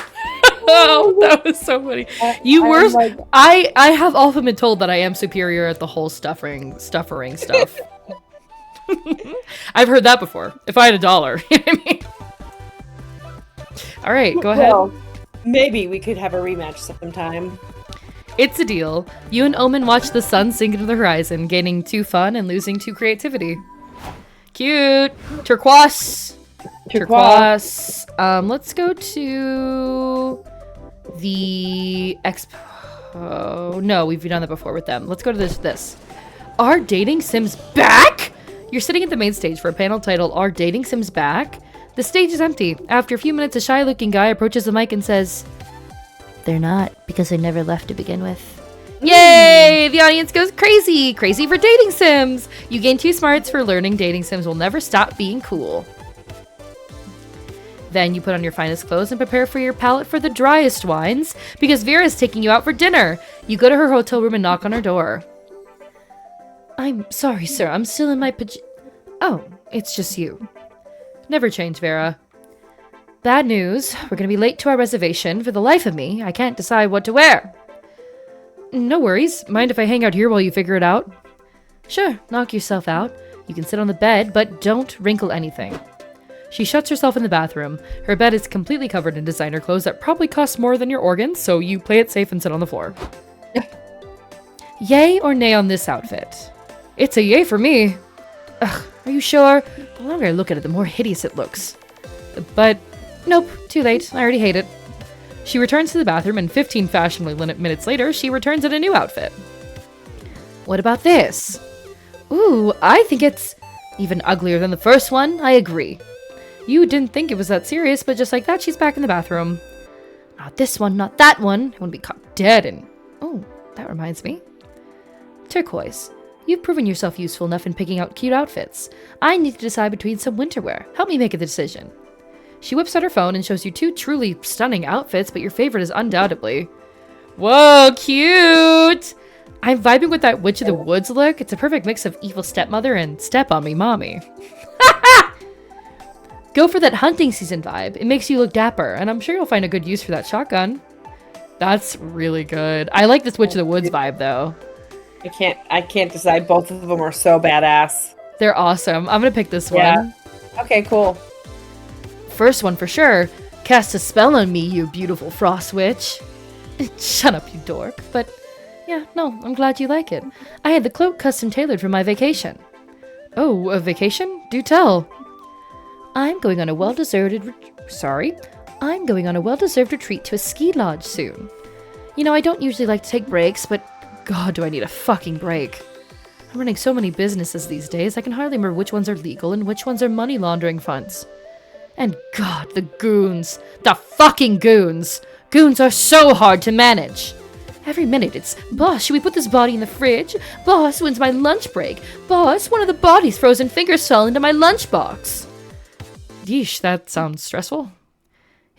Oh, that was so funny. You were. I have often been told that I am superior at the whole stuffering stuff. I've heard that before. If I had $1, you know what I mean? All right, go ahead. Well, maybe we could have a rematch sometime. It's a deal. You and Omen watch the sun sink into the horizon, gaining 2 fun and losing 2 creativity. Cute. Turquoise. Turquoise. Let's go to the expo. No, we've done that before with them. Let's go to this. Are dating sims back? You're sitting at the main stage for a panel titled Are Dating Sims Back? The stage is empty. After a few minutes, a shy-looking guy approaches the mic and says, They're not, because they never left to begin with. Yay! The audience goes crazy! Crazy for dating sims! You gain 2 smarts for learning dating sims will never stop being cool. Then you put on your finest clothes and prepare for your palate for the driest wines, because Vera's taking you out for dinner. You go to her hotel room and knock on her door. I'm sorry, sir. I'm still in my Oh, it's just you. Never change, Vera. Bad news. We're gonna be late to our reservation. For the life of me, I can't decide what to wear. No worries. Mind if I hang out here while you figure it out? Sure, knock yourself out. You can sit on the bed, but don't wrinkle anything. She shuts herself in the bathroom. Her bed is completely covered in designer clothes that probably cost more than your organs, so you play it safe and sit on the floor. Yay or nay on this outfit? It's a yay for me. Ugh, are you sure? The longer I look at it, the more hideous it looks. But, nope, too late. I already hate it. She returns to the bathroom, and 15 fashionably minutes later, she returns in a new outfit. What about this? Ooh, I think it's even uglier than the first one. I agree. You didn't think it was that serious, but just like that, she's back in the bathroom. Not this one, not that one. I want to be caught dead and... Oh, that reminds me. Turquoise. You've proven yourself useful enough in picking out cute outfits. I need to decide between some winter wear. Help me make a decision. She whips out her phone and shows you 2 truly stunning outfits, but your favorite is undoubtedly... Whoa, cute! I'm vibing with that Witch of the Woods look. It's a perfect mix of evil stepmother and step on me mommy. Go for that hunting season vibe. It makes you look dapper, and I'm sure you'll find a good use for that shotgun. That's really good. I like this Witch of the Woods vibe, though. I can't decide. Both of them are so badass. They're awesome. I'm gonna pick this one. Yeah. Okay, cool. First one for sure. Cast a spell on me, you beautiful frost witch. Shut up, you dork. But yeah, no, I'm glad you like it. I had the cloak custom tailored for my vacation. Oh, a vacation? Do tell. I'm going on a well-deserved retreat to a ski lodge soon. You know, I don't usually like to take breaks, but God, do I need a fucking break. I'm running so many businesses these days, I can hardly remember which ones are legal and which ones are money laundering funds. And God, the goons. The fucking goons. Goons are so hard to manage. Every minute it's, boss, should we put this body in the fridge? Boss, when's my lunch break? Boss, one of the body's frozen fingers fell into my lunchbox. Yeesh, that sounds stressful.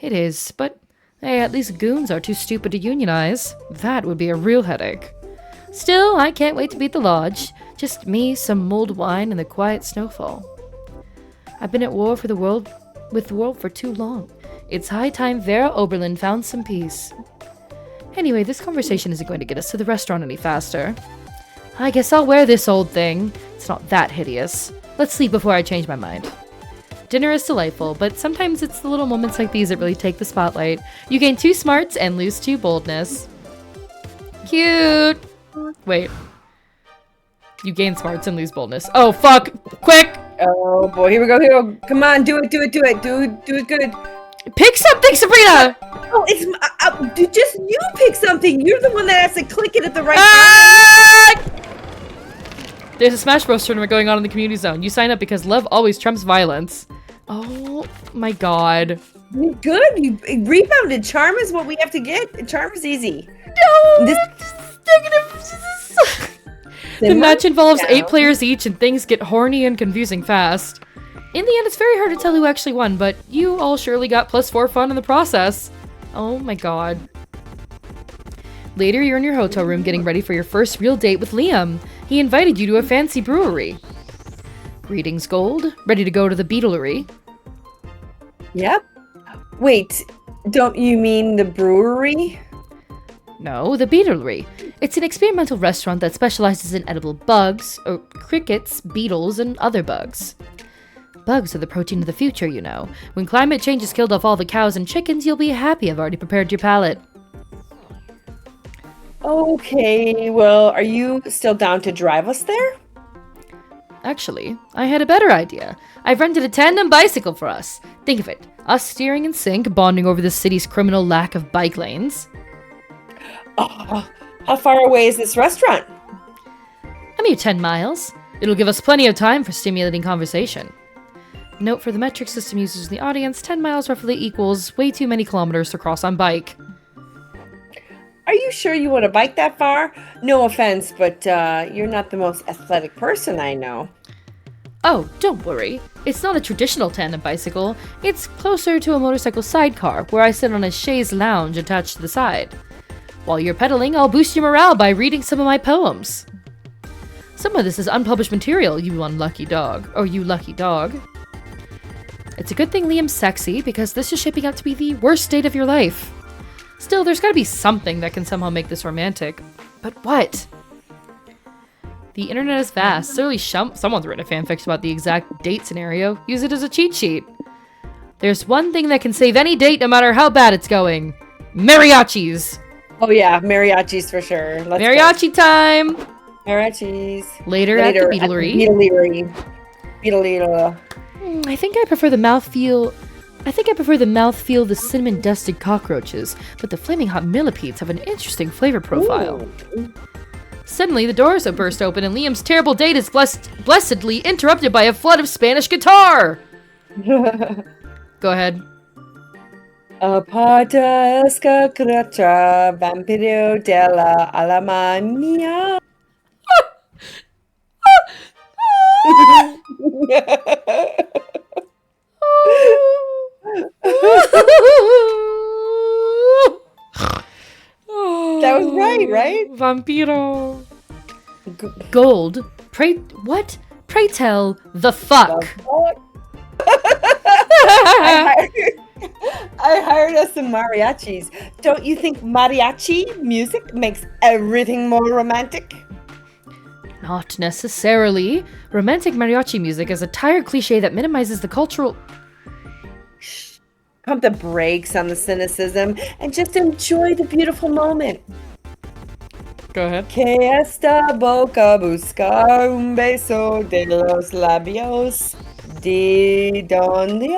It is, but hey, at least goons are too stupid to unionize. That would be a real headache. Still, I can't wait to be at the lodge. Just me, some mulled wine, and the quiet snowfall. I've been at war with the world for too long. It's high time Vera Oberlin found some peace. Anyway, this conversation isn't going to get us to the restaurant any faster. I guess I'll wear this old thing. It's not that hideous. Let's sleep before I change my mind. Dinner is delightful, but sometimes it's the little moments like these that really take the spotlight. You gain 2 smarts and lose 2 boldness. Cute! Wait. You gain smarts and lose boldness. Oh, fuck! Quick! Oh boy, here we go. Come on, do it good. Pick something, Sabrina! Oh, it's just you pick something. You're the one that has to click it at the right time. There's a Smash Bros tournament going on in the community zone. You sign up because love always trumps violence. Oh my god. Good. You rebounded. Charm is what we have to get. Charm is easy. No! The match involves 8 players each, and things get horny and confusing fast. In the end, it's very hard to tell who actually won, but you all surely got +4 fun in the process. Oh my god. Later, you're in your hotel room getting ready for your first real date with Liam. He invited you to a fancy brewery. Greetings, Gold. Ready to go to the Beetlery? Yep. Wait, don't you mean the brewery? No, the Beetlery. It's an experimental restaurant that specializes in edible bugs, or crickets, beetles, and other bugs. Bugs are the protein of the future, you know. When climate change has killed off all the cows and chickens, you'll be happy I've already prepared your palate. Okay, well, are you still down to drive us there? Actually, I had a better idea. I've rented a tandem bicycle for us. Think of it. Us steering in sync, bonding over the city's criminal lack of bike lanes. Oh, how far away is this restaurant? A mere 10 miles. It'll give us plenty of time for stimulating conversation. Note for the metric system users in the audience, 10 miles roughly equals way too many kilometers to cross on bike. Are you sure you want to bike that far? No offense, but you're not the most athletic person I know. Oh, don't worry. It's not a traditional tandem bicycle. It's closer to a motorcycle sidecar, where I sit on a chaise lounge attached to the side. While you're pedaling, I'll boost your morale by reading some of my poems. Some of this is unpublished material, you unlucky dog. Or you lucky dog. It's a good thing Liam's sexy, because this is shaping up to be the worst date of your life. Still, there's gotta be something that can somehow make this romantic. But what? The internet is vast. Surely someone's written a fanfiction about the exact date scenario. Use it as a cheat sheet. There's one thing that can save any date no matter how bad it's going. Mariachis! Oh yeah, mariachis for sure. Let's Mariachi time! go. Mariachis. Later at the Beetlery. Beetlery. I think I prefer the mouthfeel, the cinnamon dusted cockroaches, but the flaming hot millipedes have an interesting flavor profile. Ooh. Suddenly, the doors burst open and Liam's terrible date is blessedly interrupted by a flood of Spanish guitar! Go ahead. Apata escacratra vampiro della Alemania. That was right? Vampiro. Gold. Pray, what? Pray tell, the fuck. I hired us some mariachis. Don't you think mariachi music makes everything more romantic? Not necessarily. Romantic mariachi music is a tired cliche that minimizes the cultural... Pump the brakes on the cynicism and just enjoy the beautiful moment. Go ahead. Que esta boca busca un beso de los labios de donde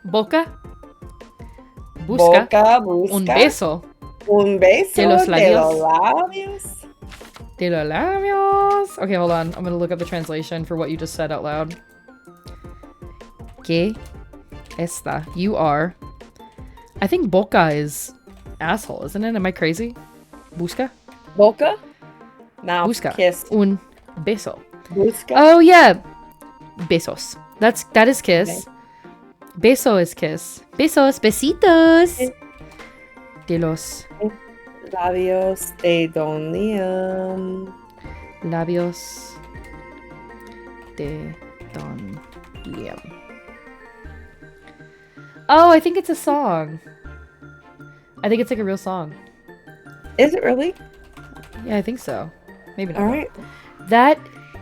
Boca. Busca. Boca busca Un beso. un beso De los labios. labios. De los labios. Okay, hold on. I'm gonna look up the translation for what you just said out loud. Que esta. You are. I think boca is asshole, isn't it? Am I crazy? Busca? Boca? Mouth. Busca. Kiss. Un beso. Busca. Oh yeah. Besos. That is kiss. Okay. Beso is kiss. Besos, besitos. De los labios de Don Liam. Labios de Don Liam. Oh, I think it's a song. I think it's like a real song. Is it really? Yeah, I think so. Maybe not. All right.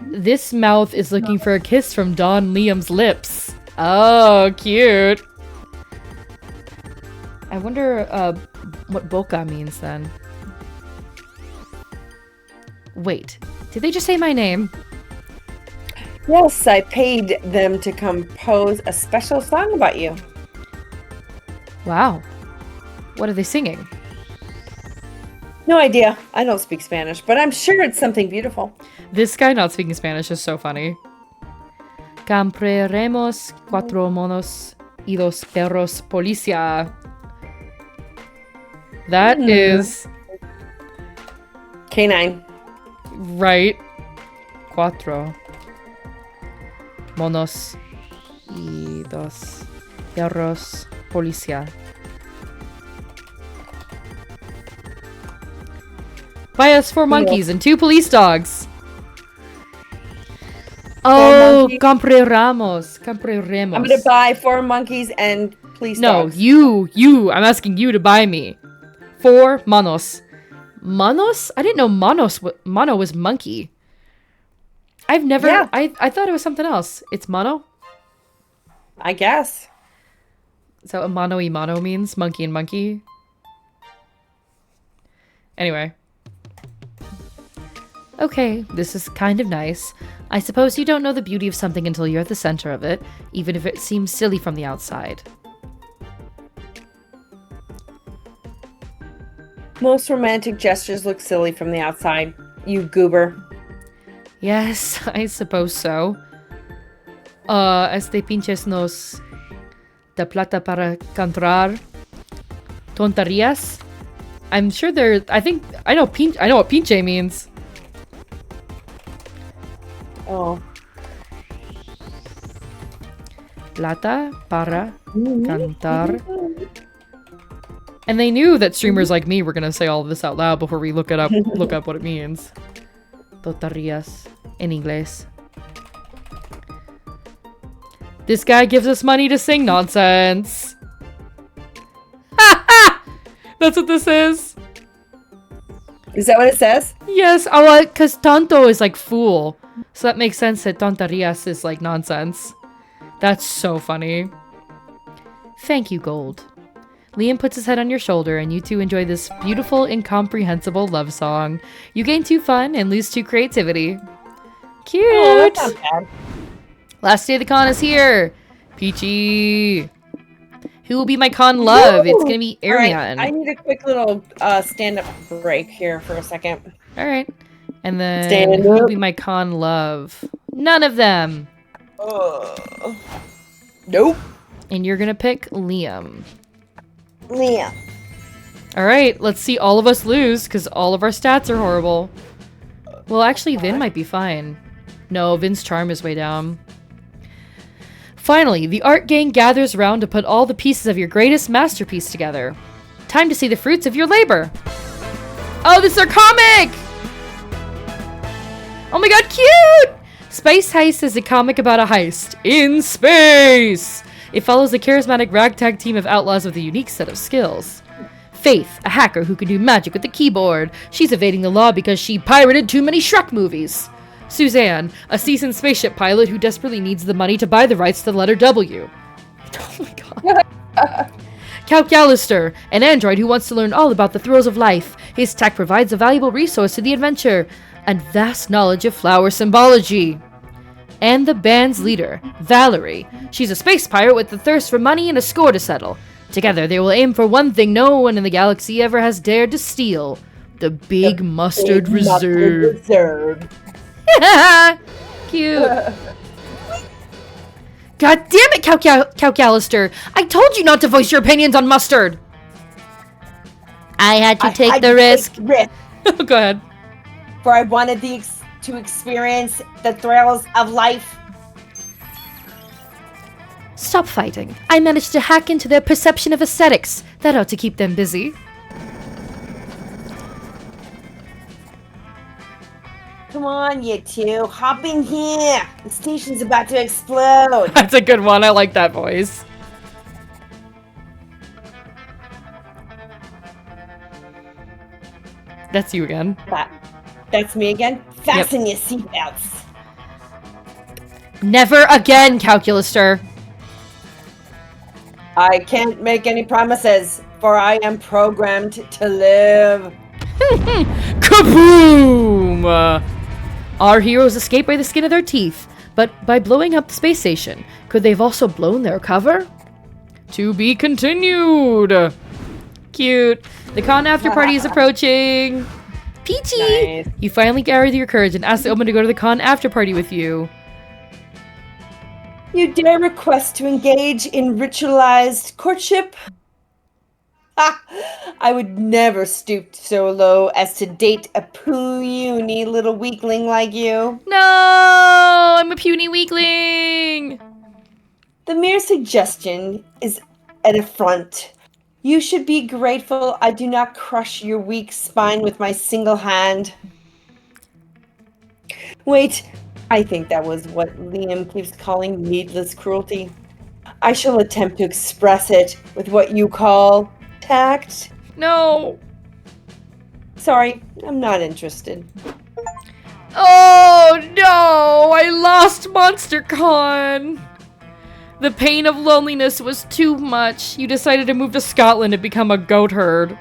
This mouth is looking for a kiss from Don Liam's lips. Oh, cute. I wonder what boca means then. Wait, did they just say my name? Yes, I paid them to compose a special song about you. Wow. What are they singing? No idea. I don't speak Spanish, but I'm sure it's something beautiful. This guy not speaking Spanish is so funny. Compraremos 4 monos y 2 perros policía. That is... K9. Right. 4 monos y 2 perros policía. Buy us 4 monkeys and 2 police dogs. Oh, compraremos. I'm gonna buy 4 monkeys and police dogs. No, you. I'm asking you to buy me 4 monos. Monos? I didn't know mono was monkey. I've never. Yeah. I thought it was something else. It's mono. I guess. Is that what mono means? Monkey and monkey. Anyway. Okay, this is kind of nice. I suppose you don't know the beauty of something until you're at the center of it, even if it seems silly from the outside. Most romantic gestures look silly from the outside, you goober. Yes, I suppose so. Pinches nos da plata para cantar tonterías. I'm sure I know what pinche means. Oh. Plata para cantar. And they knew that streamers like me were gonna say all of this out loud before we look up what it means. Tonterías in English. This guy gives us money to sing nonsense. That's what this is. Is that what it says? Yes, oh, because tonto is like fool. So that makes sense that tonterías is like nonsense. That's so funny. Thank you, Gold. Liam puts his head on your shoulder and you two enjoy this beautiful, incomprehensible love song. You gain 2 fun and lose 2 creativity. Cute! Oh, that's not bad. Last day of the con is here. Peachy. Who will be my con love? It's gonna be Ariane. Right, I need a quick little stand-up break here for a second. Alright. And then who will be my con love? None of them. Nope. And you're gonna pick Liam. Liam. Alright, let's see all of us lose, because all of our stats are horrible. Well, actually, Vin might be fine. No, Vin's charm is way down. Finally, the art gang gathers around to put all the pieces of your greatest masterpiece together. Time to see the fruits of your labor. Oh, this is our comic! Oh my god, cute! Space Heist is a comic about a heist in space. It follows a charismatic ragtag team of outlaws with a unique set of skills. Faith, a hacker who can do magic with the keyboard. She's evading the law because she pirated too many Shrek movies. Suzanne, a seasoned spaceship pilot who desperately needs the money to buy the rights to the letter W. Oh my god. Calcalister, an android who wants to learn all about the thrills of life. His tech provides a valuable resource to the adventure and vast knowledge of flower symbology. And the band's leader, Valerie. She's a space pirate with a thirst for money and a score to settle. Together, they will aim for one thing no one in the galaxy ever has dared to steal. The Big Mustard Reserve. Cute. God damn it, Calcalister! I told you not to voice your opinions on mustard! I had to take the risk. Go ahead. For I wanted to experience the thrills of life. Stop fighting. I managed to hack into their perception of aesthetics. That ought to keep them busy. Come on, you two. Hop in here. The station's about to explode. That's a good one. I like that voice. That's you again. That's me again. Fasten your seatbelts. Never again, Calculaster. I can't make any promises, for I am programmed to live. Kaboom! Our heroes escape by the skin of their teeth, but by blowing up the space station. Could they have also blown their cover? To be continued. Cute. The con after party is approaching. Peachy! Nice. You finally gathered your courage and asked the Omen to go to the con after party with you. You dare request to engage in ritualized courtship? I would never stoop so low as to date a puny little weakling like you. No! I'm a puny weakling! The mere suggestion is an affront. You should be grateful I do not crush your weak spine with my single hand. Wait, I think that was what Liam keeps calling needless cruelty. I shall attempt to express it with what you call tact. No! Sorry, I'm not interested. Oh no! I lost MonsterCon! The pain of loneliness was too much. You decided to move to Scotland and become a goat herd.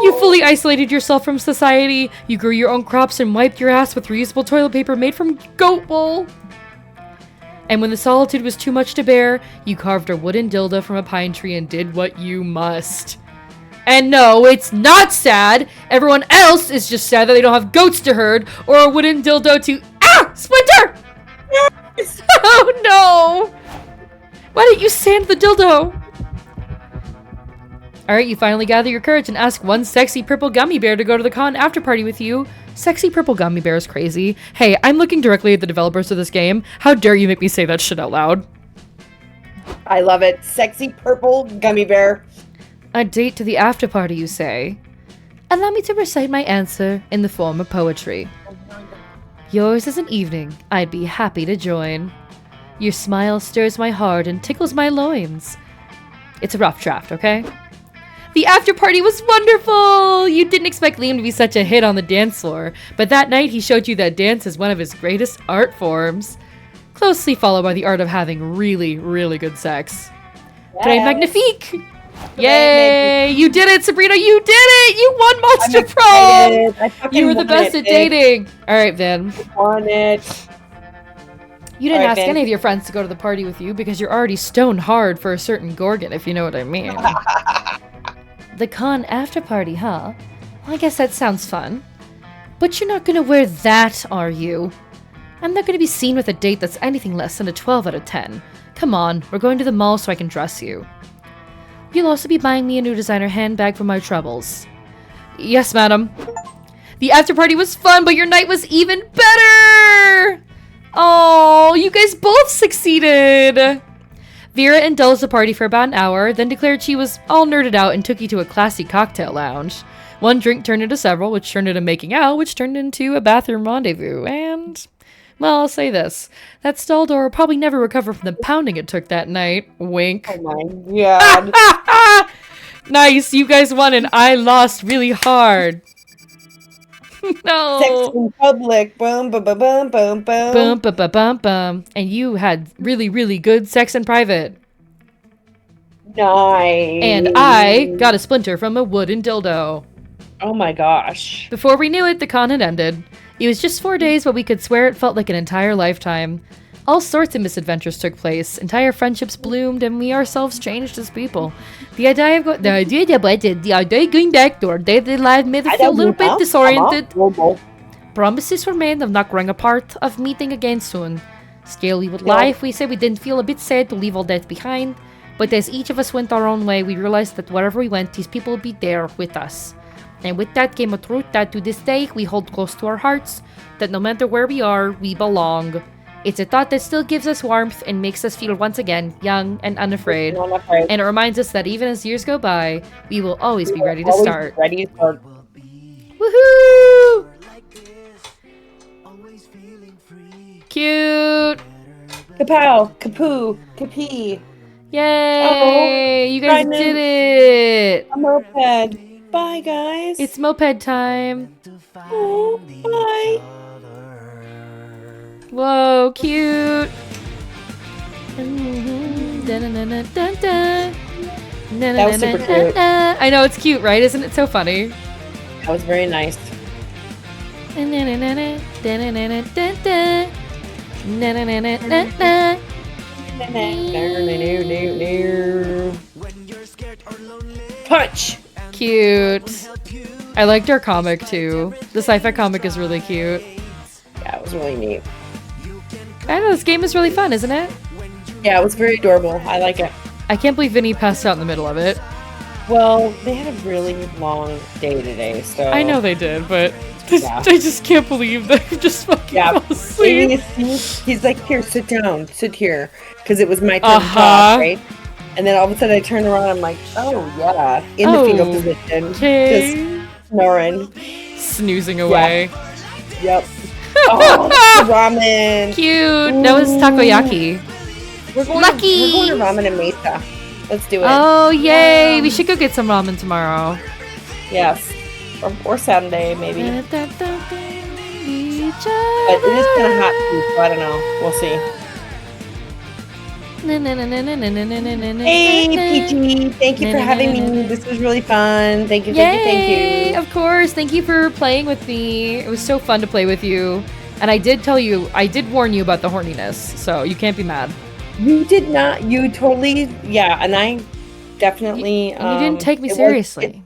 You fully isolated yourself from society. You grew your own crops and wiped your ass with reusable toilet paper made from goat wool. And when the solitude was too much to bear, you carved a wooden dildo from a pine tree and did what you must. And no, it's not sad. Everyone else is just sad that they don't have goats to herd or a wooden dildo to— Ah! Splinter! Oh no! Why didn't you sand the dildo? Alright, you finally gather your courage and ask one sexy purple gummy bear to go to the con after party with you. Sexy purple gummy bear is crazy. Hey, I'm looking directly at the developers of this game. How dare you make me say that shit out loud? I love it. Sexy purple gummy bear. A date to the after party, you say? Allow me to recite my answer in the form of poetry. Yours is an evening I'd be happy to join. Your smile stirs my heart and tickles my loins. It's a rough draft, okay? The after party was wonderful! You didn't expect Liam to be such a hit on the dance floor, but that night he showed you that dance is one of his greatest art forms. Closely followed by the art of having really, really good sex. Très magnifique! Yay! You did it, Sabrina! You did it! You won Monster Prom! You were the best at dating! Alright, Vin. Won it. You didn't ask any of your friends to go to the party with you because you're already stone hard for a certain Gorgon, if you know what I mean. The con after party, huh? Well, I guess that sounds fun. But you're not gonna wear that, are you? I'm not gonna be seen with a date that's anything less than a 12 out of 10. Come on, we're going to the mall so I can dress you. You'll also be buying me a new designer handbag for my troubles. Yes, madam. The after party was fun, but your night was even better! Oh, you guys both succeeded! Vera indulged the party for about an hour, then declared she was all nerded out and took you to a classy cocktail lounge. One drink turned into several, which turned into making out, which turned into a bathroom rendezvous, and... Well, I'll say this. That stall door will probably never recover from the pounding it took that night. Wink. Oh my god. Nice, you guys won and I lost really hard. No. Sex in public. Boom, boom, boom, boom, boom, boom. Bum, bum, bum, bum, bum. And you had really, really good sex in private. Nice. And I got a splinter from a wooden dildo. Oh my gosh. Before we knew it, the con had ended. It was just 4 days, but we could swear it felt like an entire lifetime. All sorts of misadventures took place, entire friendships bloomed, and we ourselves changed as people. The idea of going back to our daily life made us feel a little bit disoriented. Promises were made of not growing apart, of meeting again soon. Still, we would lie if we said we didn't feel a bit sad to leave all that behind. But as each of us went our own way, we realized that wherever we went, these people would be there with us. And with that came a truth that to this day we hold close to our hearts, that no matter where we are, we belong. It's a thought that still gives us warmth and makes us feel once again young and unafraid. And it reminds us that even as years go by, we will always be ready to start. Woohoo! Cute! Kapow! Kapoo! Kapee! Yay! You guys did it! A moped. Bye, guys. It's moped time. Oh, bye. Whoa, cute. That was super cute. I know, it's cute, right? Isn't it so funny? That was very nice. Punch! Cute. I liked our comic too. The sci-fi comic is really cute. Yeah, it was really neat. I know, this game is really fun, isn't it? Yeah, it was very adorable. I like it. I can't believe Vinny passed out in the middle of it. Well, they had a really long day today, so... I know they did, but Yeah. I just can't believe they just fucking fell asleep. He's like, here, sit down, sit here. Because it was my turn to talk, right? And then all of a sudden I turn around, I'm like, oh, yeah. In the fetal position. Okay. Just snoring. Snoozing away. Yep. Oh, the ramen. Cute. That was takoyaki. We're going to ramen in Mesa. Let's do it. Oh, yay. We should go get some ramen tomorrow. Yes. Or Saturday, maybe. But But it is kind of hot too, so I don't know. We'll see. Hey, Peachy. Thank you for having me. This was really fun. Thank you, thank Yay! you. Of course. Thank you for playing with me. It was so fun to play with you. And I did warn you about the horniness, so you can't be mad. You did not. You totally, yeah. And I definitely. And you didn't take me it seriously.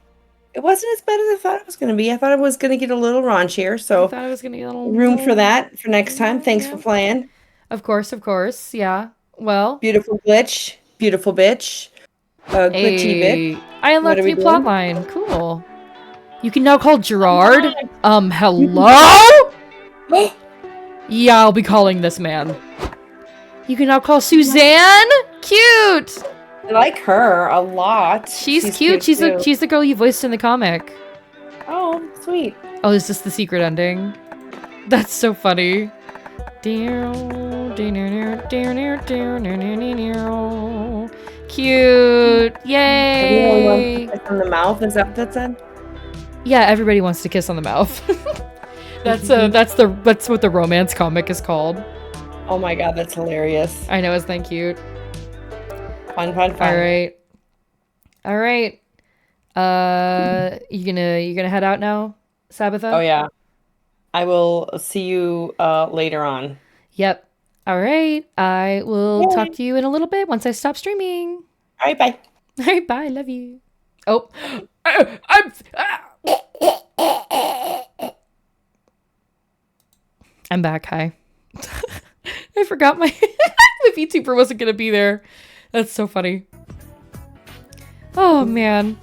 It wasn't as bad as I thought it was going to be. I thought it was going to get a little raunchier. I So thought I was gonna get a little room for that for next time. Thanks for playing. Of course. Yeah. Well. Beautiful glitch. Beautiful bitch. Glitchy bitch. Hey, I What unlocked are a we new doing? plot line. Cool. You can now call Gerard. Hello? Yeah, I'll be calling this man. You can now call Suzanne. Cute. I like her a lot. She's cute. She's too. the girl you voiced in the comic. Oh, sweet. Oh, is this the secret ending? That's so funny. Cute. Everyone wants Yay. to kiss on the mouth. Is that what that said? Yeah, everybody wants to kiss on the mouth. That's what the romance comic is called. Oh my god, that's hilarious. I know, isn't that cute? Fun. All right. You gonna head out now, Sabbatha? Oh yeah. I will see you later on. Yep. All right. I will Yay. talk to you in a little bit once I stop streaming. All right, bye. All right, bye. Love you. Oh, I'm back. Hi. I forgot my VTuber wasn't gonna be there. That's so funny. Oh man.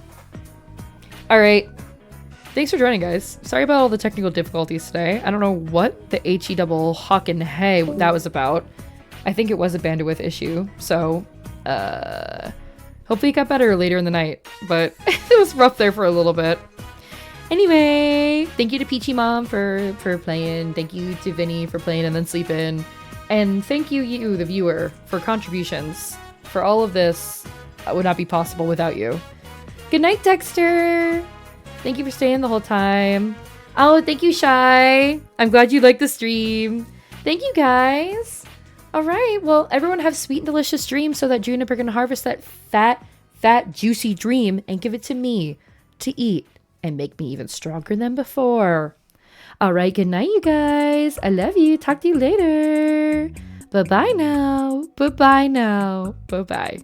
All right. Thanks for joining, guys. Sorry about all the technical difficulties today. I don't know what the HE double hawk and hey that was about. I think it was a bandwidth issue. So, hopefully it got better later in the night. But it was rough there for a little bit. Anyway, thank you to Peachy Mom for playing. Thank you to Vinny for playing and then sleeping. And thank you, the viewer, for contributions. For all of this, would not be possible without you. Good night, Dexter. Thank you for staying the whole time. Oh, thank you, Shy. I'm glad you liked the stream. Thank you, guys. All right. Well, everyone have sweet and delicious dreams so that Juniper can harvest that fat, juicy dream and give it to me to eat and make me even stronger than before. All right. Good night, you guys. I love you. Talk to you later. Bye-bye now. Bye-bye now. Bye-bye.